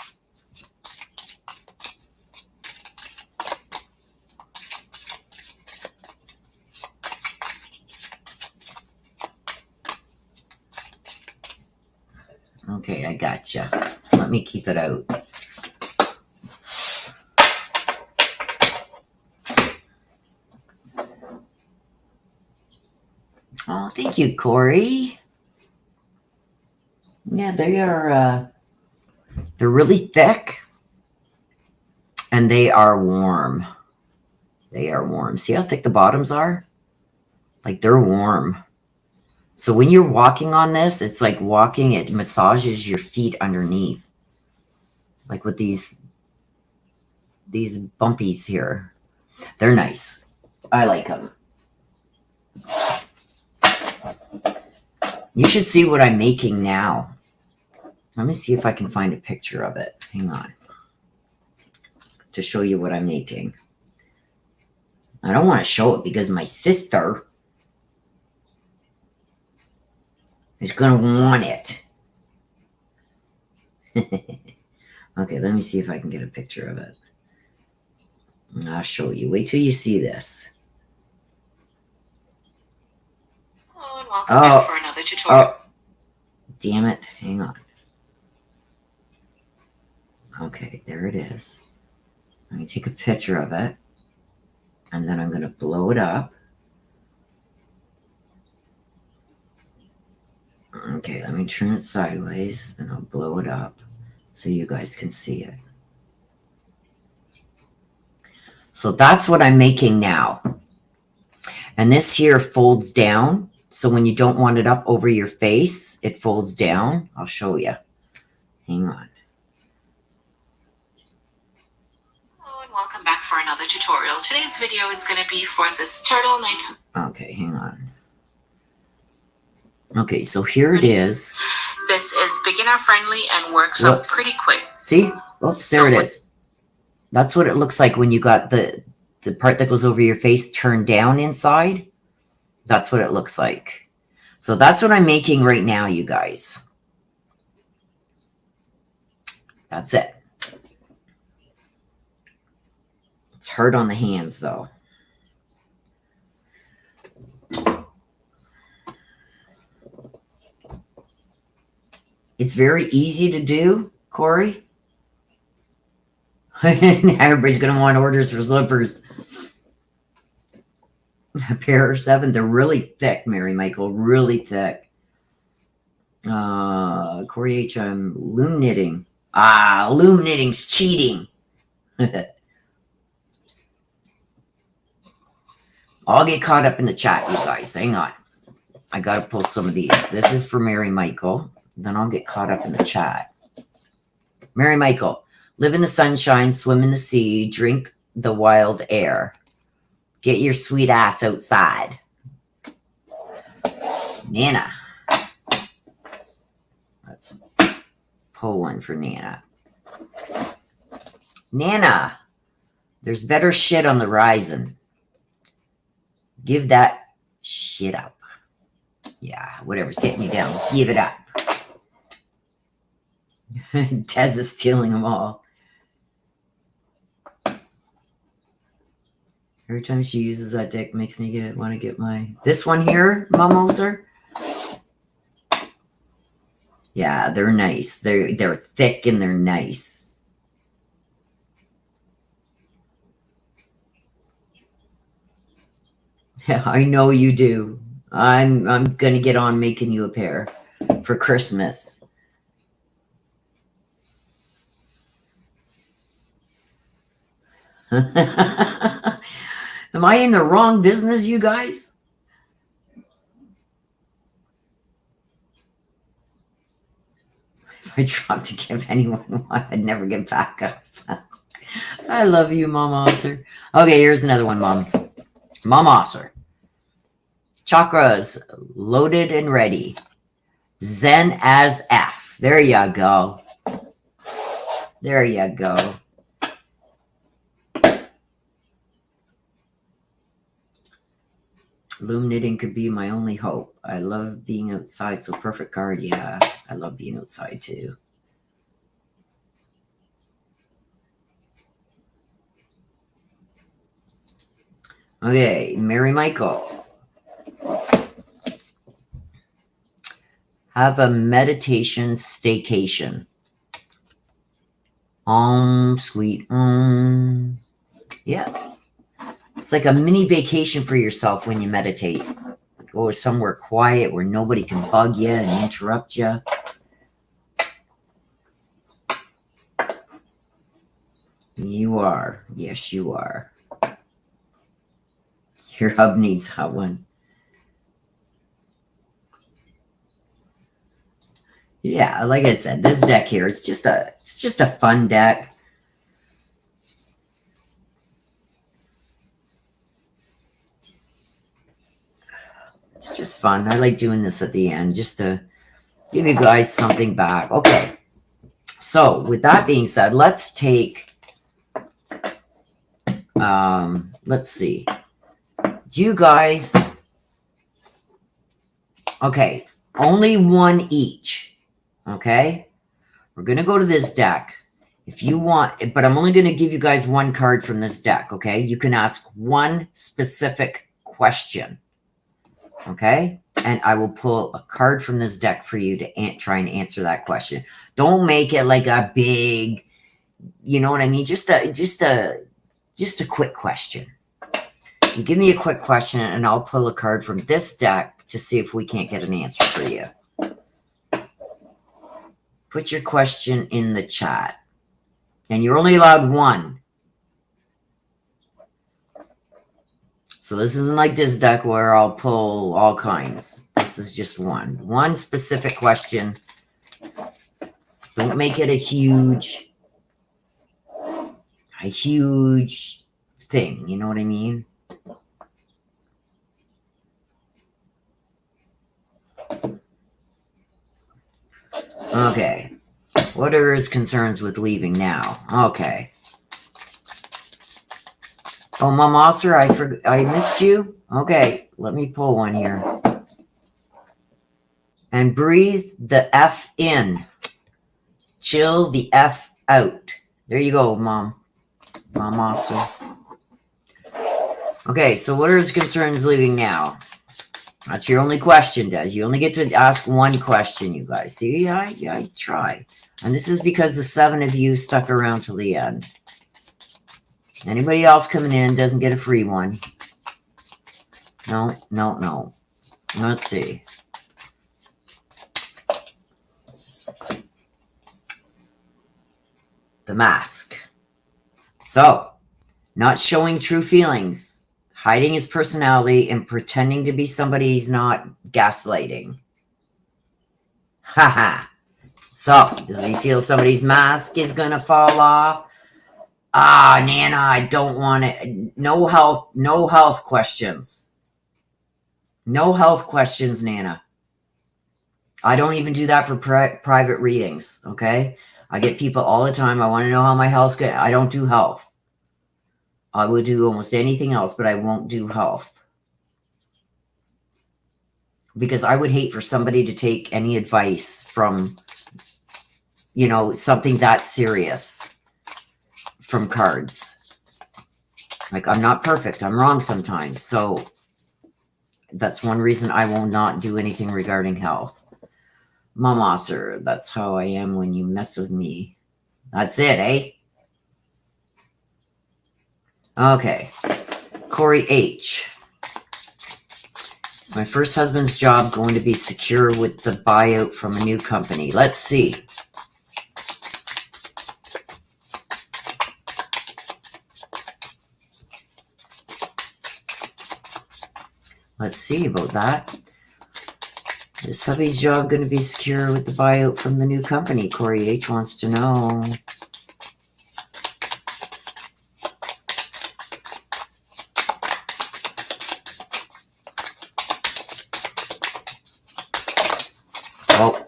Okay, I gotcha. Let me keep it out. Oh, thank you, Corey. Yeah, they are, they're really thick and they are warm. They are warm. See how thick the bottoms are? Like they're warm. So when you're walking on this, it's like walking, it massages your feet underneath. Like with these bumpies here. They're nice. I like them. You should see what I'm making now. Let me see if I can find a picture of it. Hang on. To show you what I'm making. I don't want to show it because my sister is going to want it. Okay, let me see if I can get a picture of it. I'll show you. Wait till you see this. Hello and welcome back for another tutorial. Oh, damn it. Hang on. Okay, there it is. Let me take a picture of it. And then I'm going to blow it up. Okay, let me turn it sideways and I'll blow it up so you guys can see it. So that's what I'm making now. And this here folds down. So when you don't want it up over your face, it folds down. I'll show you. Hang on. Hello and welcome back for another tutorial. Today's video is going to be for this turtleneck. Okay, hang on. Okay, so here it is. This is beginner friendly and works up pretty quick. See? Oops, there it is. That's what it looks like when you got the part that goes over your face turned down inside. That's what it looks like. So that's what I'm making right now, you guys. That's it. It's hard on the hands, though. It's very easy to do, Corey. Everybody's going to want orders for slippers. A pair or 7. They're really thick, Mary Michael. Really thick. Corey H. I'm loom knitting. Loom knitting's cheating. I'll get caught up in the chat, you guys. Hang on. I got to pull some of these. This is for Mary Michael. Then I'll get caught up in the chat. Mary Michael, live in the sunshine, swim in the sea, drink the wild air. Get your sweet ass outside. Nana. Let's pull one for Nana. Nana, there's better shit on the horizon. Give that shit up. Yeah, whatever's getting you down, give it up. Tez is stealing them all. Every time she uses that deck, makes me want to get my... This one here, Mom Moser. Yeah, they're nice. They're thick and they're nice. Yeah, I know you do. I'm gonna get on making you a pair for Christmas. Am I in the wrong business, you guys? If I dropped to give anyone one, I'd never get back up. I love you, Mom Osser. Okay, here's another one, Mom. Mom Osser. Chakras loaded and ready. Zen as F. There you go. There you go. Loom knitting could be my only hope. I love being outside, so perfect card. Yeah, I love being outside too. Okay, Mary Michael. Have a meditation staycation. Sweet. Yeah. It's like a mini vacation for yourself when you meditate. Go somewhere quiet where nobody can bug you and interrupt you. You are. Yes, you are. Your hub needs that one. Yeah, like I said, this deck here, it's just a fun deck. It's just fun. I like doing this at the end just to give you guys something back. Okay. So with that being said, let's take, let's see. Do you guys, okay, only one each. Okay, we're going to go to this deck. If you want, but I'm only going to give you guys one card from this deck. Okay, you can ask one specific question. Okay, and I will pull a card from this deck for you to try and answer that question. Don't make it like a big, you know what I mean? Just a quick question. You give me a quick question and I'll pull a card from this deck to see if we can't get an answer for you. Put your question in the chat. And you're only allowed one. So this isn't like this deck where I'll pull all kinds. This is just one. One specific question. Don't make it a huge thing. You know what I mean? Okay. What are his concerns with leaving now? Okay. Oh, Mom Officer, I missed you. Okay, let me pull one here. And breathe the F in. Chill the F out. There you go, Mom. Mom Officer. Okay, so what are his concerns leaving now? That's your only question, Des. You only get to ask one question, you guys. See, I try. And this is because the 7 of you stuck around till the end. Anybody else coming in doesn't get a free one. No. Let's see. The mask. So, not showing true feelings. hiding his personality and pretending to be somebody he's not, gaslighting. Haha. So, does he feel somebody's mask is going to fall off? Ah, Nana, I don't want it. No health questions. No health questions, Nana. I don't even do that for private readings, okay? I get people all the time. I want to know how my health's going. I don't do health. I will do almost anything else, but I won't do health. Because I would hate for somebody to take any advice from, you know, something that serious from cards. Like, I'm not perfect. I'm wrong sometimes. So that's one reason I will not do anything regarding health. Mama, sir, that's how I am when you mess with me. That's it, eh? Okay. Corey H. Is my first husband's job going to be secure with the buyout from a new company? Let's see. Let's see about that. Is hubby's job going to be secure with the buyout from the new company? Corey H wants to know. Oh.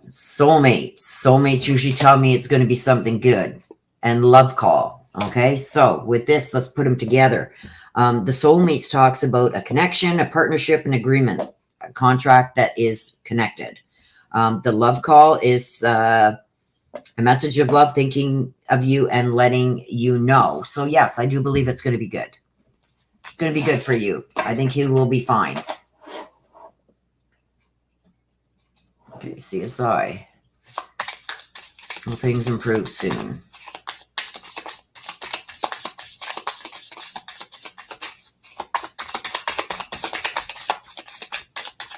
Soulmates. Soulmates usually tell me it's going to be something good. And love call. Okay, so with this, let's put them together. The soulmates talks about a connection, a partnership, an agreement, a contract that is connected. The love call is a message of love, thinking of you and letting you know. So yes, I do believe it's going to be good. It's going to be good for you. I think he will be fine. Okay, CSI. Will things improve soon?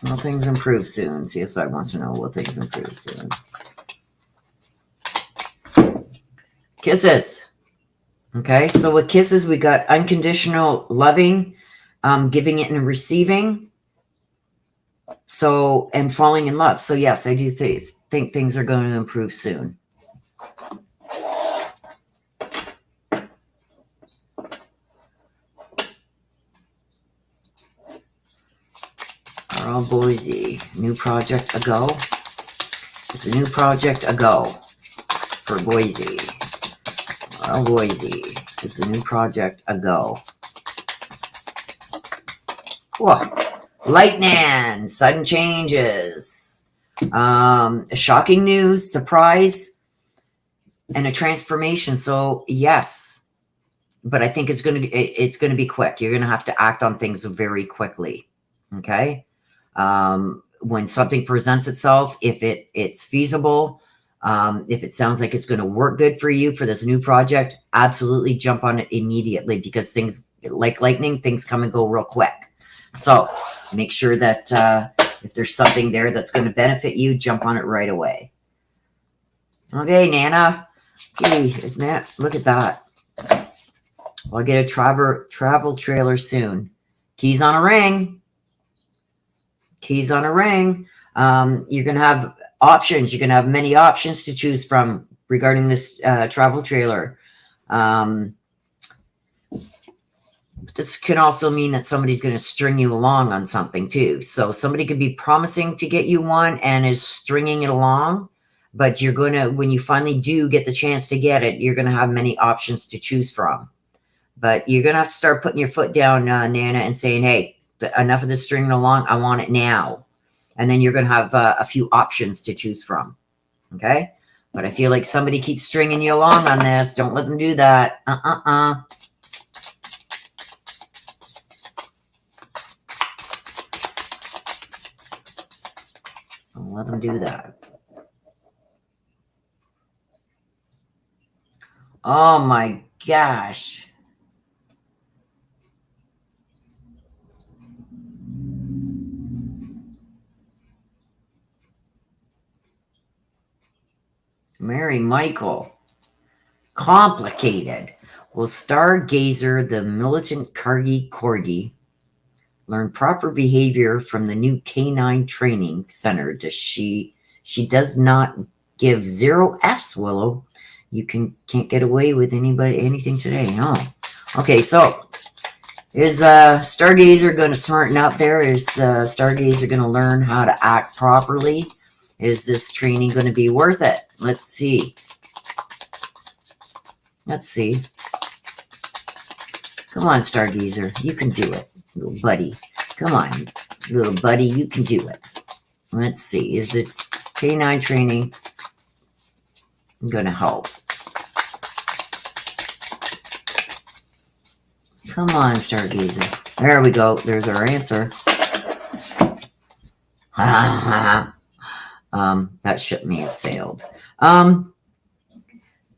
Will things improve soon? CSI wants to know, will things improve soon? Kisses. Okay, so with kisses, we got unconditional loving, giving it and receiving. So, and falling in love. So yes, I do think things are going to improve soon. Carl Boise, new project a go. It's a new project a go for Boise. Carl Boise, it's a new project a go. Whoa. Lightning, sudden changes, shocking news, surprise, and a transformation. So yes, but I think it's going to be quick. You're going to have to act on things very quickly. Okay. When something presents itself, if it's feasible, if it sounds like it's going to work good for you for this new project, absolutely jump on it immediately, because things like lightning, things come and go real quick. So make sure that if there's something there that's going to benefit you, jump on it right away. Okay, Nana. Gee, isn't that? Look at that. I'll get a travel trailer soon. Keys on a ring. Keys on a ring. You're going to have options. You're going to have many options to choose from regarding this travel trailer. This can also mean that somebody's going to string you along on something too. So somebody could be promising to get you one and is stringing it along, but you're going to, when you finally do get the chance to get it, you're going to have many options to choose from. But you're going to have to start putting your foot down, Nana, and saying, hey, enough of this stringing along. I want it now. And then you're going to have a few options to choose from. Okay. But I feel like somebody keeps stringing you along on this. Don't let them do that. Don't let them do that. Oh my gosh. Mary Michael. Complicated. Will Stargazer, the militant corgi, learn proper behavior from the new canine training center? She does not give 0 Fs, Willow. You can't get away with anything today. No. Okay, so is Stargazer going to smarten up there? Is Stargazer going to learn how to act properly? Is this training going to be worth it? Let's see. Let's see. Come on, Stargazer. You can do it, little buddy. Come on, little buddy. You can do it. Let's see. Is it canine training going to help? Come on, Stargazer. There we go. There's our answer. That ship may have sailed.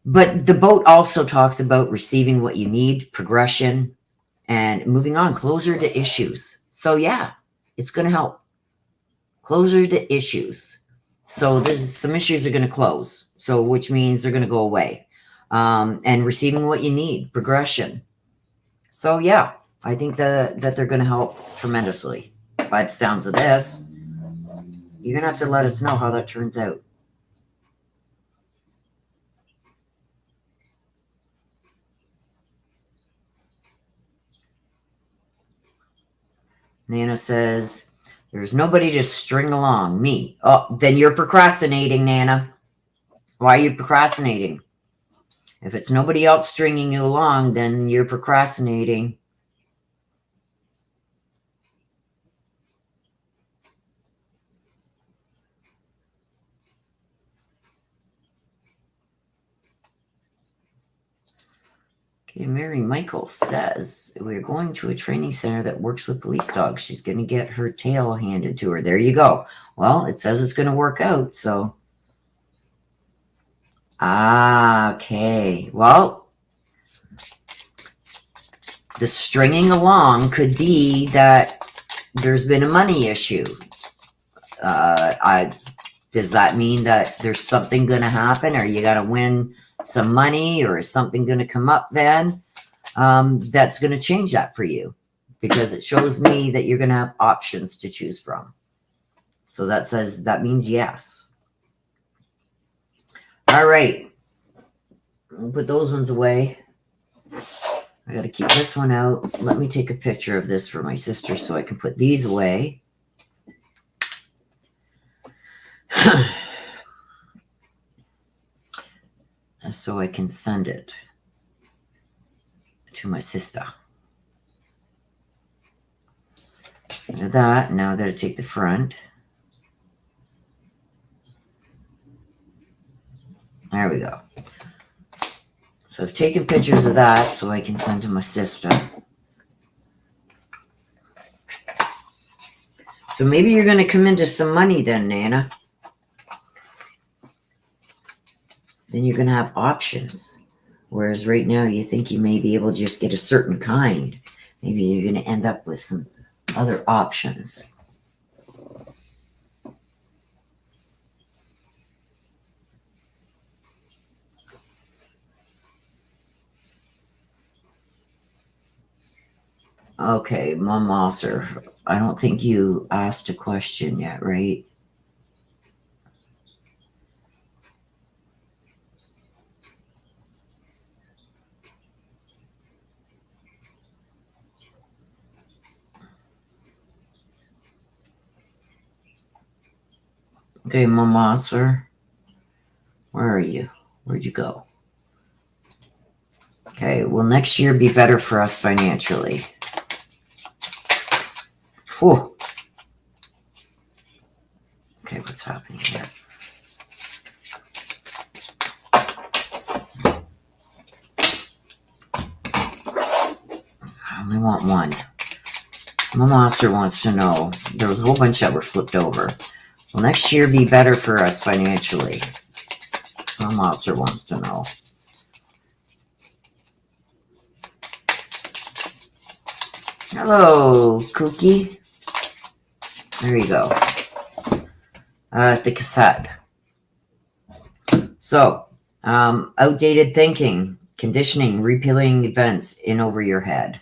But the boat also talks about receiving what you need, progression, and moving on, closer to issues. So yeah, it's going to help. Closer to issues. So there's some issues are going to close. So which means they're going to go away. And receiving what you need, progression. So yeah, I think that they're going to help tremendously. By the sounds of this, you're going to have to let us know how that turns out. Nana says, there's nobody to string along. Me. Oh, then you're procrastinating, Nana. Why are you procrastinating? If it's nobody else stringing you along, then you're procrastinating. Okay, Mary Michael says, we're going to a training center that works with police dogs. She's going to get her tail handed to her. There you go. Well, it says it's going to work out, so. Okay. Well, the stringing along could be that there's been a money issue. Does that mean that there's something going to happen, or you got to win some money, or is something going to come up then that's going to change that for you? Because it shows me that you're going to have options to choose from. So that means yes. All right. We'll put those ones away. I got to keep this one out. Let me take a picture of this for my sister so I can put these away. So I can send it to my sister. Look at that. Now I got to take the front. There we go. So I've taken pictures of that so I can send to my sister. So maybe you're going to come into some money then, Nana. Then you're going to have options. Whereas right now you think you may be able to just get a certain kind. Maybe you're going to end up with some other options. Okay, Mom Osser, I don't think you asked a question yet, right? Okay, Mom Osser, where are you? Where'd you go? Okay, will next year be better for us financially? Whew. Okay, what's happening here? I only want one. My monster wants to know. There was a whole bunch that were flipped over. Will next year be better for us financially? My monster wants to know. Hello, Cookie. There you go. The cassette. So, outdated thinking. Conditioning, repealing events in over your head.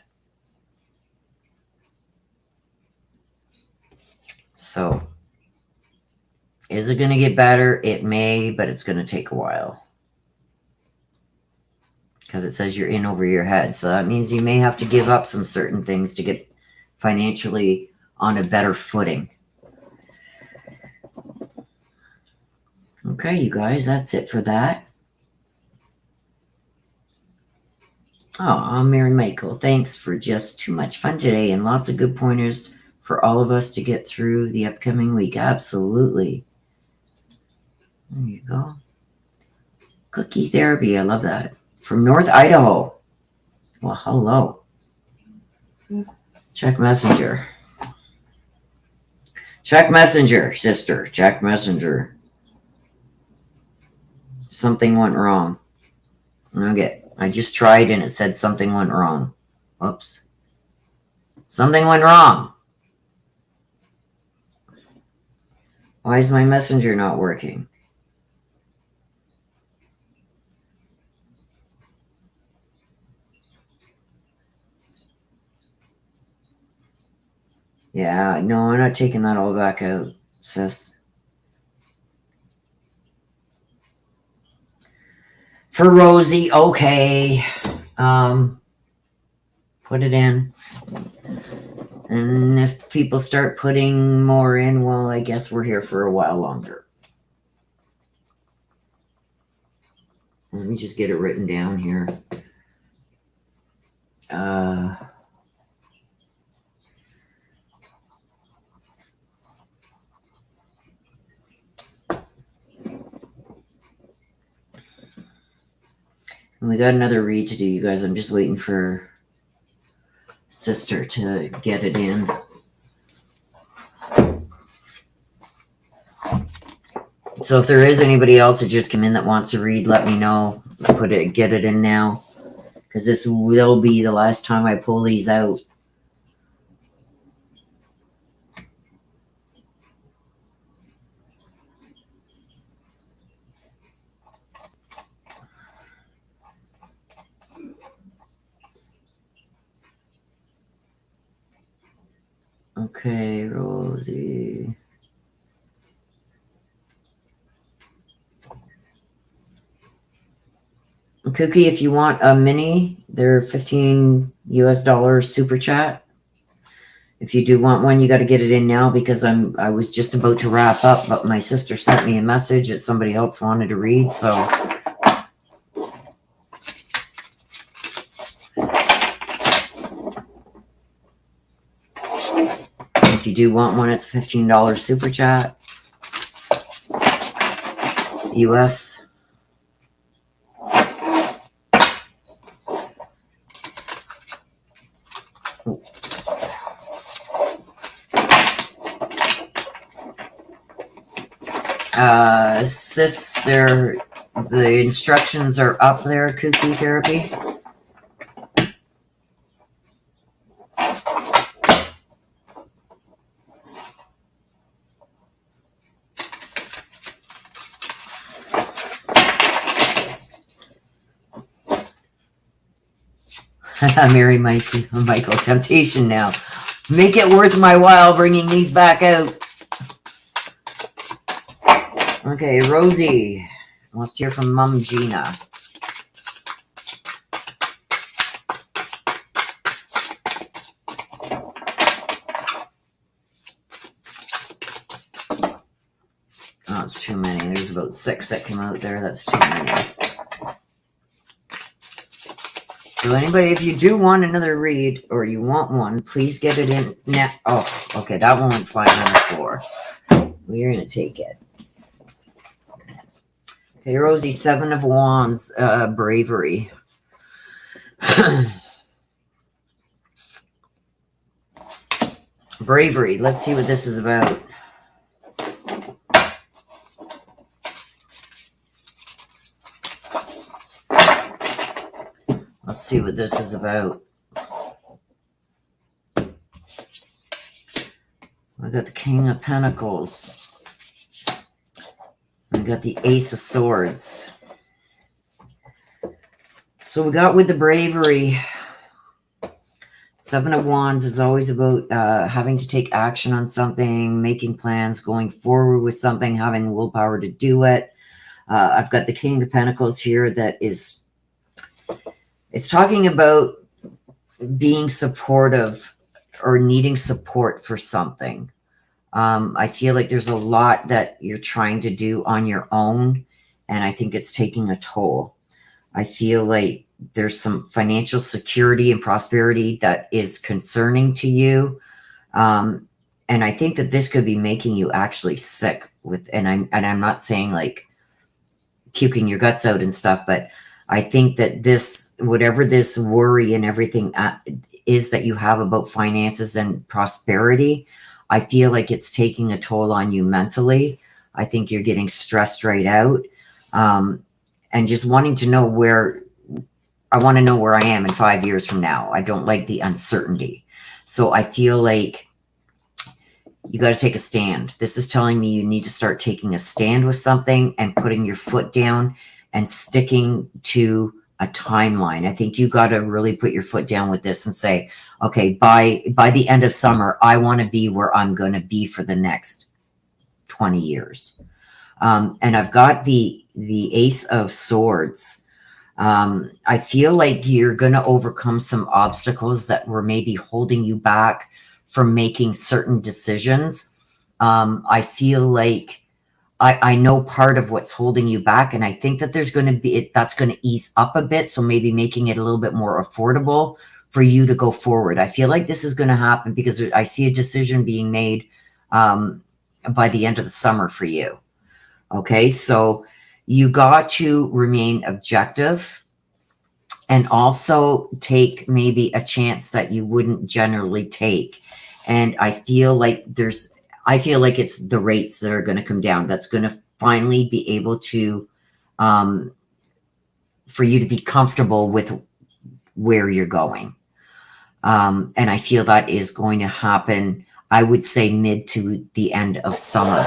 So, is it going to get better? It may, but it's going to take a while. Because it says you're in over your head. So that means you may have to give up some certain things to get financially on a better footing. Okay, you guys, that's it for that. Oh, I'm Mary Michael. Thanks for just too much fun today and lots of good pointers for all of us to get through the upcoming week. Absolutely. There you go. Cookie therapy. I love that. From North Idaho. Well, hello. Check Messenger. Check Messenger, sister. Check Messenger. Something went wrong. Okay. I just tried and it said something went wrong. Whoops. Something went wrong. Why is my messenger not working? Yeah, no, I'm not taking that all back out, sis. For Rosie, okay. Put it in. And if people start putting more in, well, I guess we're here for a while longer. Let me just get it written down here. And we got another read to do, you guys. I'm just waiting for sister to get it in. So if there is anybody else that just came in that wants to read, let me know. Get it in now. Because this will be the last time I pull these out. Okay, Rosie. Cookie, if you want a mini, they're $15 US super chat. If you do want one, you got to get it in now because I was just about to wrap up, but my sister sent me a message that somebody else wanted to read, so if you do want one, it's $15 super chat. US. Sis, the instructions are up there, Cookie Therapy. Mary Michael, temptation now. Make it worth my while bringing these back out. Okay, Rosie wants to hear from Mom Gina. Oh, it's too many. There's about 6 that came out there. That's too many. So anybody, if you do want another read or you want one, please get it in now. Oh, okay, that one went flying on the floor. We're going to take it. Okay, Rosie, 7 of Wands, bravery. Bravery. Let's see what this is about. Let's see what this is about. I got the King of Pentacles. I got the Ace of Swords. So we got with the bravery. Seven of Wands is always about having to take action on something, making plans, going forward with something, having willpower to do it. I've got the King of Pentacles here that is, it's talking about being supportive or needing support for something. I feel like there's a lot that you're trying to do on your own, and I think it's taking a toll. I feel like there's some financial security and prosperity that is concerning to you. And I think that this could be making you actually sick with, and I'm not saying like puking your guts out and stuff, but I think that this, whatever this worry and everything is that you have about finances and prosperity, I feel like it's taking a toll on you mentally. I think you're getting stressed right out. And just wanting to know where, I want to know where I am in 5 years from now. I don't like the uncertainty. So I feel like you got to take a stand. This is telling me you need to start taking a stand with something and putting your foot down and sticking to a timeline. I think you got to really put your foot down with this and say, okay, by the end of summer, I want to be where I'm going to be for the next 20 years. And I've got the Ace of Swords. I feel like you're going to overcome some obstacles that were maybe holding you back from making certain decisions. I feel like I know part of what's holding you back, and I think that there's going to be, that's going to ease up a bit. So maybe making it a little bit more affordable for you to go forward. I feel like this is going to happen because I see a decision being made by the end of the summer for you. Okay, so you got to remain objective and also take maybe a chance that you wouldn't generally take. And I feel like it's the rates that are going to come down. That's going to finally be able to, for you to be comfortable with where you're going. And I feel that is going to happen, I would say, mid to the end of summer.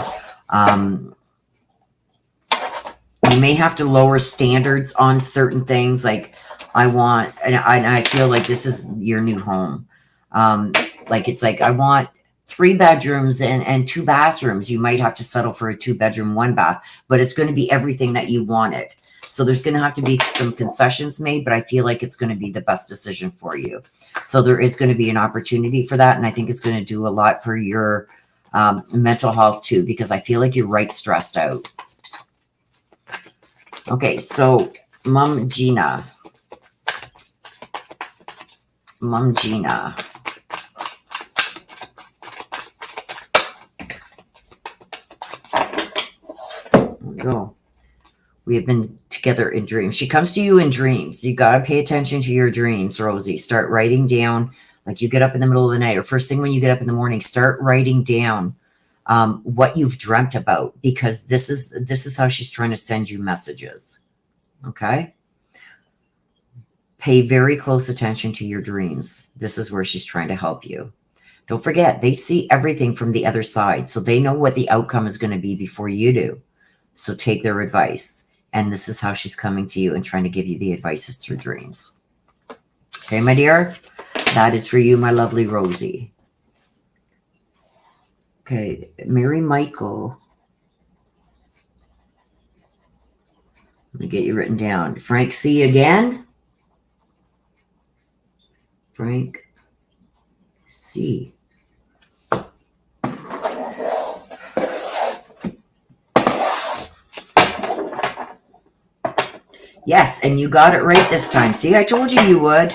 You may have to lower standards on certain things. Like I feel like this is your new home. Like it's like, I want 3 bedrooms and 2 bathrooms. You might have to settle for a 2-bedroom, 1 bath, but it's going to be everything that you wanted. So there's going to have to be some concessions made, but I feel like it's going to be the best decision for you. So there is going to be an opportunity for that. And I think it's going to do a lot for your mental health too, because I feel like you're right stressed out. Okay, so Mom Gina. Mom Gina. There we go. We have been together in dreams. She comes to you in dreams. You got to pay attention to your dreams, Rosie. Start writing down, like you get up in the middle of the night or first thing when you get up in the morning, start writing down what you've dreamt about, because this is how she's trying to send you messages. Okay? Pay very close attention to your dreams. This is where she's trying to help you. Don't forget, they see everything from the other side, so they know what the outcome is going to be before you do. So take their advice. And this is how she's coming to you and trying to give you the advices through dreams. Okay, my dear? That is for you, my lovely Rosie. Okay, Mary Michael. Let me get you written down. Frank C. again. Frank C. Yes, and you got it right this time. See, I told you you would.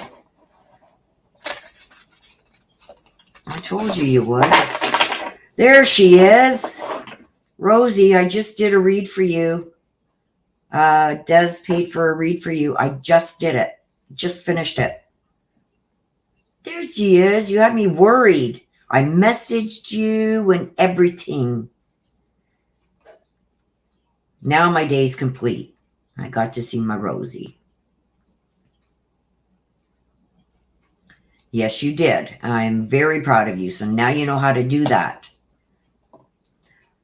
I told you you would. There she is. Rosie, I just did a read for you. Des paid for a read for you. I just did it. Just finished it. There she is. You had me worried. I messaged you and everything. Now my day's complete. I got to see my Rosie. Yes, you did. I'm very proud of you. So now you know how to do that.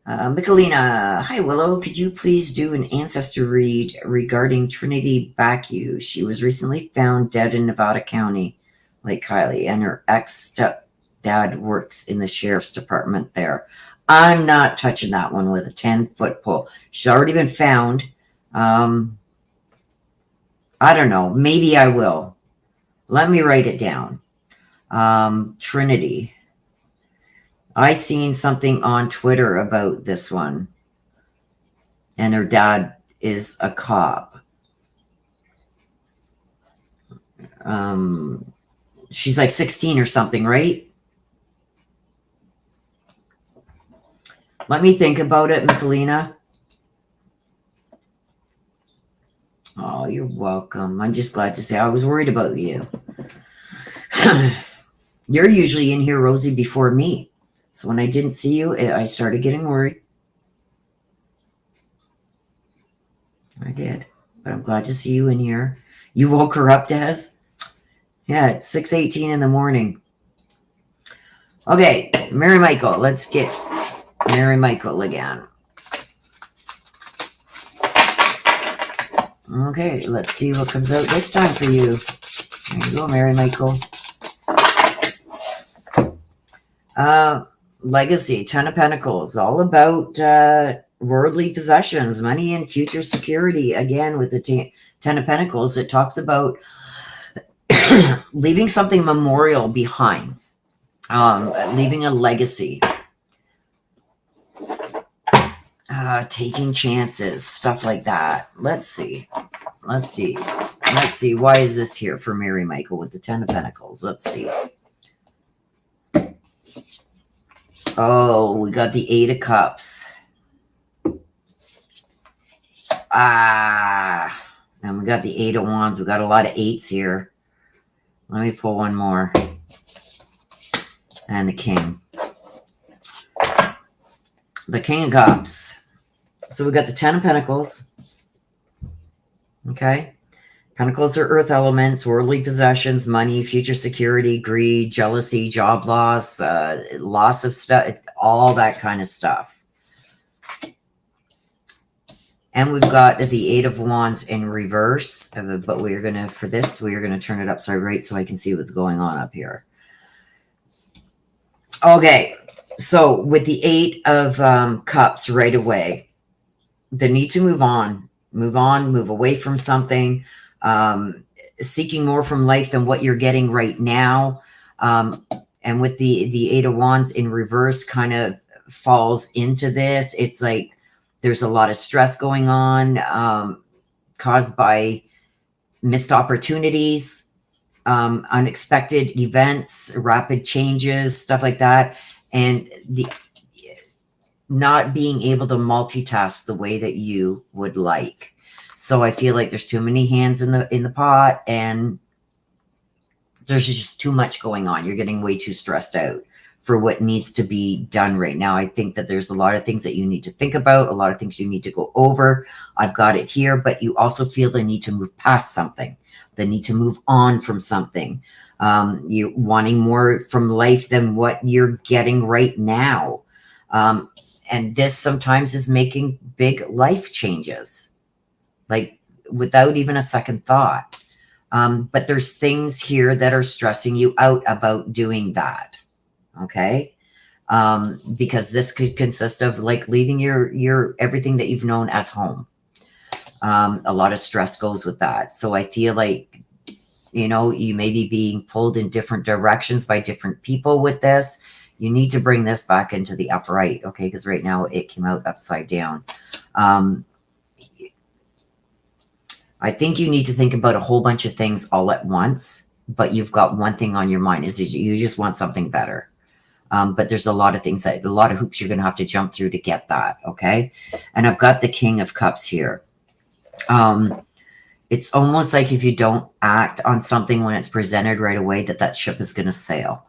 Michelina, hi Willow. Could you please do an ancestor read regarding Trinity Bacchus? She was recently found dead in Nevada County, like Kylie, and her ex-stepdad works in the sheriff's department there. I'm not touching that one with a 10-foot pole. She's already been found. I don't know. Maybe I will. Let me write it down. Trinity. I seen something on Twitter about this one, and her dad is a cop. She's like 16 or something, right? Let me think about it, Michelina. Oh, you're welcome. I'm just glad to say I was worried about you. You're usually in here, Rosie, before me. So when I didn't see you, I started getting worried. I did. But I'm glad to see you in here. You woke her up, Des? Yeah, it's 6:18 in the morning. Okay, Mary Michael. Let's get Mary Michael again. Okay, let's see what comes out this time for you. There you go, Mary Michael. Legacy, Ten of Pentacles, all about worldly possessions, money, and future security. Again, with the Ten of Pentacles, it talks about leaving something memorial behind, leaving a legacy, taking chances, stuff like that. Let's see. Why is this here for Mary Michael with the Ten of Pentacles? Let's see. Oh, we got the Eight of Cups. And we got the Eight of Wands. We got a lot of eights here. Let me pull one more. And the King. The King of Cups. So we got the Ten of Pentacles. Okay. Pentacles are earth elements, worldly possessions, money, future security, greed, jealousy, job loss, loss of stuff, all that kind of stuff. And we've got the Eight of Wands in reverse, but we're going to, for this, we are going to turn it upside right so I can see what's going on up here. Okay, so with the Eight of Cups right away, the need to move on, move away from something, seeking more from life than what you're getting right now. And with the Eight of Wands in reverse kind of falls into this. It's like there's a lot of stress going on, caused by missed opportunities, unexpected events, rapid changes, stuff like that. And the not being able to multitask the way that you would like. So I feel like there's too many hands in the pot, and there's just too much going on. You're getting way too stressed out for what needs to be done right now. I think that there's a lot of things that you need to think about, a lot of things you need to go over. I've got it here, but you also feel the need to move past something, the need to move on from something. You're wanting more from life than what you're getting right now. And this sometimes is making big life changes, like without even a second thought. But there's things here that are stressing you out about doing that. Okay. Because this could consist of like leaving your everything that you've known as home. A lot of stress goes with that. So I feel like, you know, you may be being pulled in different directions by different people with this. You need to bring this back into the upright, okay? Because right now it came out upside down. I think you need to think about a whole bunch of things all at once, but you've got one thing on your mind is you just want something better. But there's a lot of things, a lot of hoops you're going to have to jump through to get that, okay? And I've got the King of Cups here. It's almost like if you don't act on something when it's presented right away, that ship is going to sail.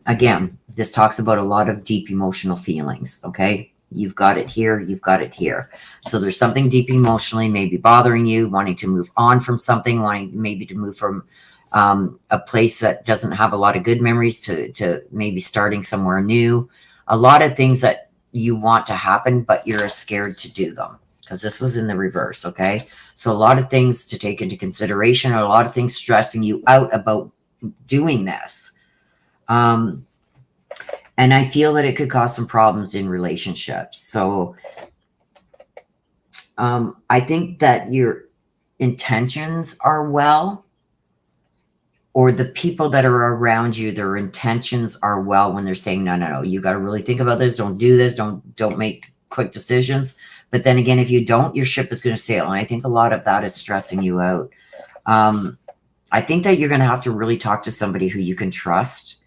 Again, this talks about a lot of deep emotional feelings, okay? You've got it here, you've got it here. So there's something deep emotionally maybe bothering you, wanting to move on from something, wanting maybe to move from a place that doesn't have a lot of good memories to maybe starting somewhere new. a lot of things that you want to happen, but you're scared to do them because this was in the reverse. Okay. So a lot of things to take into consideration, or a lot of things stressing you out about doing this. And I feel that it could cause some problems in relationships. So I think that your intentions are well, or the people that are around you, their intentions are well when they're saying, no, you got to really think about this. Don't do this. Don't make quick decisions. But then again, if you don't, your ship is going to sail. And I think a lot of that is stressing you out. I think that you're going to have to really talk to somebody who you can trust,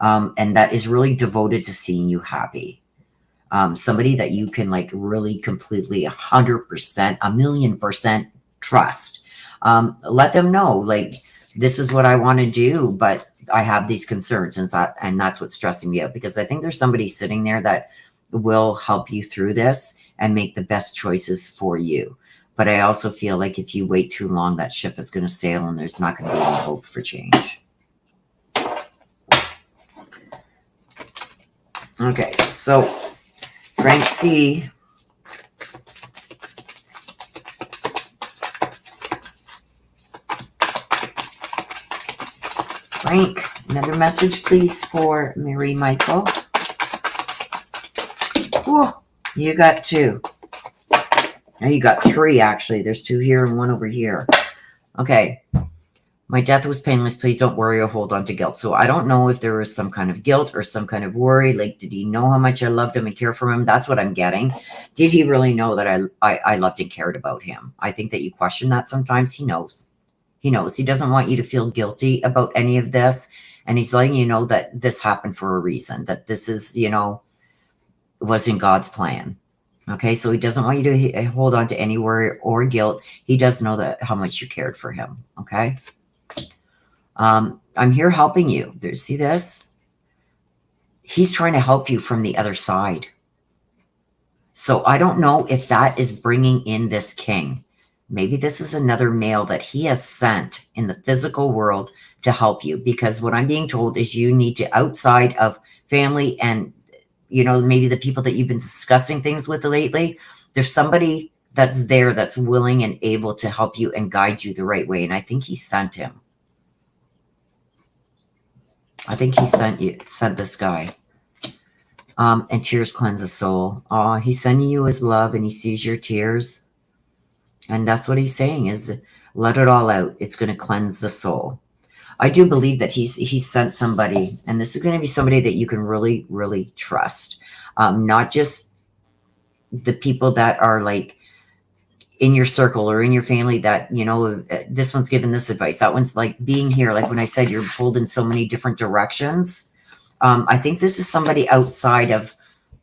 and that is really devoted to seeing you happy. Somebody that you can like really completely 100%, 1,000,000% trust. Let them know, like, this is what I want to do, but I have these concerns, and that's what's stressing me out, because I think there's somebody sitting there that will help you through this and make the best choices for you. But I also feel like if you wait too long, that ship is going to sail and there's not going to be any hope for change. Okay, so Frank C. Frank, another message, please, for Mary Michael. Whoa, you got 2. Now you got 3, actually. There's 2 here and 1 over here. Okay. My death was painless. Please don't worry or hold on to guilt. So I don't know if there was some kind of guilt or some kind of worry. Like, did he know how much I loved him and care for him? That's what I'm getting. Did he really know that I loved and cared about him? I think that you question that sometimes. He knows. He knows. He doesn't want you to feel guilty about any of this. And he's letting you know that this happened for a reason, that this is, was in God's plan. Okay, so he doesn't want you to hold on to any worry or guilt. He does know that how much you cared for him. Okay. I'm here helping you. See this? He's trying to help you from the other side. So I don't know if that is bringing in this king. Maybe this is another male that he has sent in the physical world to help you, because what I'm being told is you need to, outside of family and, maybe the people that you've been discussing things with lately, there's somebody that's there that's willing and able to help you and guide you the right way. And I think he sent him. I think he sent this guy. And tears cleanse the soul. He's sending you his love, and he sees your tears. And that's what he's saying is, let it all out. It's going to cleanse the soul. I do believe that he's sent somebody, and this is going to be somebody that you can really, really trust. Not just the people that are like in your circle or in your family that, this one's given this advice. That one's like being here. Like when I said, you're pulled in so many different directions. I think this is somebody outside of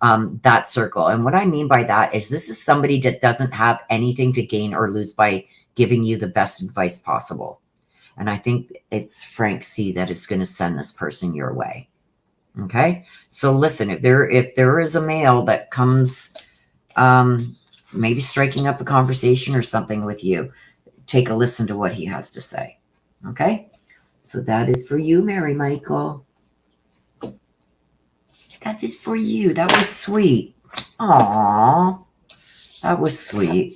that circle. And what I mean by that is this is somebody that doesn't have anything to gain or lose by giving you the best advice possible. And I think it's Frank C. that is going to send this person your way. Okay. So listen, if there is a male that comes, maybe striking up a conversation or something with you, take a listen to what he has to say. Okay. So that is for you, Mary Michael. That is for you. That was sweet. Aww. That was sweet.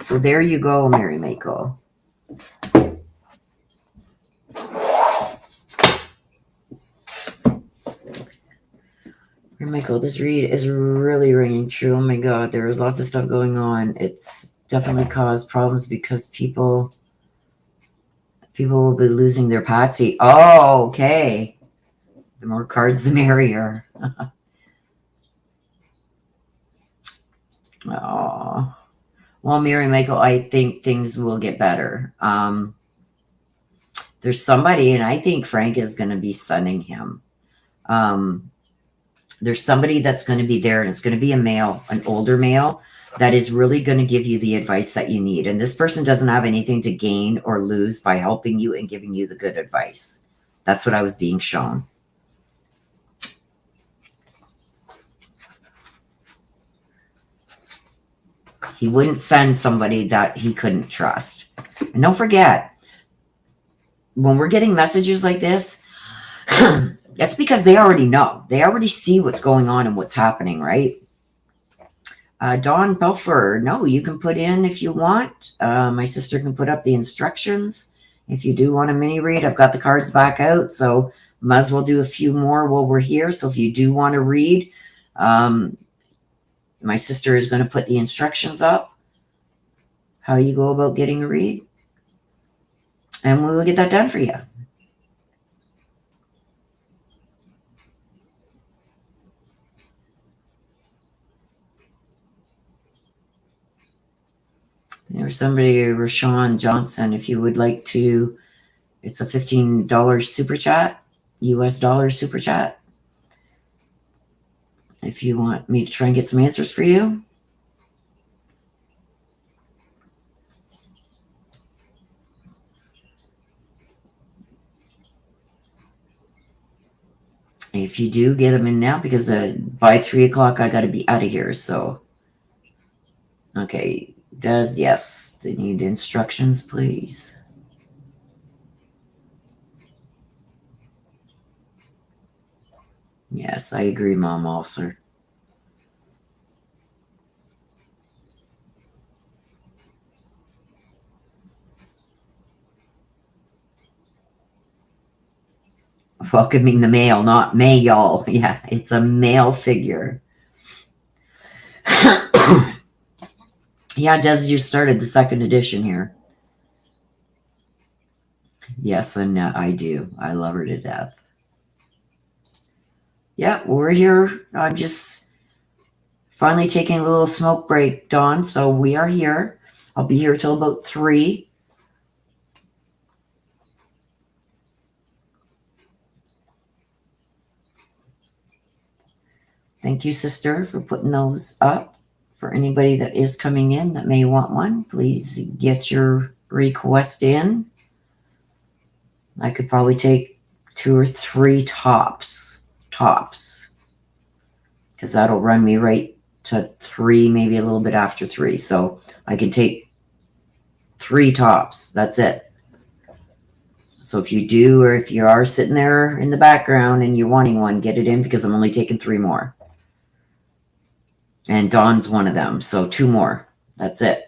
So there you go, Mary Michael. Mary Michael, this read is really ringing true. Oh my God, there is lots of stuff going on. It's definitely caused problems because people will be losing their patsy. Oh, okay. The more cards, the merrier. Oh. Well, Mary Michael, I think things will get better. There's somebody, and I think Frank is going to be sending him. There's somebody that's going to be there, and it's going to be a male, an older male, that is really going to give you the advice that you need. And this person doesn't have anything to gain or lose by helping you and giving you the good advice. That's what I was being shown. He wouldn't send somebody that he couldn't trust. And don't forget, when we're getting messages like this, That's because they already know. They already see what's going on and what's happening, right? Dawn Belfer, no, you can put in if you want. My sister can put up the instructions. If you do want a mini read, I've got the cards back out, so might as well do a few more while we're here. So if you do want to read, my sister is going to put the instructions up, how you go about getting a read, and we will get that done for you. There's somebody, Rashawn Johnson, if you would like to, it's a $15 super chat, US dollar super chat. If you want me to try and get some answers for you. If you do, get them in now, because by 3 o'clock I got to be out of here. So, okay, yes, they need instructions, please. Yes, I agree, Mom, also. Welcoming the male, not male. Yeah, it's a male figure. Yeah, Des just started the second edition here. Yes, and I do. I love her to death. Yeah, we're here. I'm just finally taking a little smoke break, Dawn. So we are here. I'll be here till about 3. Thank you, sister, for putting those up. For anybody that is coming in that may want one, please get your request in. I could probably take 2 or 3 tops, because that'll run me right to 3, maybe a little bit after 3. So I can take 3 tops. That's it. So if you do, or if you are sitting there in the background and you're wanting one, get it in, because I'm only taking 3 more. And Dawn's one of them. So 2 more. That's it.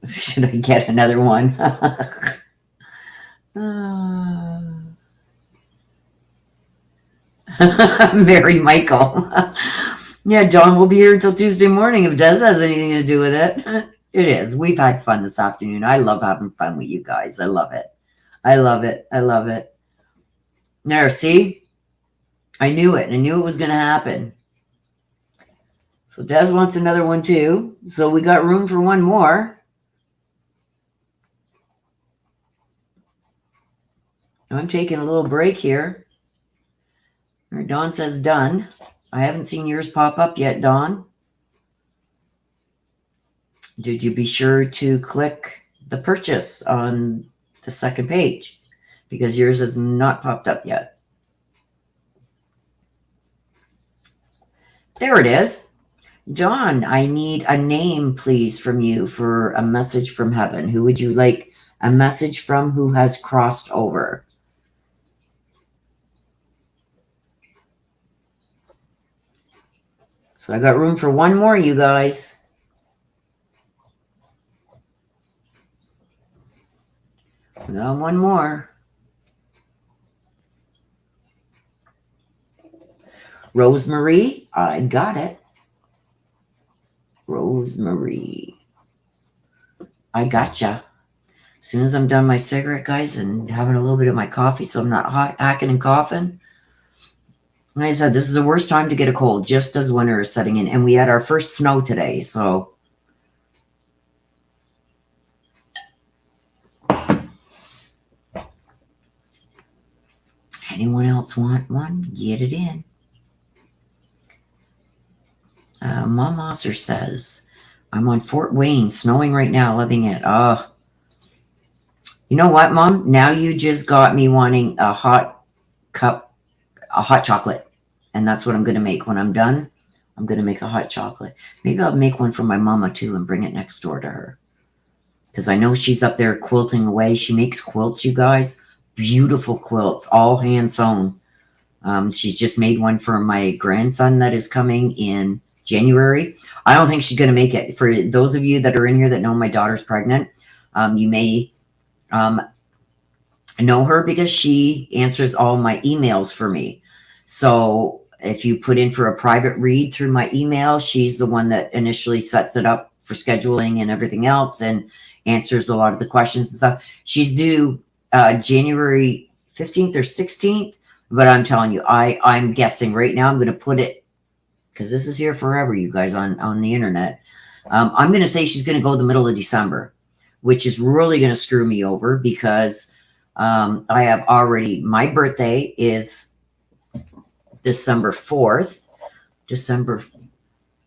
Should I get another one? Mary Michael. Yeah, Dawn will be here until Tuesday morning if Des has anything to do with it. It is. We've had fun this afternoon. I love having fun with you guys. I love it. I love it. I love it. There, see? I knew it. I knew it was going to happen. So Des wants another one too. So we got room for one more. I'm taking a little break here. Dawn says done. I haven't seen yours pop up yet, Dawn. Did you be sure to click the purchase on the second page? Because yours has not popped up yet. There it is. John, I need a name, please, from you for a message from heaven. Who would you like a message from who has crossed over? So I got room for one more, you guys. We got one more. Rosemary, I got it. Rosemary. I gotcha. As soon as I'm done my cigarette, guys, and having a little bit of my coffee so I'm not hacking and coughing. Like I said, this is the worst time to get a cold, just as winter is setting in. And we had our first snow today, so. Anyone else want one? Get it in. Mom Osser says, I'm on Fort Wayne, snowing right now, loving it. Oh, you know what, Mom? Now you just got me wanting a hot chocolate. And that's what I'm going to make when I'm done. I'm going to make a hot chocolate. Maybe I'll make one for my mama too and bring it next door to her. Because I know she's up there quilting away. She makes quilts, you guys. Beautiful quilts, all hand sewn. She's just made one for my grandson that is coming in January. I don't think she's going to make it. For those of you that are in here that know my daughter's pregnant, you may know her because she answers all my emails for me. So if you put in for a private read through my email, she's the one that initially sets it up for scheduling and everything else and answers a lot of the questions and stuff. She's due January 15th or 16th. But I'm telling you, I'm guessing right now. I'm going to put it, because this is here forever, you guys, on the internet. I'm going to say she's going to go the middle of December, which is really going to screw me over because I have already, my birthday is December 4th.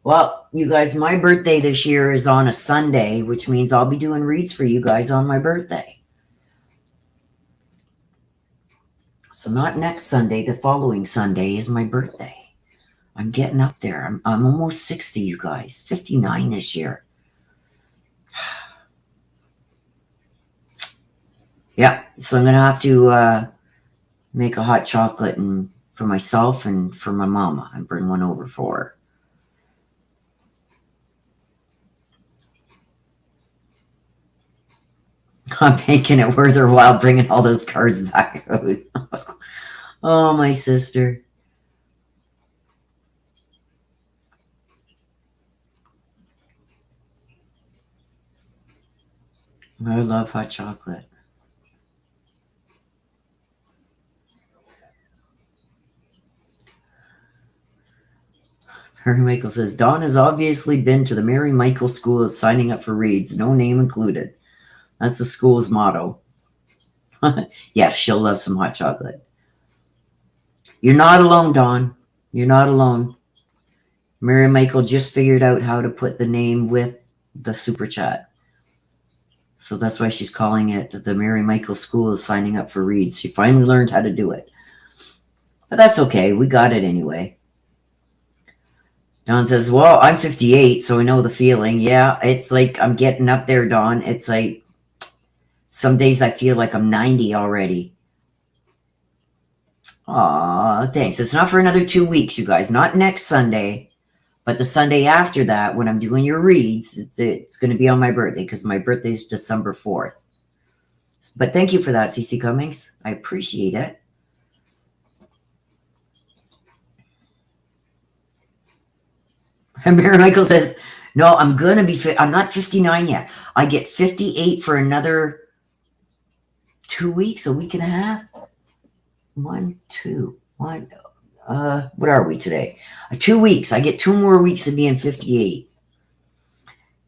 Well, you guys, my birthday this year is on a Sunday, which means I'll be doing reads for you guys on my birthday. So not next Sunday, the following Sunday is my birthday. I'm getting up there. I'm almost 60, you guys. 59 this year. Yeah, so I'm going to have to make a hot chocolate and for myself and for my mama and bring one over for her. I'm making it worth her while bringing all those cards back out. Oh, my sister. I love hot chocolate. Mary Michael says, Dawn has obviously been to the Mary Michael School of signing up for reads, no name included. That's the school's motto. Yes, she'll love some hot chocolate. You're not alone, Dawn. You're not alone. Mary Michael just figured out how to put the name with the super chat. So that's why she's calling it the Mary Michael School of Signing Up for Reads. She finally learned how to do it. But that's okay. We got it anyway. Dawn says, well, I'm 58, so I know the feeling. Yeah, it's like I'm getting up there, Dawn. It's like some days I feel like I'm 90 already. Aw, thanks. It's not for another 2 weeks, you guys. Not next Sunday, but the Sunday after that, when I'm doing your reads, it's going to be on my birthday because my birthday is December 4th. But thank you for that, CC Cummings. I appreciate it. And Mary Michael says, no, I'm going to be fit. I'm not 59 yet. I get 58 for another 2 weeks, a week and a half. 1, 2, 1. What are we today? 2 weeks. I get 2 more weeks of being 58.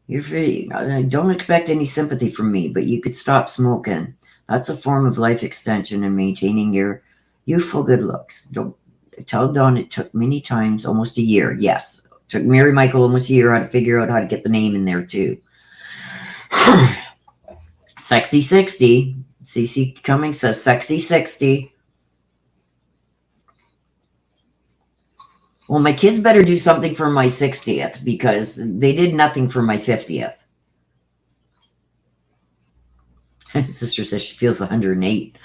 I don't expect any sympathy from me, but you could stop smoking. That's a form of life extension and maintaining your youthful good looks. Don't tell Dawn it took many times, almost a year. Yes. It took Mary Michael almost a year to figure out how to get the name in there too. Sexy 60. CC Cummings says sexy 60. Well, my kids better do something for my 60th because they did nothing for my 50th. My sister says she feels 108.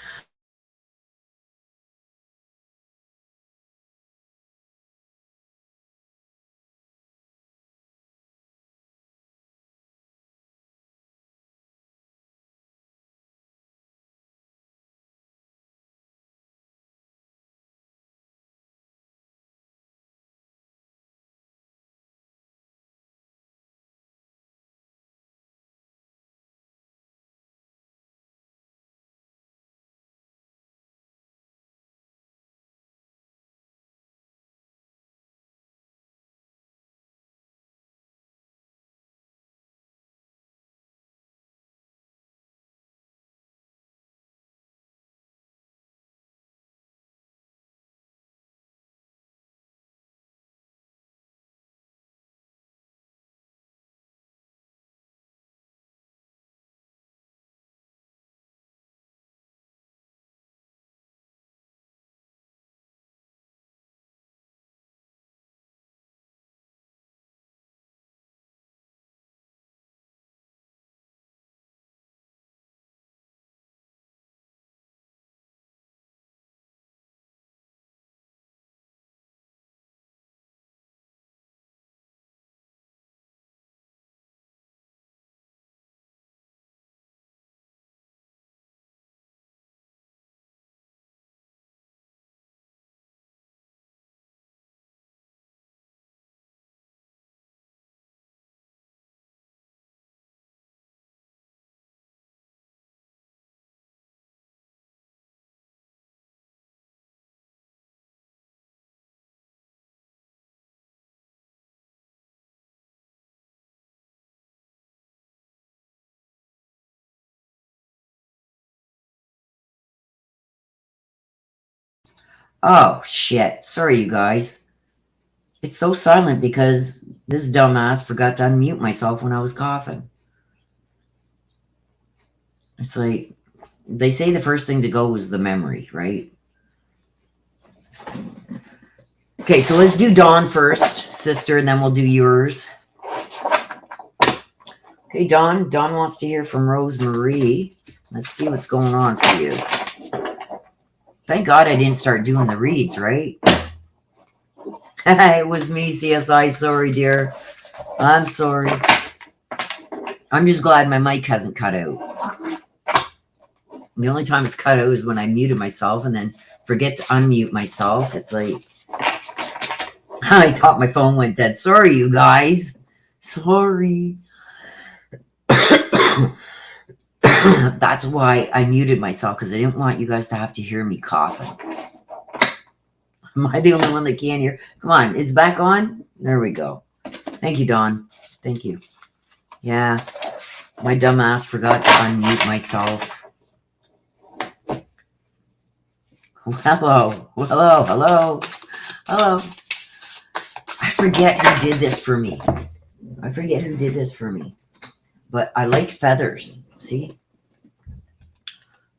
Oh, shit. Sorry, you guys. It's so silent because this dumbass forgot to unmute myself when I was coughing. It's like, they say the first thing to go is the memory, right? Okay, so let's do Dawn first, sister, and then we'll do yours. Okay, Dawn. Dawn wants to hear from Rosemarie. Let's see what's going on for you. Thank God I didn't start doing the reads, right? It was me, CSI. Sorry, dear. I'm sorry. I'm just glad my mic hasn't cut out. The only time it's cut out is when I muted myself and then forget to unmute myself. It's like, I thought my phone went dead. Sorry, you guys. Sorry. That's why I muted myself, because I didn't want you guys to have to hear me coughing. Am I the only one that can't hear? Come on, it's back on? There we go. Thank you, Dawn. Thank you. Yeah, my dumb ass forgot to unmute myself. Hello, hello, hello, hello. I forget who did this for me. But I like feathers. See?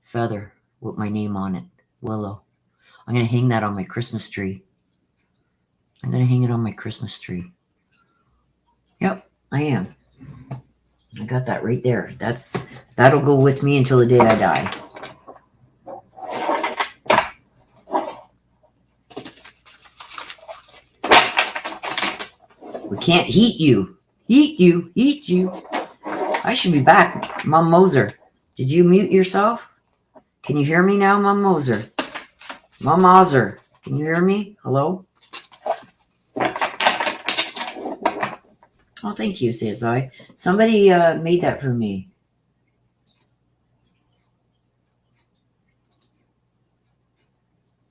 Feather with my name on it. Willow. I'm going to hang that on my Christmas tree. I'm going to hang it on my Christmas tree. Yep, I am. I got that right there. That'll go with me until the day I die. We can't heat you. Heat you. I should be back. Mom Moser, did you mute yourself? Can you hear me now, Mom Moser? Mom Moser, can you hear me? Hello? Oh, thank you, CSI. Somebody made that for me.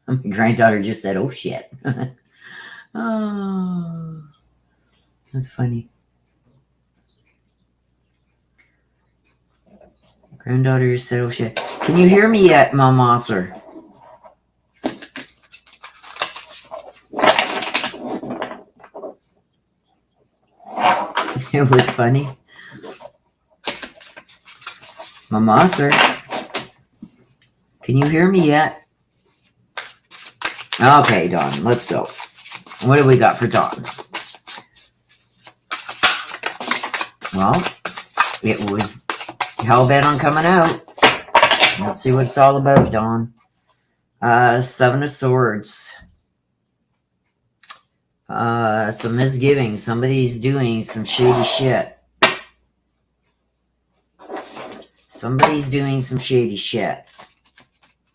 My granddaughter just said, oh, shit. Oh, that's funny. Granddaughter just said, oh, shit. Can you hear me yet, Mom Moser? It was funny. Mama, sir. Can you hear me yet? Okay, Dawn, let's go. What do we got for Dawn? Well, it was hell-bent on coming out. Let's see what it's all about, Dawn. Seven of Swords. Some misgivings. Somebody's doing some shady shit.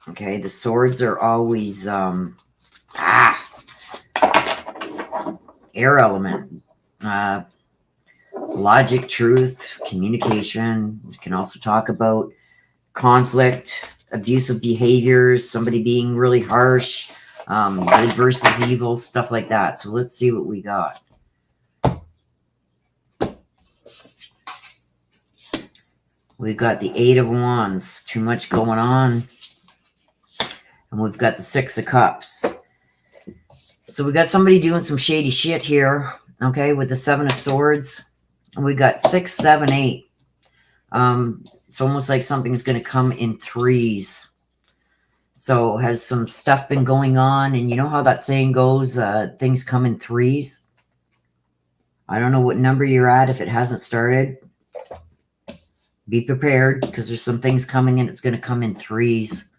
Okay, the swords are always air element. Logic, truth, communication. We can also talk about conflict, abusive behaviors, somebody being really harsh, good versus evil, stuff like that. So let's see what we got. We've got the Eight of Wands, too much going on. And we've got the Six of Cups. So we got somebody doing some shady shit here, okay, with the Seven of Swords. And we got 6, 7, 8. It's almost like something's going to come in threes. So has some stuff been going on? And you know how that saying goes, things come in threes? I don't know what number you're at if it hasn't started. Be prepared, because there's some things coming in. It's going to come in threes.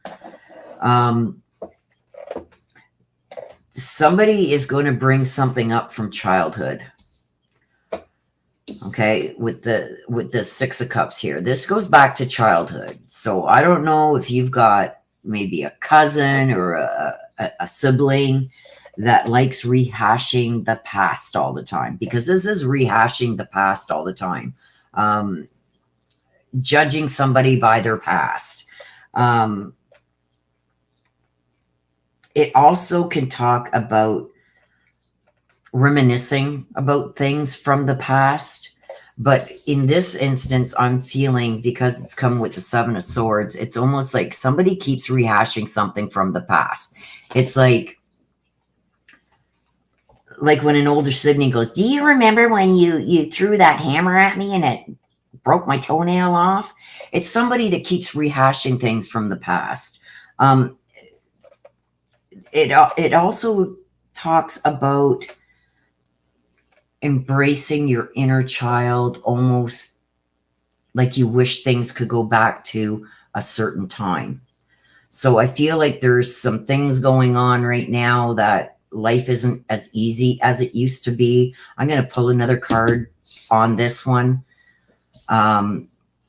Somebody is going to bring something up from childhood. Okay, with the Six of Cups here. This goes back to childhood. So I don't know if you've got maybe a cousin or a sibling that likes rehashing the past all the time, because this is rehashing the past all the time. Judging somebody by their past. It also can talk about reminiscing about things from the past. But in this instance, I'm feeling, because it's come with the Seven of Swords, it's almost like somebody keeps rehashing something from the past. It's like when an older sibling goes, do you remember when you threw that hammer at me and it broke my toenail off? It's somebody that keeps rehashing things from the past. Um, it also talks about embracing your inner child, almost like you wish things could go back to a certain time. So I feel like there's some things going on right now that life isn't as easy as it used to be. I'm going to pull another card on this one.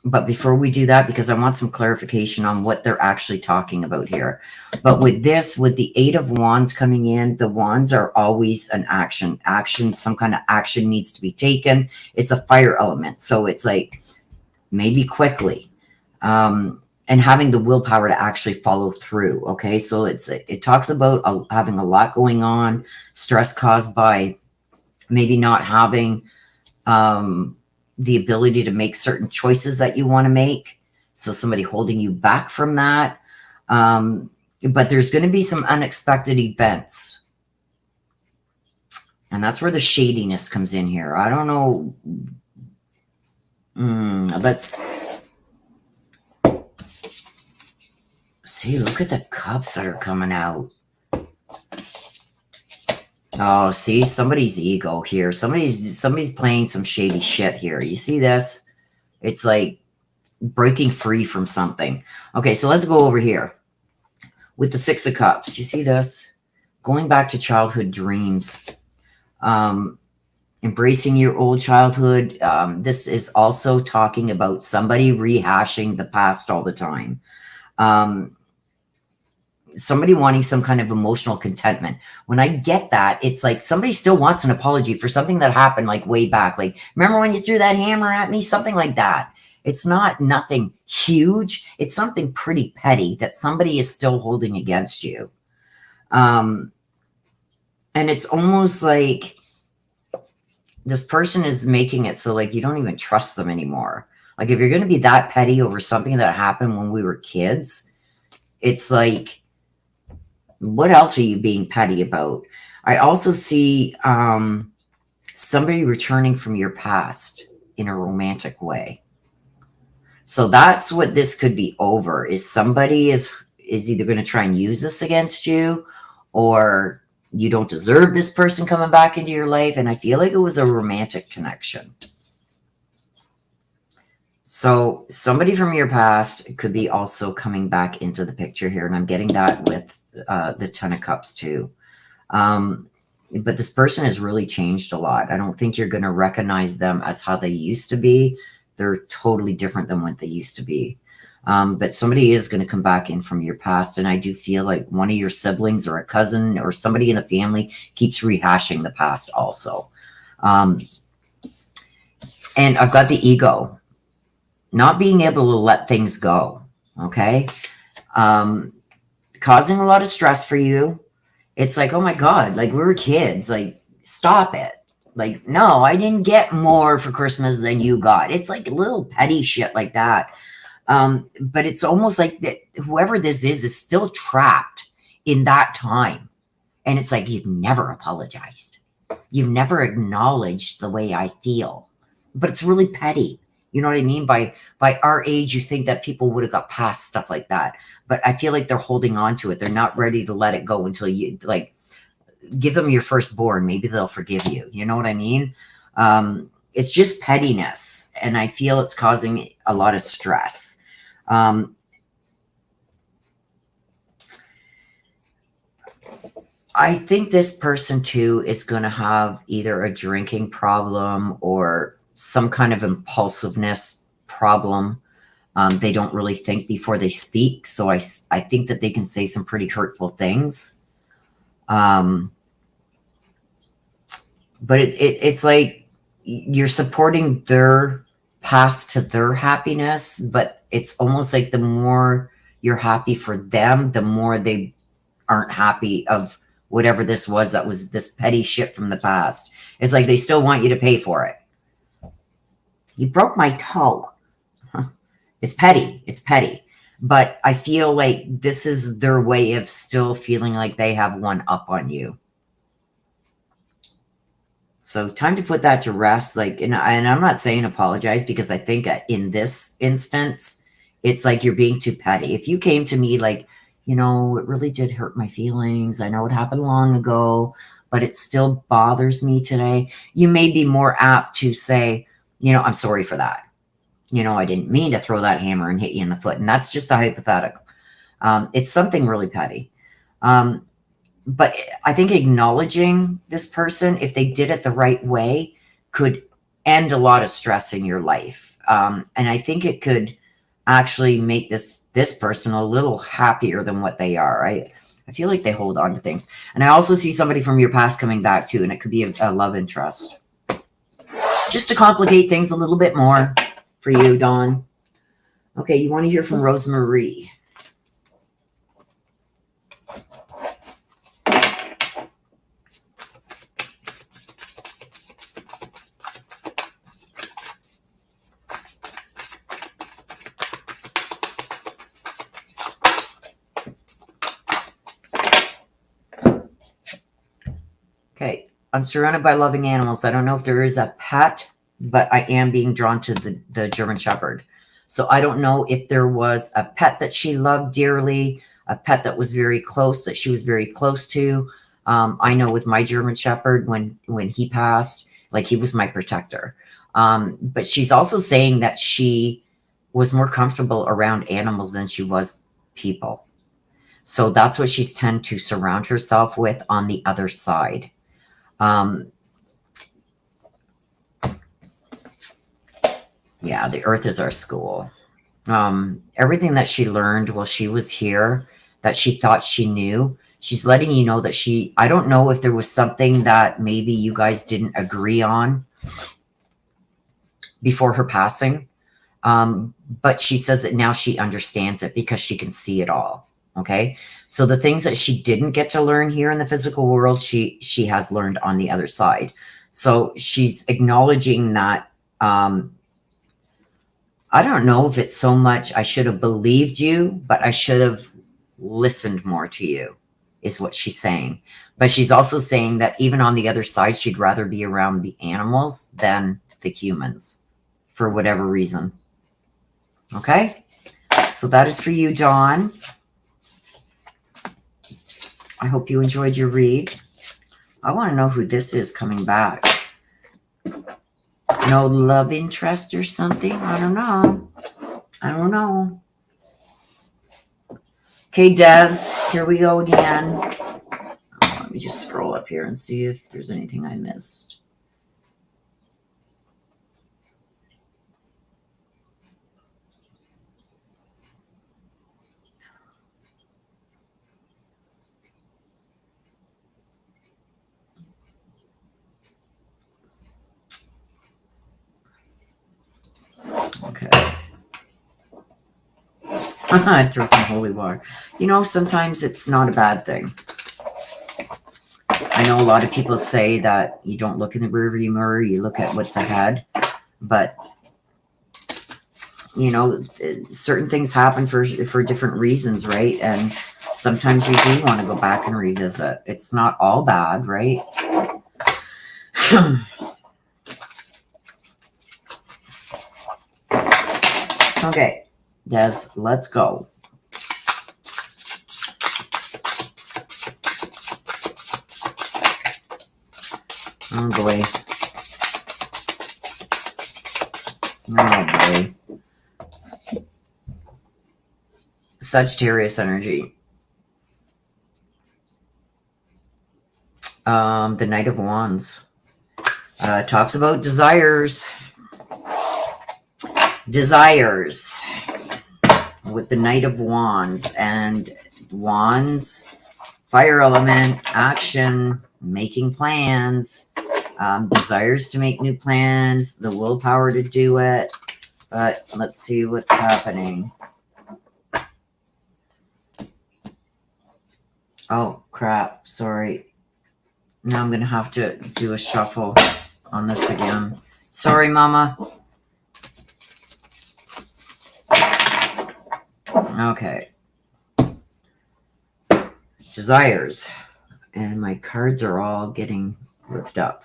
But before we do that, because I want some clarification on what they're actually talking about here. But with this, with the Eight of Wands coming in, the wands are always an action. Some kind of action needs to be taken. It's a fire element. So it's like maybe quickly. And having the willpower to actually follow through. Okay. So it talks about having a lot going on, stress caused by maybe not having, the ability to make certain choices that you want to make. So somebody holding you back from that. But there's going to be some unexpected events. And that's where the shadiness comes in here. I don't know. Let's see. Look at the cups that are coming out. Oh, see, somebody's ego here. Somebody's playing some shady shit here. You see this? It's like breaking free from something. Okay, so let's go over here with the Six of Cups. You see this? Going back to childhood dreams. Embracing your old childhood. This is also talking about somebody rehashing the past all the time. Somebody wanting some kind of emotional contentment. When I get that, it's like somebody still wants an apology for something that happened like way back. Like, remember when you threw that hammer at me? Something like that. It's not nothing huge. It's something pretty petty that somebody is still holding against you. And it's almost like this person is making it so like you don't even trust them anymore. Like if you're going to be that petty over something that happened when we were kids, it's like, what else are you being petty about? I also see somebody returning from your past in a romantic way. So that's what this could be over, is somebody is either going to try and use this against you, or you don't deserve this person coming back into your life. And I feel like it was a romantic connection. So somebody from your past could be also coming back into the picture here. And I'm getting that with the Ten of Cups too. But this person has really changed a lot. I don't think you're going to recognize them as how they used to be. They're totally different than what they used to be. But somebody is going to come back in from your past. And I do feel like one of your siblings or a cousin or somebody in the family keeps rehashing the past also. And I've got the ego. Not being able to let things go, okay? Causing a lot of stress for you. It's like, oh my God, like we were kids. Like, stop it. Like, no, I didn't get more for Christmas than you got. It's like little petty shit like that. But it's almost like that whoever this is still trapped in that time. And it's like, you've never apologized. You've never acknowledged the way I feel. But it's really petty. You know what I mean? By our age, you think that people would have got past stuff like that. But I feel like they're holding on to it. They're not ready to let it go until you, like, give them your firstborn. Maybe they'll forgive you. You know what I mean? It's just pettiness. And I feel it's causing a lot of stress. I think this person, too, is going to have either a drinking problem or some kind of impulsiveness problem. They don't really think before they speak. So I think that they can say some pretty hurtful things. But it's like you're supporting their path to their happiness, but it's almost like the more you're happy for them, the more they aren't happy of whatever this was that was this petty shit from the past. It's like they still want you to pay for it. You broke my toe. It's petty. It's petty. But I feel like this is their way of still feeling like they have one up on you. So time to put that to rest. Like, and I'm not saying apologize, because I think in this instance, it's like you're being too petty. If you came to me like, you know, it really did hurt my feelings. I know it happened long ago, but it still bothers me today. You may be more apt to say, you know, I'm sorry for that. You know, I didn't mean to throw that hammer and hit you in the foot. And that's just a hypothetical. It's something really petty. But I think acknowledging this person, if they did it the right way, could end a lot of stress in your life. And I think it could actually make this person a little happier than what they are. I feel like they hold on to things. And I also see somebody from your past coming back too, and it could be a love interest. Just to complicate things a little bit more for you, Dawn. Okay, you want to hear from Rosemarie. Okay, I'm surrounded by loving animals. I don't know if there is a pet, but I am being drawn to the German Shepherd. So I don't know if there was a pet that she loved dearly, a pet that was very close, that she was very close to. I know with my German Shepherd, when he passed, like he was my protector. But she's also saying that she was more comfortable around animals than she was people. So that's what she's tend to surround herself with on the other side. Yeah, the earth is our school. Everything that she learned while she was here, that she thought she knew, she's letting you know that I don't know if there was something that maybe you guys didn't agree on before her passing. But she says that now she understands it because she can see it all. Okay. So the things that she didn't get to learn here in the physical world, she has learned on the other side. So she's acknowledging that, I don't know if it's so much I should have believed you, but I should have listened more to you, is what she's saying. But she's also saying that even on the other side, she'd rather be around the animals than the humans for whatever reason. Okay? So that is for you, Dawn. I hope you enjoyed your read. I want to know who this is coming back. No love interest or something? I don't know. I don't know. Okay, Des, here we go again. Let me just scroll up here and see if there's anything I missed. Okay. I throw some holy water. You know, sometimes it's not a bad thing. I know a lot of people say that you don't look in the rearview mirror, you look at what's ahead. But, you know, certain things happen for different reasons, right? And sometimes you do want to go back and revisit. It's not all bad, right? Okay, Des, let's go. Oh boy. Oh boy. Sagittarius energy. The Knight of Wands. Talks about desires. Desires. With the Knight of Wands. And Wands, fire element, action, making plans. Desires to make new plans, the willpower to do it. But let's see what's happening. Oh, crap. Sorry. Now I'm going to have to do a shuffle on this again. Sorry, Mama. Okay. Desires. And my cards are all getting ripped up.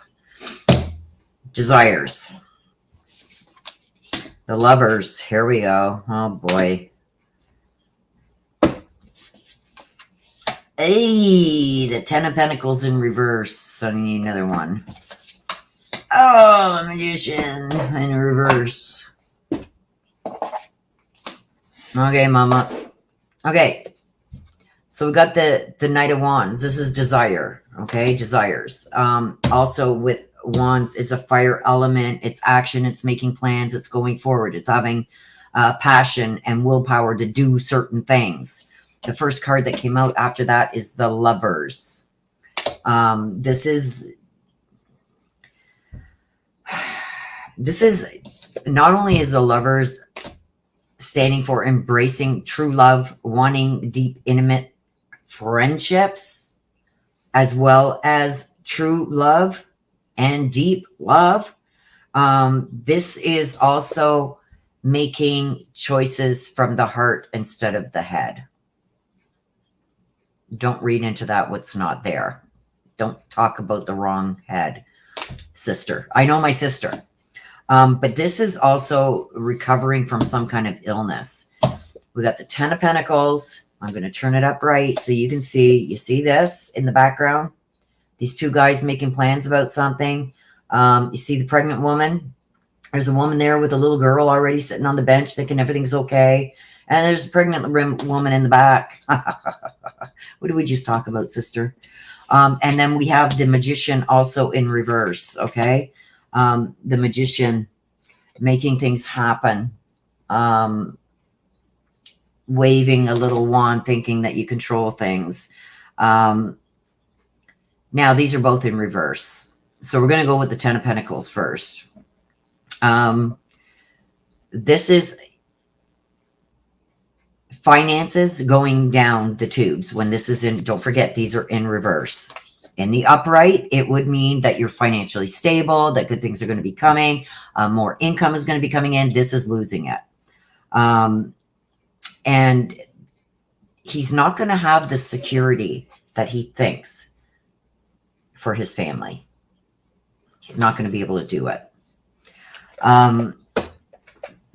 Desires. The Lovers. Here we go. Oh boy. Hey, the Ten of Pentacles in reverse. I need another one. Oh, the Magician in reverse. Okay, Mama. Okay. So we got the Knight of Wands. This is desire. Okay, desires. Also with Wands is a fire element. It's action. It's making plans. It's going forward. It's having passion and willpower to do certain things. The first card that came out after that is the Lovers. This is not only is the Lovers standing for embracing true love, wanting deep, intimate friendships, as well as true love and deep love. This is also making choices from the heart instead of the head. Don't read into that what's not there. Don't talk about the wrong head, sister. I know my sister. But this is also recovering from some kind of illness. We got the Ten of Pentacles. I'm going to turn it up right so you can see. You see this in the background? These two guys making plans about something. You see the pregnant woman. There's a woman there with a little girl already sitting on the bench thinking everything's okay. And there's a pregnant woman in the back. What did we just talk about, sister? And then we have the Magician also in reverse, okay? The Magician making things happen. Waving a little wand, thinking that you control things. Now, these are both in reverse. So we're going to go with the Ten of Pentacles first. This is finances going down the tubes. When this is in, don't forget, these are in reverse. In the upright, it would mean that you're financially stable, that good things are going to be coming, more income is going to be coming in. This is losing it. And he's not going to have the security that he thinks for his family. He's not going to be able to do it.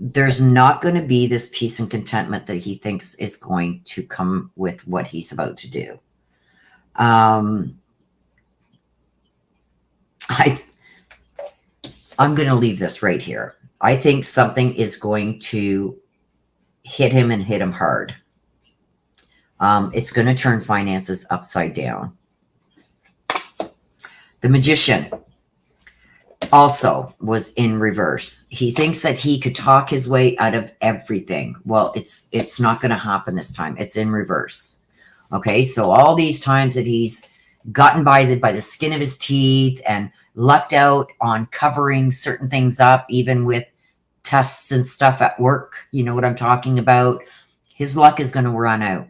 There's not going to be this peace and contentment that he thinks is going to come with what he's about to do. I'm going to leave this right here. I think something is going to hit him and hit him hard. It's going to turn finances upside down. The Magician also was in reverse. He thinks that he could talk his way out of everything. Well, it's not going to happen this time. It's in reverse. Okay, so all these times that he's gotten by the skin of his teeth and lucked out on covering certain things up, even with tests and stuff at work, you know what I'm talking about, his luck is going to run out.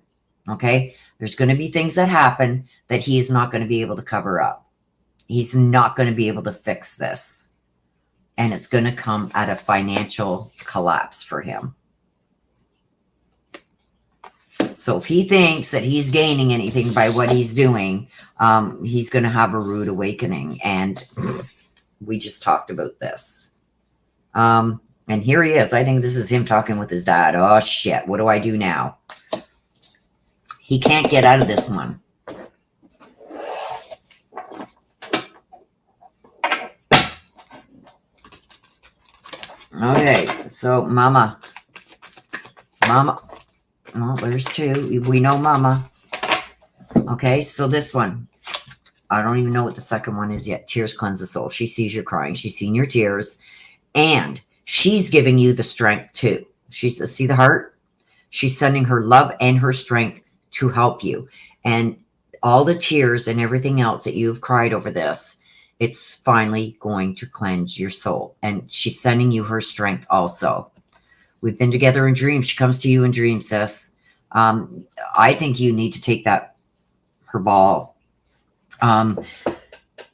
Okay, there's going to be things that happen that he is not going to be able to cover up. He's not going to be able to fix this. And it's going to come at a financial collapse for him. So if he thinks that he's gaining anything by what he's doing, he's going to have a rude awakening. And we just talked about this. And here he is. I think this is him talking with his dad. Oh, shit. What do I do now? He can't get out of this one. Okay, so Mama. Well, there's two. We know Mama. Okay, so this one. I don't even know what the second one is yet. Tears cleanse the soul. She sees you crying. She's seen your tears. And she's giving you the strength too. She's, see the heart? She's sending her love and her strength to help you. And all the tears and everything else that you've cried over this, it's finally going to cleanse your soul. And she's sending you her strength also. We've been together in dreams. She comes to you in dreams, sis. I think you need to take that, her ball.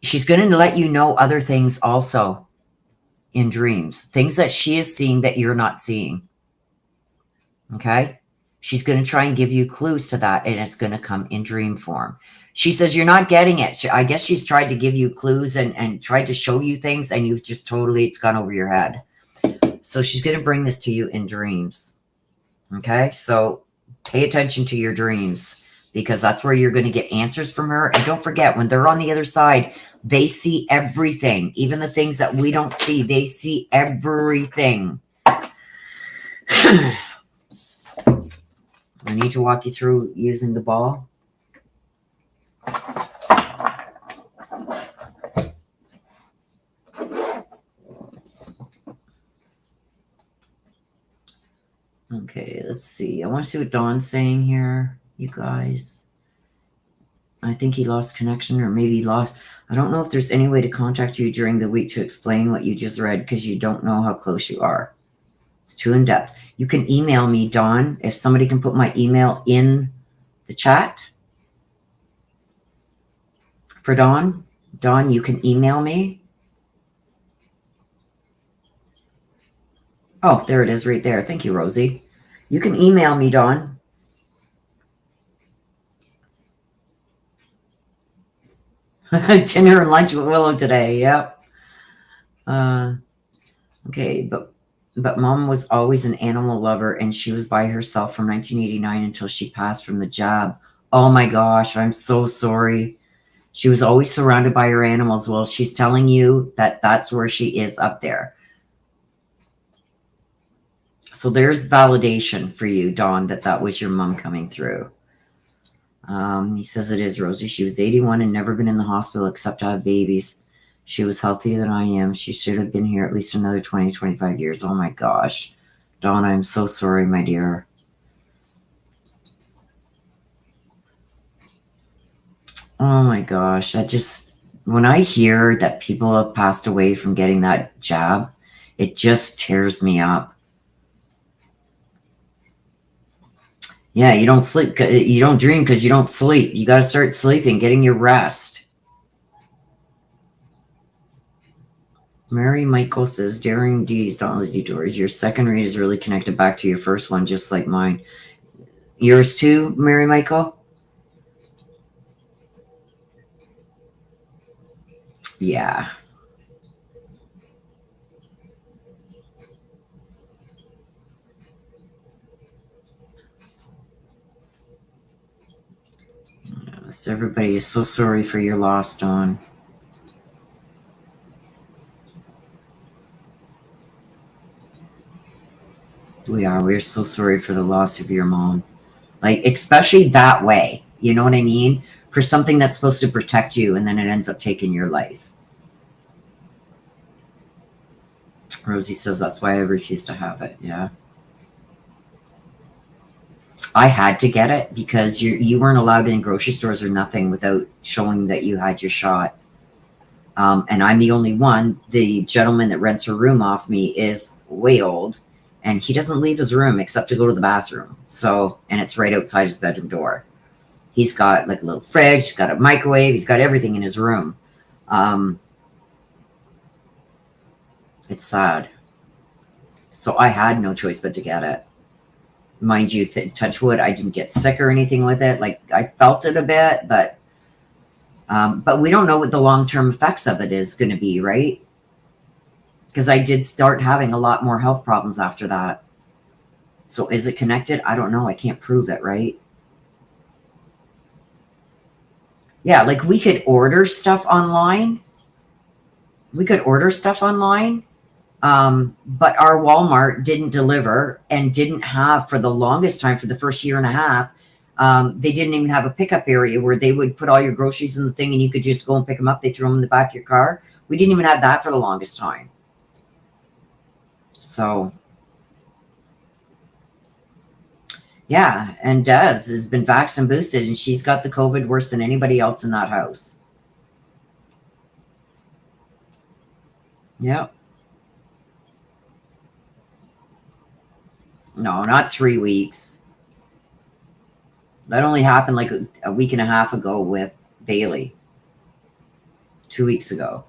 She's going to let you know other things also in dreams. Things that she is seeing that you're not seeing. Okay? She's going to try and give you clues to that, and it's going to come in dream form. She says you're not getting it. I guess she's tried to give you clues and tried to show you things, and you've just totally, it's gone over your head. So she's going to bring this to you in dreams. Okay, so pay attention to your dreams, because that's where you're going to get answers from her. And don't forget, when they're on the other side, they see everything, even the things that we don't see. They see everything. I need to walk you through using the ball. Okay, let's see. I want to see what Dawn's saying here, you guys. I think he lost connection, or maybe he lost. I don't know if there's any way to contact you during the week to explain what you just read, because you don't know how close you are. It's too in depth. You can email me, Dawn, if somebody can put my email in the chat. For Dawn, you can email me. Oh, there it is right there. Thank you, Rosie. You can email me, Dawn. Dinner and lunch with Willow today. Yep. Okay, but Mom was always an animal lover, and she was by herself from 1989 until she passed from the jab. Oh my gosh, I'm so sorry. She was always surrounded by her animals. Well, she's telling you that that's where she is up there. So there's validation for you, Dawn, that was your mom coming through. He says it is, Rosie. She was 81 and never been in the hospital except to have babies. She was healthier than I am. She should have been here at least another 20, 25 years. Oh my gosh. Dawn, I'm so sorry, my dear. Oh my gosh. When I hear that people have passed away from getting that jab, it just tears me up. Yeah, you don't sleep. You don't dream because you don't sleep. You got to start sleeping, getting your rest. Mary Michael says, Daring D's, Dauntless Detours. Your second read is really connected back to your first one, just like mine. Yours too, Mary Michael? Yeah. Yes, everybody is so sorry for your loss, Dawn. We're so sorry for the loss of your mom. Like, especially that way. You know what I mean? For something that's supposed to protect you, and then it ends up taking your life. Rosie says that's why I refuse to have it. Yeah. I had to get it because you weren't allowed in grocery stores or nothing without showing that you had your shot. And I'm the only one. The gentleman that rents her room off me is way old, and he doesn't leave his room except to go to the bathroom. So, and it's right outside his bedroom door. He's got like a little fridge, he's got a microwave, he's got everything in his room. It's sad. So I had no choice but to get it. Mind you, touch wood, I didn't get sick or anything with it. Like, I felt it a bit, but we don't know what the long-term effects of it is going to be, right? Because I did start having a lot more health problems after that. So is it connected? I don't know. I can't prove it, right? Yeah, like we could order stuff online. But our Walmart didn't deliver and didn't have, for the longest time, for the first year and a half, they didn't even have a pickup area where they would put all your groceries in the thing and you could just go and pick them up. They threw them in the back of your car. We didn't even have that for the longest time. So, yeah, and Des has been vaxxed and boosted, and she's got the COVID worse than anybody else in that house. Yep. No, not 3 weeks. That only happened like a week and a half ago with Bailey. 2 weeks ago.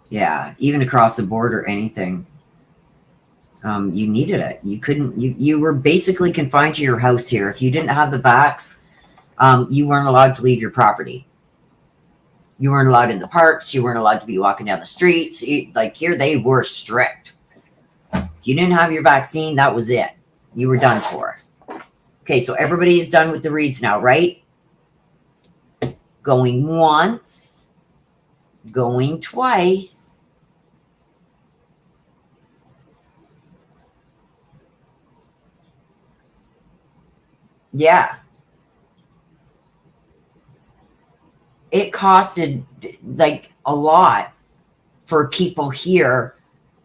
Yeah, even across the border, anything. You needed it. You couldn't, you were basically confined to your house here. If you didn't have the vax, you weren't allowed to leave your property. You weren't allowed in the parks. You weren't allowed to be walking down the streets. Like here, they were strict. If you didn't have your vaccine, that was it. You were done for. Okay, so everybody is done with the reads now, right? Going once, going twice. Yeah. It costed like a lot for people here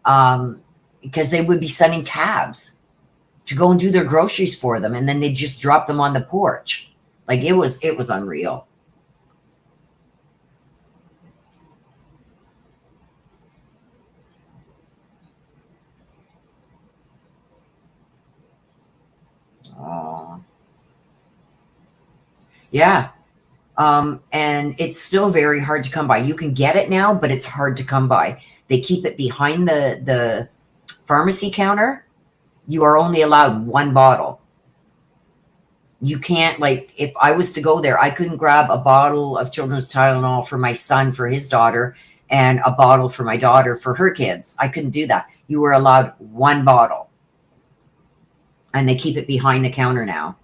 because they would be sending cabs to go and do their groceries for them, and then they just drop them on the porch. Like it was unreal. Oh. Yeah. And it's still very hard to come by. You can get it now, but it's hard to come by. They keep it behind the pharmacy counter. You are only allowed one bottle. You can't, like, if I was to go there, I couldn't grab a bottle of children's Tylenol for my son, for his daughter, and a bottle for my daughter, for her kids. I couldn't do that. You were allowed one bottle. And they keep it behind the counter now.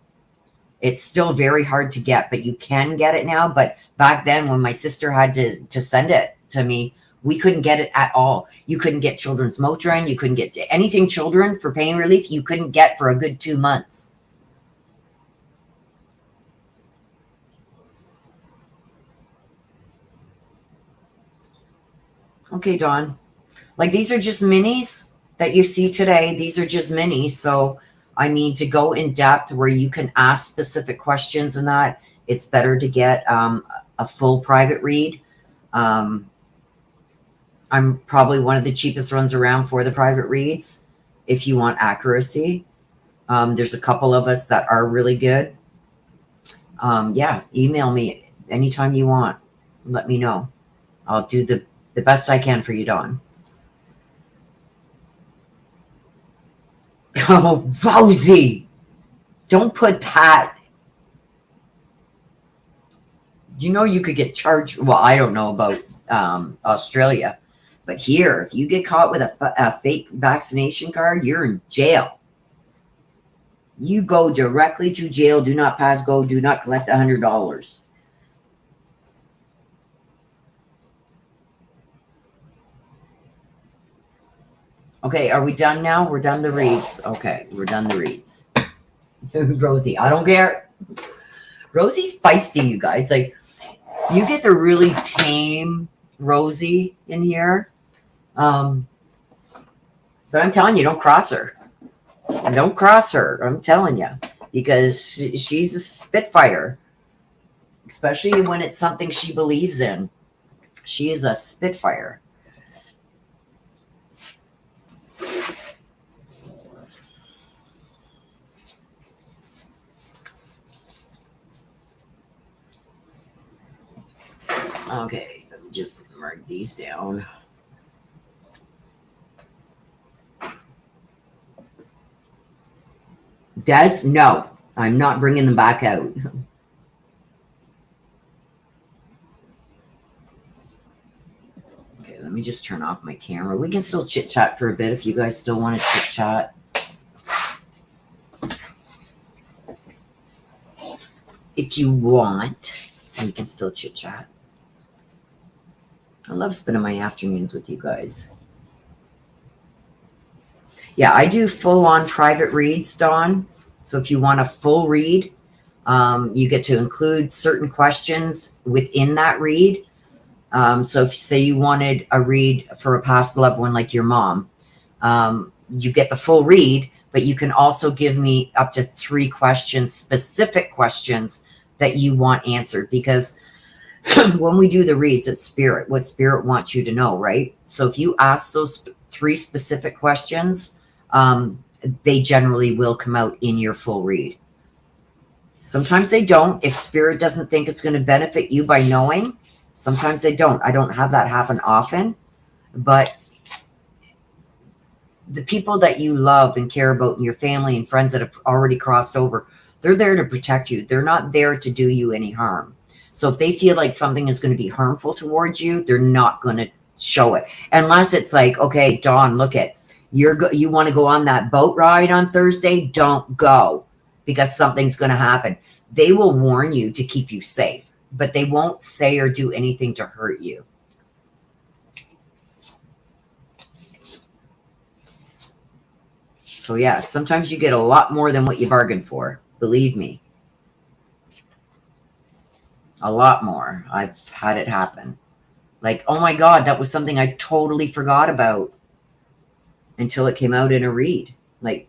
It's still very hard to get, but you can get it now. But back then, when my sister had to send it to me, we couldn't get it at all. You couldn't get children's Motrin. You couldn't get anything children for pain relief. You couldn't get for a good 2 months. Okay, Dawn. Like these are just minis that you see today. These are just minis. So, I mean, to go in depth where you can ask specific questions and that, it's better to get a full private read. I'm probably one of the cheapest ones around for the private reads if you want accuracy. There's a couple of us that are really good. Yeah, email me anytime you want. Let me know. I'll do the best I can for you, Dawn. Oh, Rosie, don't put that. You know you could get charged. Well, I don't know about Australia, but here, if you get caught with a fake vaccination card, you're in jail. You go directly to jail. Do not pass go. Do not collect $100. Okay, are we done now? We're done the reads. Okay, we're done the reads. Rosie, I don't care. Rosie's feisty, you guys. Like, you get to really tame Rosie in here. But I'm telling you, don't cross her. Don't cross her. I'm telling you. Because she's a spitfire. Especially when it's something she believes in. She is a spitfire. Okay, let me just mark these down. Des, no, I'm not bringing them back out. Okay, let me just turn off my camera. We can still chit chat for a bit if you guys still want to chit chat. If you want, we can still chit chat. I love spending my afternoons with you guys. Yeah, I do full-on private reads, Dawn. So if you want a full read, you get to include certain questions within that read. So if, say, you wanted a read for a past loved one like your mom, you get the full read, but you can also give me up to 3 questions, specific questions that you want answered, because when we do the reads, it's spirit, what spirit wants you to know, right? So if you ask those 3 specific questions, they generally will come out in your full read. Sometimes they don't. If spirit doesn't think it's going to benefit you by knowing, sometimes they don't. I don't have that happen often, but the people that you love and care about and your family and friends that have already crossed over, they're there to protect you. They're not there to do you any harm. So if they feel like something is going to be harmful towards you, they're not going to show it. Unless it's like, okay, Dawn, look at, you want to go on that boat ride on Thursday? Don't go because something's going to happen. They will warn you to keep you safe, but they won't say or do anything to hurt you. So yeah, sometimes you get a lot more than what you bargained for. Believe me. A lot more. I've had it happen. Like, oh my God, that was something I totally forgot about until it came out in a read. Like,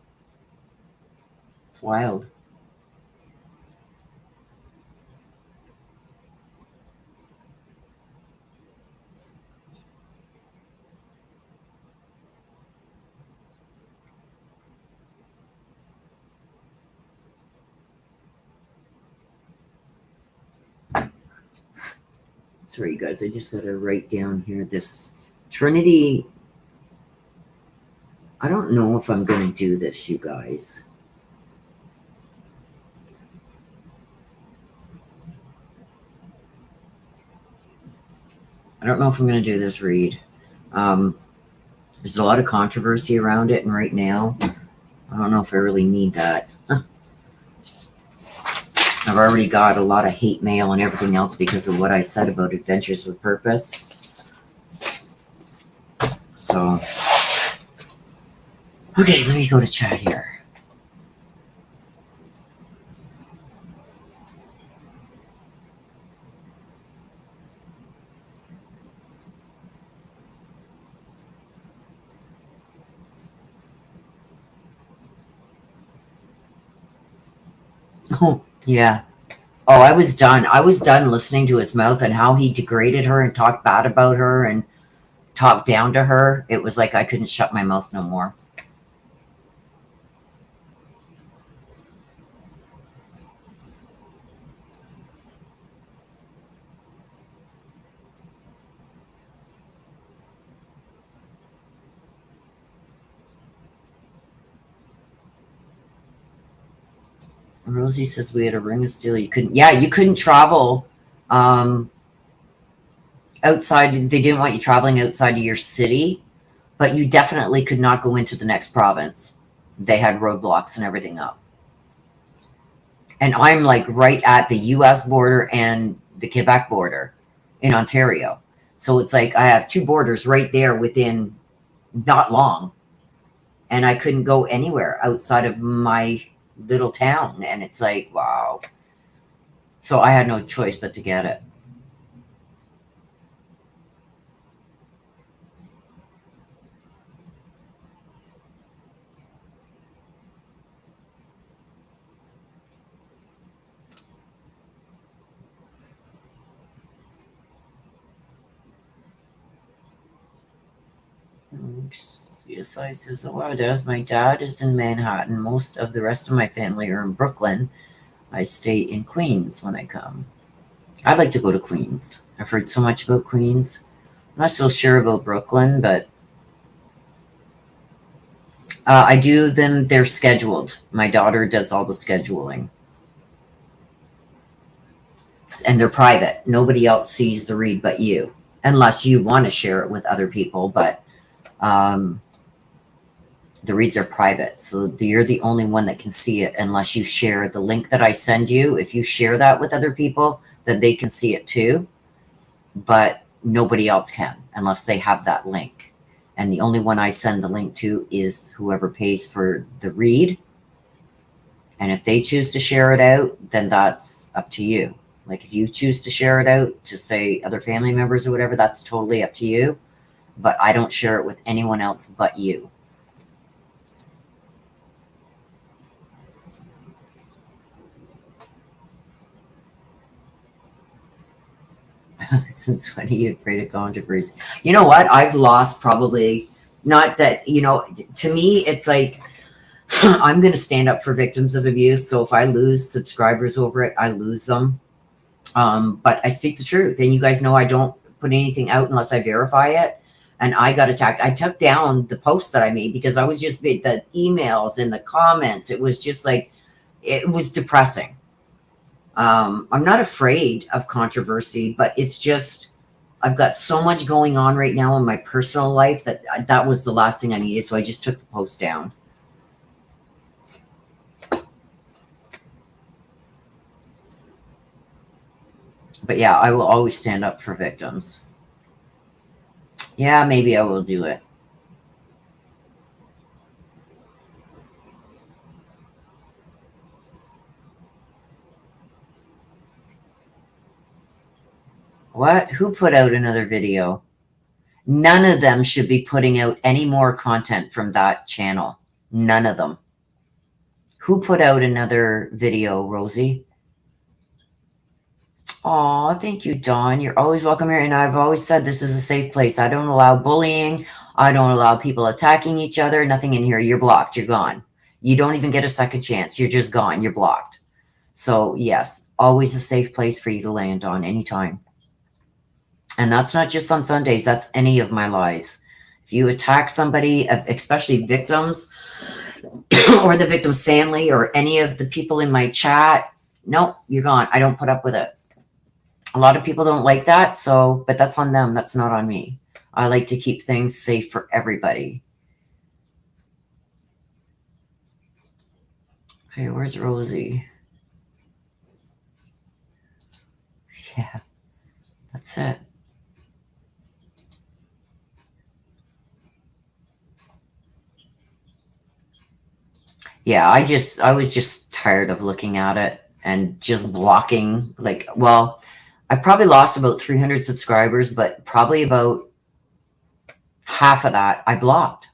it's wild. Sorry, you guys, I just got to write down here this Trinity. I don't know if I'm going to do this, you guys. I don't know if I'm going to do this read. There's a lot of controversy around it, and right now, I don't know if I really need that. I've already got a lot of hate mail and everything else because of what I said about Adventures with Purpose. So, okay, let me go to chat here. Oh, yeah. Oh, I was done. I was done listening to his mouth and how he degraded her and talked bad about her and talked down to her. It was like I couldn't shut my mouth no more. Rosie says we had a ring of steel. You couldn't travel outside. They didn't want you traveling outside of your city, but you definitely could not go into the next province. They had roadblocks and everything up. And I'm like right at the US border and the Quebec border in Ontario. So it's like I have two borders right there within not long. And I couldn't go anywhere outside of my little town. And it's like, wow. So I had no choice but to get it. CSI says, oh, it does. My dad is in Manhattan. Most of the rest of my family are in Brooklyn. I stay in Queens when I come. I'd like to go to Queens. I've heard so much about Queens. I'm not so sure about Brooklyn, but I do them. They're scheduled. My daughter does all the scheduling. And they're private. Nobody else sees the read but you. Unless you want to share it with other people, but the reads are private. So you're the only one that can see it unless you share the link that I send you. If you share that with other people, then they can see it too. But nobody else can unless they have that link. And the only one I send the link to is whoever pays for the read. And if they choose to share it out, then that's up to you. Like if you choose to share it out to say other family members or whatever, that's totally up to you. But I don't share it with anyone else but you. Since when are you afraid of controversy? You know what? I've lost probably, not that, to me, it's like, I'm going to stand up for victims of abuse. So if I lose subscribers over it, I lose them. But I speak the truth. And you guys know I don't put anything out unless I verify it. and I got attacked. I took down the post that I made because I was just the emails and the comments. It was just like, it was depressing. I'm not afraid of controversy, but it's just, I've got so much going on right now in my personal life that was the last thing I needed. So I just took the post down. But yeah, I will always stand up for victims. Yeah, maybe I will do it. What? Who put out another video? None of them should be putting out any more content from that channel. None of them. Who put out another video, Rosie? Oh, thank you, Dawn. You're always welcome here. And I've always said this is a safe place. I don't allow bullying. I don't allow people attacking each other. Nothing in here. You're blocked. You're gone. You don't even get a second chance. You're just gone. You're blocked. So yes, always a safe place for you to land on anytime. And that's not just on Sundays. That's any of my lives. If you attack somebody, especially victims or the victim's family or any of the people in my chat, no, you're gone. I don't put up with it. A lot of people don't like that. So, but that's on them. That's not on me. I like to keep things safe for everybody. Okay, where's Rosie? Yeah, that's it. Yeah, I was just tired of looking at it and just blocking. Like, well, I probably lost about 300 subscribers, but probably about half of that I blocked.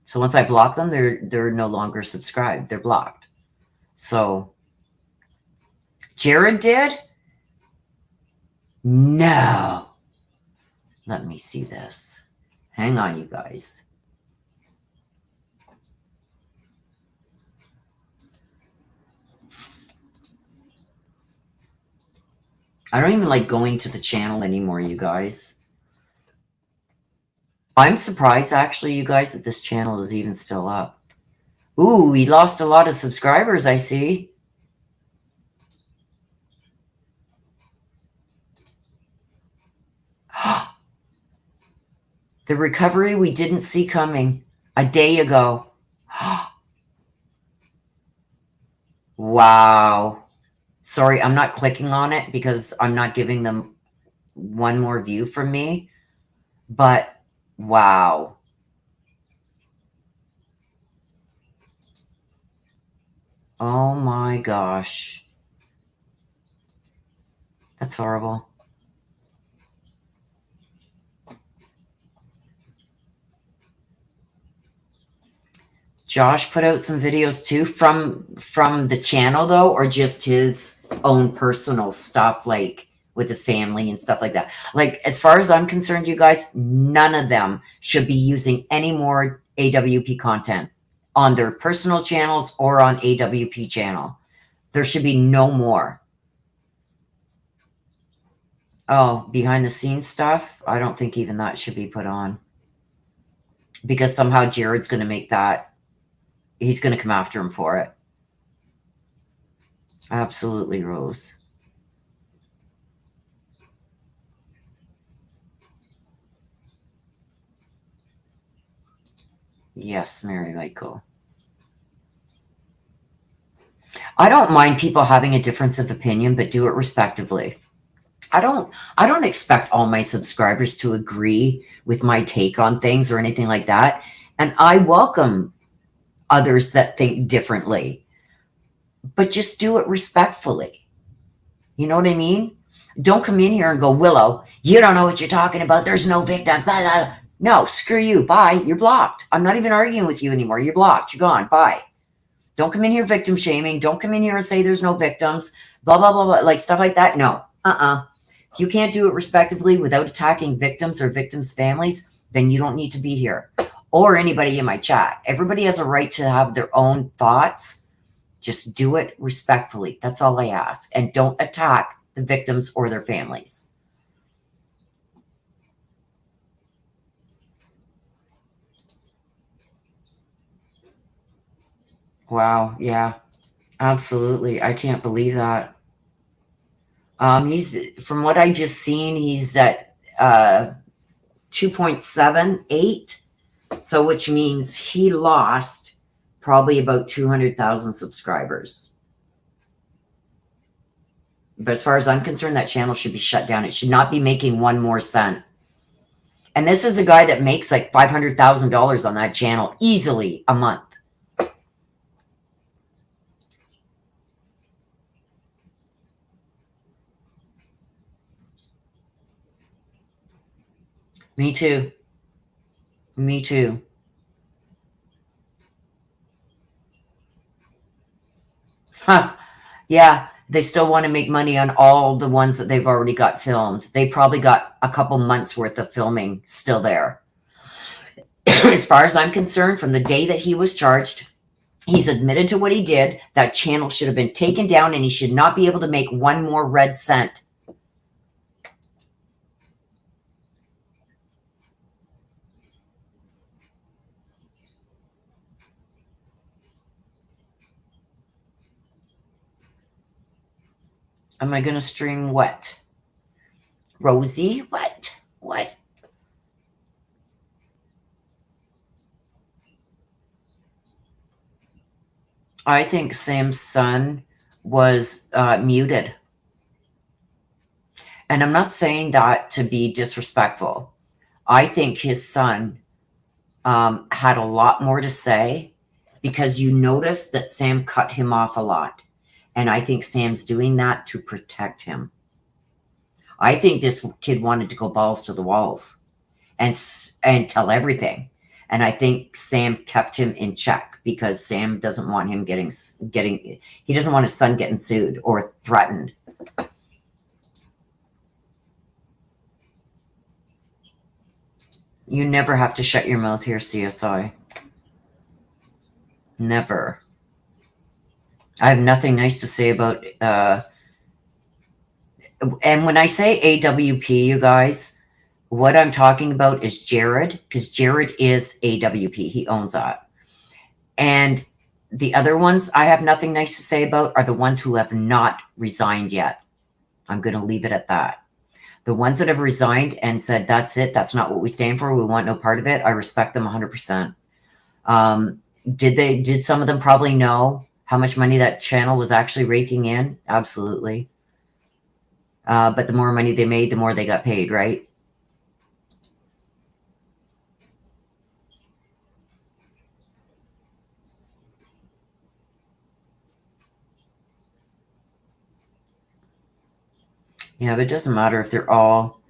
So once I block them, they're no longer subscribed. They're blocked. So Jared did? No. Let me see this. Hang on, you guys. I don't even like going to the channel anymore, you guys. I'm surprised, actually, you guys, that this channel is even still up. Ooh, he lost a lot of subscribers, I see. The recovery we didn't see coming a day ago. Wow. Sorry, I'm not clicking on it because I'm not giving them one more view from me. But wow. Oh my gosh. That's horrible. Josh put out some videos too from the channel though, or just his own personal stuff, like with his family and stuff like that. Like, as far as I'm concerned, you guys, none of them should be using any more AWP content on their personal channels or on AWP channel. There should be no more. Oh, behind the scenes stuff? I don't think even that should be put on. Because somehow Jared's going to make that. He's going to come after him for it. Absolutely, Rose. Yes, Mary Michael. I don't mind people having a difference of opinion, but do it respectively. I don't expect all my subscribers to agree with my take on things or anything like that. And I welcome others that think differently, but just do it respectfully. You know what I mean? Don't come in here and go, Willow, you don't know what you're talking about. There's no victim. Blah, blah, blah. No, screw you. Bye. You're blocked. I'm not even arguing with you anymore. You're blocked. You're gone. Bye. Don't come in here victim shaming. Don't come in here and say there's no victims. Blah, blah, blah, blah. Like stuff like that. No. If you can't do it respectively without attacking victims or victims' families, then you don't need to be here. Or anybody in my chat. Everybody has a right to have their own thoughts. Just do it respectfully. That's all I ask. And don't attack the victims or their families. Wow. Yeah, absolutely. I can't believe that. He's, from what I just seen, he's at 2.78. So, which means he lost probably about 200,000 subscribers. But as far as I'm concerned, that channel should be shut down. It should not be making one more cent. And this is a guy that makes like $500,000 on that channel easily a month. Me too. Me too. Huh. Yeah, they still want to make money on all the ones that they've already got filmed. They probably got a couple months worth of filming still there. As far as I'm concerned, from the day that he was charged, he's admitted to what he did. That channel should have been taken down and he should not be able to make one more red cent. Am I going to stream what? Rosie? What? What? I think Sam's son was muted. And I'm not saying that to be disrespectful. I think his son had a lot more to say because you notice that Sam cut him off a lot. And I think Sam's doing that to protect him. I think this kid wanted to go balls to the walls and tell everything. And I think Sam kept him in check because Sam doesn't want him he doesn't want his son getting sued or threatened. You never have to shut your mouth here, CSI. Never. I have nothing nice to say about, and when I say AWP, you guys, what I'm talking about is Jared, because Jared is AWP. He owns that. And the other ones I have nothing nice to say about are the ones who have not resigned yet. I'm going to leave it at that. The ones that have resigned and said, that's it, that's not what we stand for, we want no part of it, I respect them 100%. Did some of them probably know how much money that channel was actually raking in? Absolutely. But the more money they made, the more they got paid, right? Yeah, but it doesn't matter if they're all,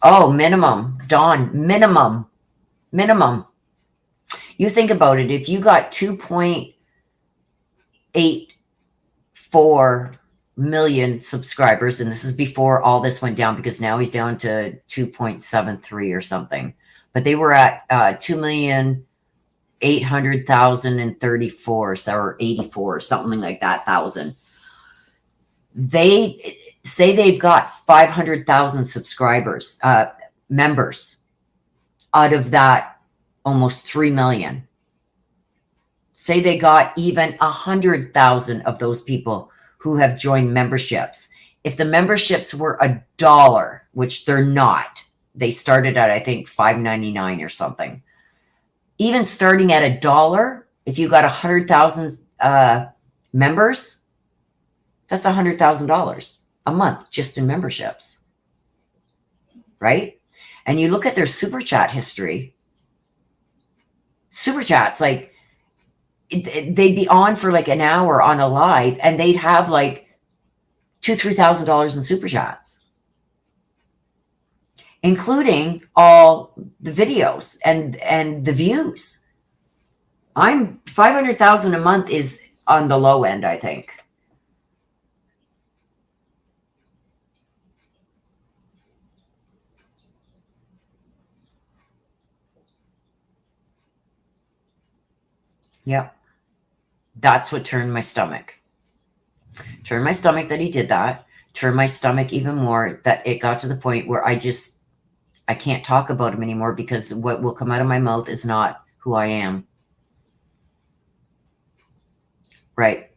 oh, minimum, Dawn, minimum. You think about it. If you got 2.84 million subscribers, and this is before all this went down because now he's down to 2.73 or something, but they were at 2,800,034 or 84 or something like that thousand. They say they've got 500,000 subscribers, members out of that almost 3 million. Say they got even 100,000 of those people who have joined memberships. If the memberships were $1, which they're not, they started at, I think, $5.99 or something. Even starting at $1, if you got 100,000 members, that's $100,000 a month just in memberships, right? And you look at their super chat history. Super chats, like they'd be on for like an hour on a live, and they'd have like $2,000-$3,000 in super chats, including all the videos and the views. I'm 500,000 a month is on the low end, I think. Yep. That's what turned my stomach. Turned my stomach that he did that. Turned my stomach even more that it got to the point where I can't talk about him anymore because what will come out of my mouth is not who I am. Right.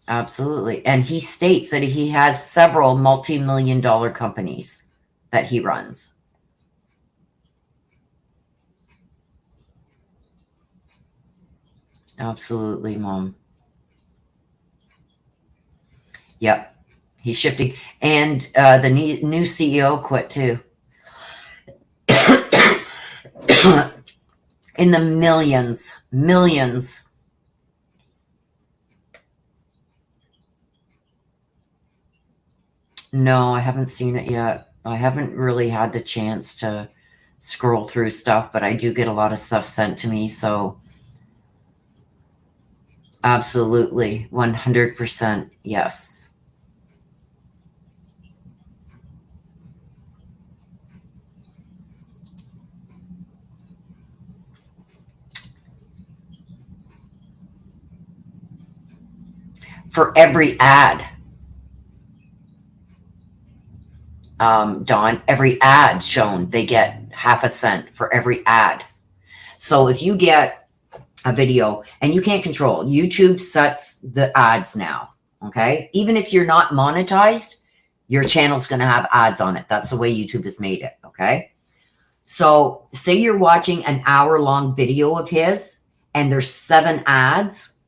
Absolutely. And he states that he has several multi-million-dollar companies that he runs. Absolutely, Mom. Yep. He's shifting. And the new CEO quit too. In the millions. Millions. No, I haven't seen it yet. I haven't really had the chance to scroll through stuff, but I do get a lot of stuff sent to me. So absolutely. 100%. Yes. For every ad, Dawn, every ad shown, they get half a cent for every ad. So if you get a video and you can't control, YouTube sets the ads now. Okay. Even if you're not monetized, your channel's going to have ads on it. That's the way YouTube has made it. Okay. So say you're watching an hour-long video of his and there's 7 ads.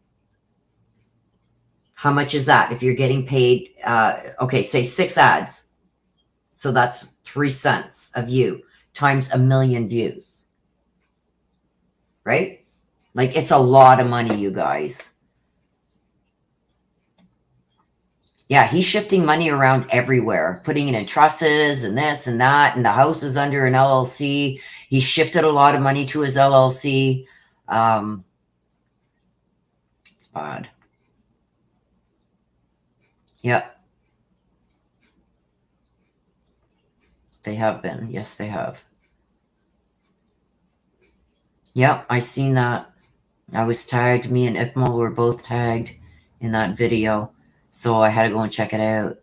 How much is that? If you're getting paid, okay, say 6 ads. So that's 3 cents a view times 1 million views. Right? Like, it's a lot of money, you guys. Yeah, he's shifting money around everywhere, putting it in trusses and this and that, and the house is under an LLC. He shifted a lot of money to his LLC. It's bad. Yep. They have been. Yes, they have. Yep, I seen that. I was tagged. Me and Ipmo were both tagged in that video. So I had to go and check it out.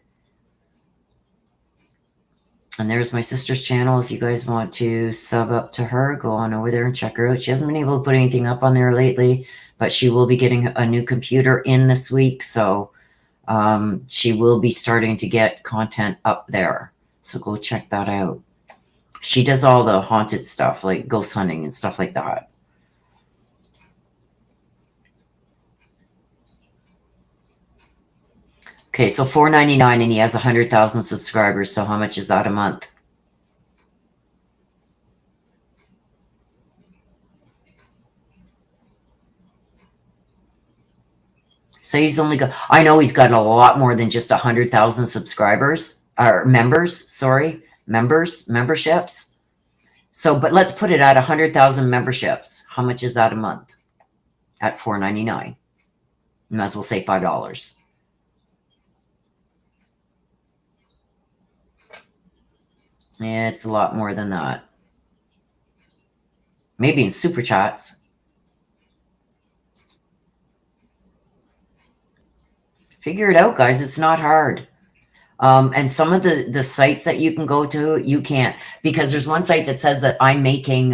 And there's my sister's channel. If you guys want to sub up to her, go on over there and check her out. She hasn't been able to put anything up on there lately, but she will be getting a new computer in this week. So she will be starting to get content up there. So go check that out. She does all the haunted stuff, like ghost hunting and stuff like that. Okay, so $4.99 and he has 100,000 subscribers. So how much is that a month? So he's only got, I know he's got a lot more than just 100,000 subscribers or memberships. So, but let's put it at 100,000 memberships. How much is that a month? At $4.99. Might as well say $5. Yeah, it's a lot more than that. Maybe in super chats. Figure it out, guys. It's not hard. And some of the sites that you can go to, you can't. Because there's one site that says that I'm making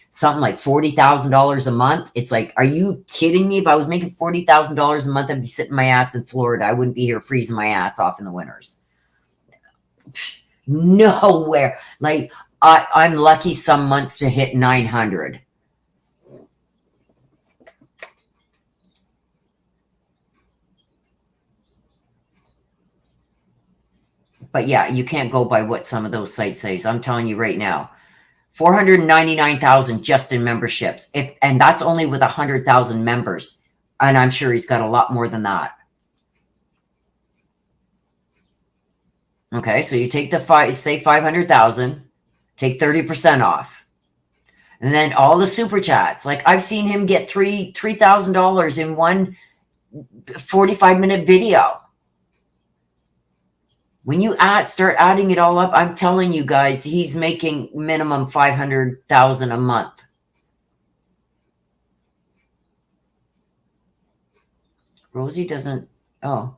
something like $40,000 a month. It's like, are you kidding me? If I was making $40,000 a month, I'd be sitting my ass in Florida. I wouldn't be here freezing my ass off in the winters. Nowhere. Like, I'm lucky some months to hit 900. But yeah, you can't go by what some of those sites say. I'm telling you right now, 499,000 just in memberships. And that's only with 100,000 members. And I'm sure he's got a lot more than that. Okay, so you take say 500,000, take 30% off. And then all the super chats. Like, I've seen him get $3,000 in one 45-minute video. When you start adding it all up, I'm telling you guys, he's making minimum 500,000 a month. Rosie doesn't. Oh,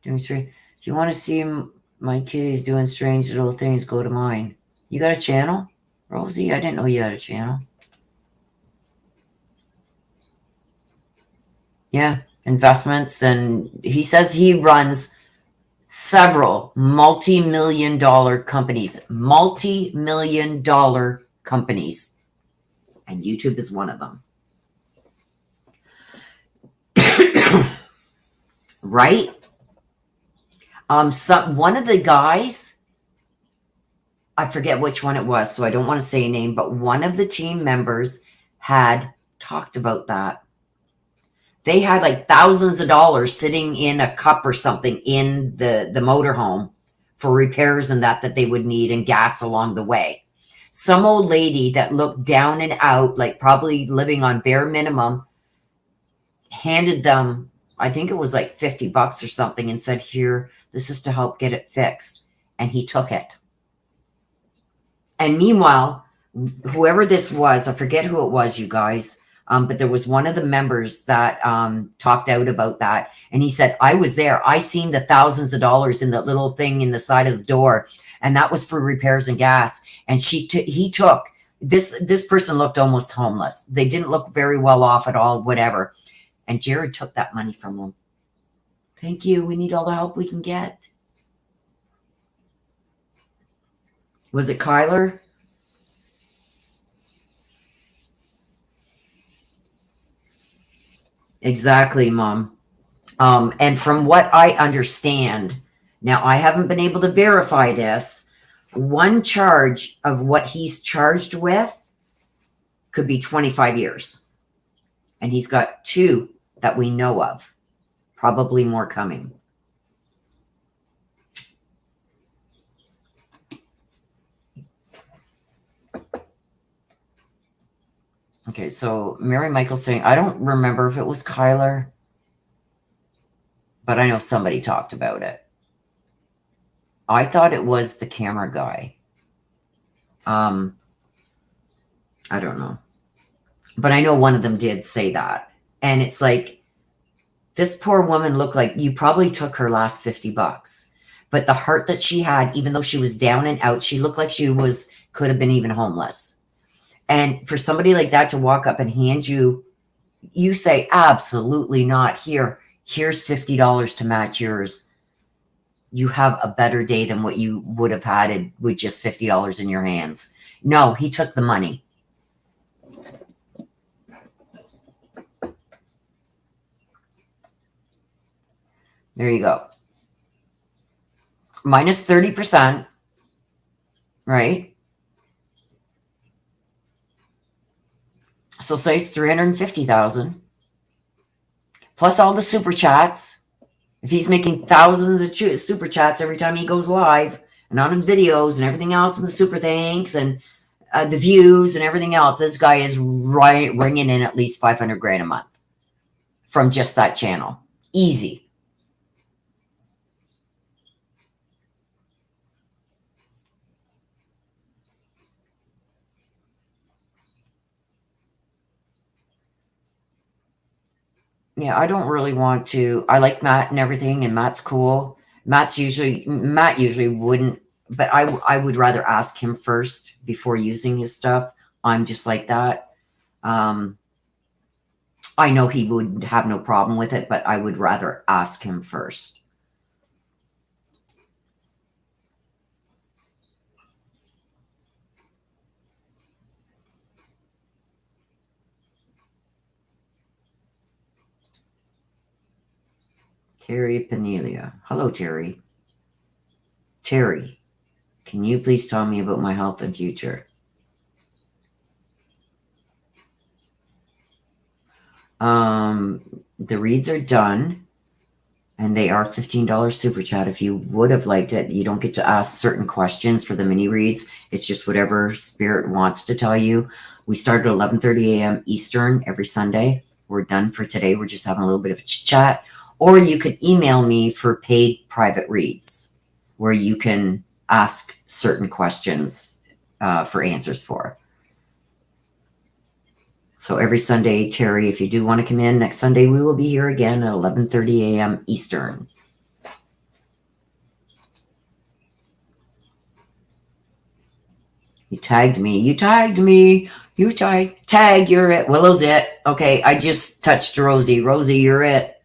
doing strange. If you want to see my kitties doing strange little things, go to mine. You got a channel, Rosie? I didn't know you had a channel. Yeah, investments. And he says he runs several multi-million dollar companies, multi-million dollar companies. And YouTube is one of them. Right? One of the guys, I forget which one it was, so I don't want to say a name, but one of the team members had talked about that. They had like thousands of dollars sitting in a cup or something in the motorhome for repairs and that they would need, and gas along the way. Some old lady that looked down and out, like probably living on bare minimum, handed them, I think it was like $50 or something, and said, here, this is to help get it fixed. And he took it. And meanwhile, whoever this was, I forget who it was, you guys, but there was one of the members that talked out about that. And he said, I was there. I seen the thousands of dollars in that little thing in the side of the door. And that was for repairs and gas. And he took, this person looked almost homeless. They didn't look very well off at all, whatever. And Jared took that money from them. Thank you. We need all the help we can get. Was it Kyler? Exactly, Mom. And from what I understand, now I haven't been able to verify this, one charge of what he's charged with could be 25 years. And he's got 2 that we know of, probably more coming. Okay, so Mary Michael's saying, I don't remember if it was Kyler, but I know somebody talked about it. I thought it was the camera guy. I don't know. But I know one of them did say that. And it's like, this poor woman looked like you probably took her last $50. But the heart that she had, even though she was down and out, she looked like she could have been even homeless. And for somebody like that to walk up and hand you say, absolutely not. Here's $50 to match yours. You have a better day than what you would have had with just $50 in your hands. No, he took the money. There you go. Minus 30%, right? So say it's 350,000 plus all the super chats. If he's making thousands of super chats every time he goes live and on his videos and everything else, and the super thanks and the views and everything else, this guy is ringing in at least 500 grand a month from just that channel. Easy. Yeah, I don't really want to. I like Matt and everything, and Matt's cool. Matt usually wouldn't, but I would rather ask him first before using his stuff. I'm just like that. I know he would have no problem with it, but I would rather ask him first. Terry Panelia. Hello, Terry. Terry, can you please tell me about my health and future? The reads are done, and they are $15 super chat. If you would have liked it, you don't get to ask certain questions for the mini reads. It's just whatever Spirit wants to tell you. We start at 11:30 a.m. Eastern every Sunday. We're done for today. We're just having a little bit of a chat. Or you could email me for paid private reads, where you can ask certain questions for answers for. So every Sunday, Terry, if you do want to come in next Sunday, we will be here again at 11:30 a.m. Eastern. You tagged me. You tagged me. You tag, you're it. Willow's it. Okay, I just touched Rosie. Rosie, you're it.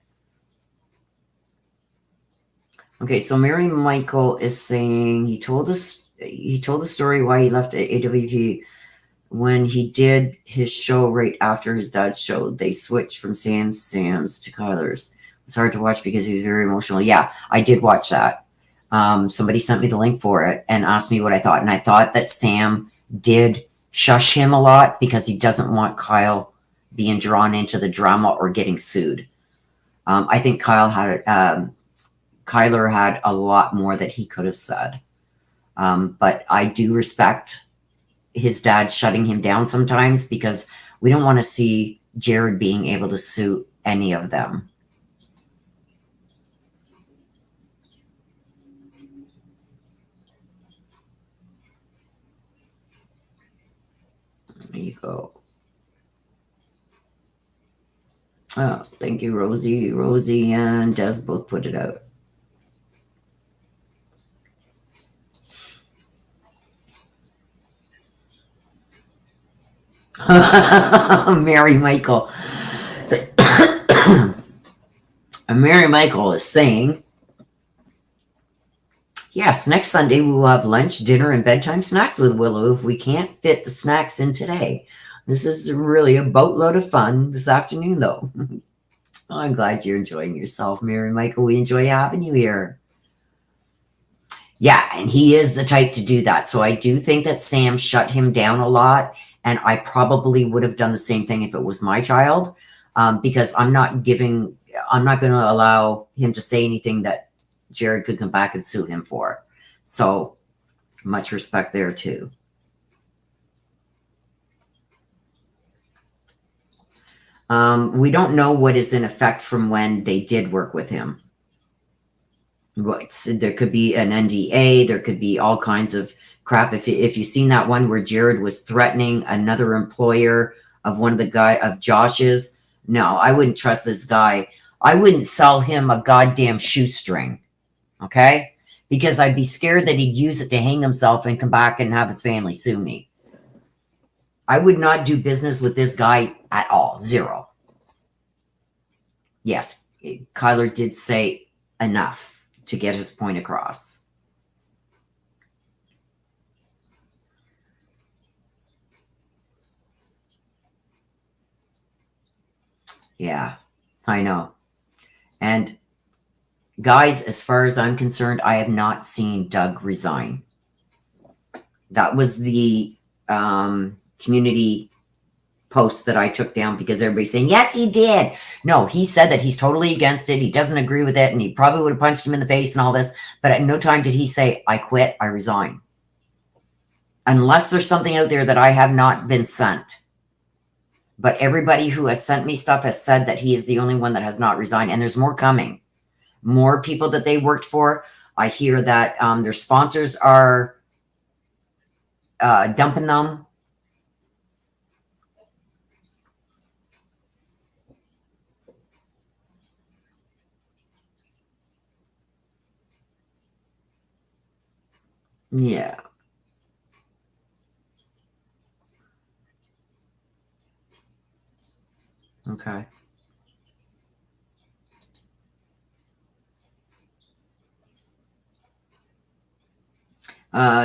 Okay, so Mary Michael is saying he told the story why he left AWP when he did his show right after his dad's show. They switched from Sam's to Kyler's. It's hard to watch because he was very emotional. Yeah, I did watch that. Somebody sent me the link for it and asked me what I thought. And I thought that Sam did shush him a lot because he doesn't want Kyle being drawn into the drama or getting sued. I think Kyler had a lot more that he could have said. But I do respect his dad shutting him down sometimes because we don't want to see Jared being able to sue any of them. There you go. Oh, thank you, Rosie. Rosie and Des both put it out. Mary Michael. Mary Michael is saying, yes, next Sunday we will have lunch, dinner, and bedtime snacks with Willow if we can't fit the snacks in today. This is really a boatload of fun this afternoon, though. Oh, I'm glad you're enjoying yourself, Mary Michael. We enjoy having you here. Yeah, and he is the type to do that. So I do think that Sam shut him down a lot. And I probably would have done the same thing if it was my child, because I'm not going to allow him to say anything that Jared could come back and sue him for. So much respect there too. We don't know what is in effect from when they did work with him. There could be an NDA. There could be all kinds of crap. If you've seen that one where Jared was threatening another employer of one of of Josh's, no, I wouldn't trust this guy. I wouldn't sell him a goddamn shoestring, okay? Because I'd be scared that he'd use it to hang himself and come back and have his family sue me. I would not do business with this guy at all. Zero. Yes, Kyler did say enough to get his point across. Yeah, I know. And guys, as far as I'm concerned, I have not seen Doug resign. That was the community post that I took down because everybody's saying, yes, he did. No, he said that he's totally against it. He doesn't agree with it. And he probably would have punched him in the face and all this. But at no time did he say, I quit, I resign. Unless there's something out there that I have not been sent. But everybody who has sent me stuff has said that he is the only one that has not resigned. And there's more coming. More people that they worked for. I hear that their sponsors are dumping them. Yeah. Okay.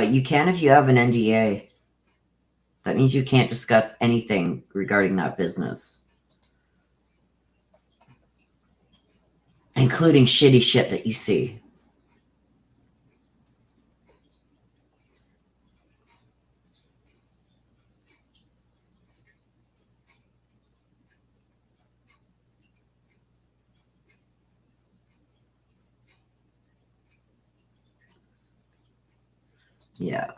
You can if you have an NDA. That means you can't discuss anything regarding that business, including shitty shit that you see. Yeah.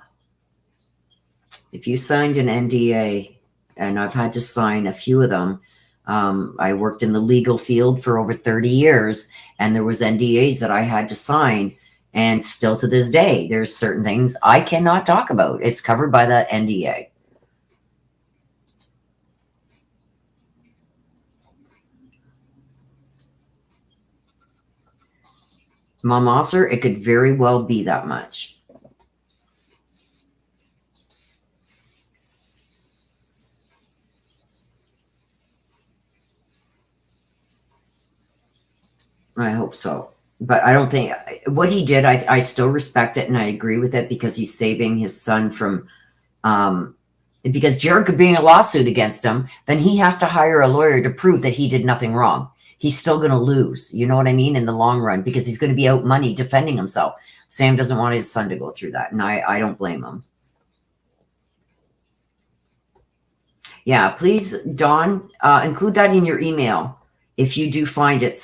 If you signed an NDA, and I've had to sign a few of them, I worked in the legal field for over 30 years, and there was NDAs that I had to sign. And still to this day, there's certain things I cannot talk about. It's covered by that NDA. Mom Osser, it could very well be that much. I hope so. But I don't think what he did, I still respect it and I agree with it because he's saving his son from, because Jared could bring a lawsuit against him, then he has to hire a lawyer to prove that he did nothing wrong. He's still going to lose, you know what I mean, in the long run, because he's going to be out money defending himself. Sam doesn't want his son to go through that, and I don't blame him. Yeah, please, Dawn, include that in your email. If you do find it,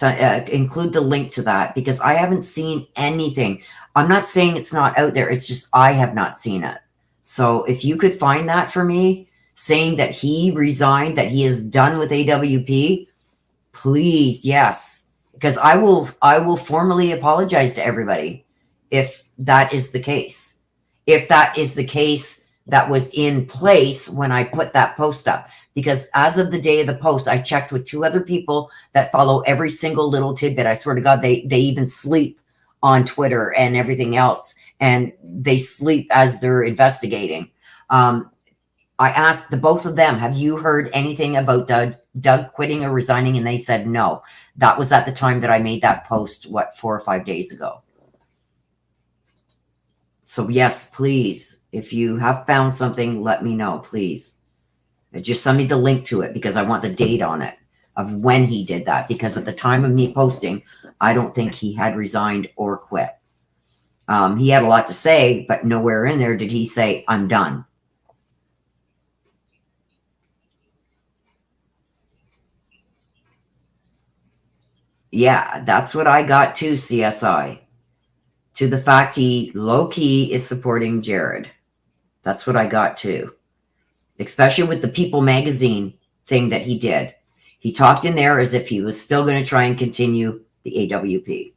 include the link to that because I haven't seen anything. I'm not saying it's not out there. It's just I have not seen it. So if you could find that for me, saying that he resigned, that he is done with AWP, please, yes, because I will formally apologize to everybody if that is the case. If that is the case that was in place when I put that post up. Because as of the day of the post, I checked with 2 other people that follow every single little tidbit. I swear to God, they even sleep on Twitter and everything else. And they sleep as they're investigating. I asked the both of them, have you heard anything about Doug quitting or resigning? And they said no. That was at the time that I made that post, 4 or 5 days ago. So yes, please, if you have found something, let me know, please. Just send me the link to it because I want the date on it of when he did that. Because at the time of me posting, I don't think he had resigned or quit. He had a lot to say, but nowhere in there did he say, I'm done. Yeah, that's what I got too, CSI. To the fact he low-key is supporting Jared. That's what I got too. Especially with the People magazine thing that he did. He talked in there as if he was still going to try and continue the AWP.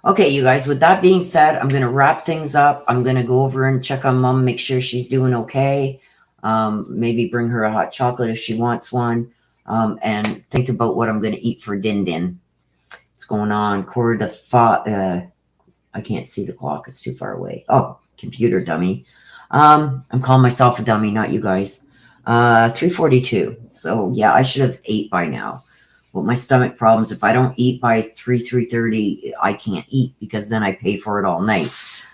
Okay, you guys, with that being said, I'm going to wrap things up. I'm going to go over and check on Mom, make sure she's doing okay. Maybe bring her a hot chocolate if she wants one. And think about what I'm going to eat for Din Din. What's going on? 4:45. I can't see the clock. It's too far away. Oh, computer dummy. I'm calling myself a dummy, not you guys. 3:42. So, yeah, I should have ate by now. Well, my stomach problems, if I don't eat by 3:30, I can't eat because then I pay for it all night.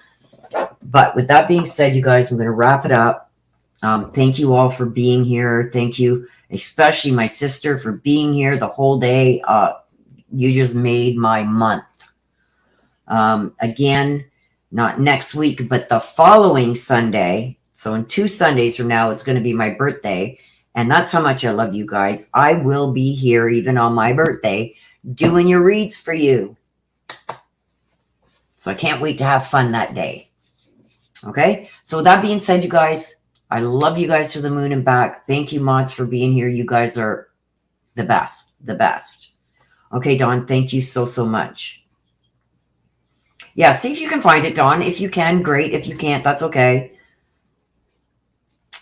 But with that being said, you guys, I'm going to wrap it up. Thank you all for being here. Thank you, especially my sister, for being here the whole day. You just made my month. Again, not next week, but the following Sunday. So in 2 Sundays from now, it's going to be my birthday. And that's how much I love you guys. I will be here even on my birthday doing your reads for you. So I can't wait to have fun that day. Okay? So with that being said, you guys, I love you guys to the moon and back. Thank you, mods, for being here. You guys are the best. The best. Okay, Dawn, thank you so, so much. Yeah, see if you can find it, Dawn. If you can, great. If you can't, that's okay.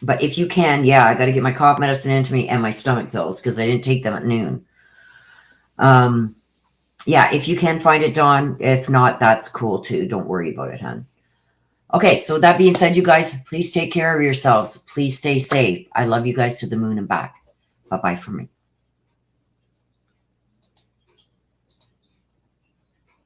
But if you can, yeah, I got to get my cough medicine into me and my stomach pills because I didn't take them at noon. Yeah, if you can find it, Dawn. If not, that's cool too. Don't worry about it, hon. Okay, so with that being said, you guys, please take care of yourselves. Please stay safe. I love you guys to the moon and back. Bye-bye for me.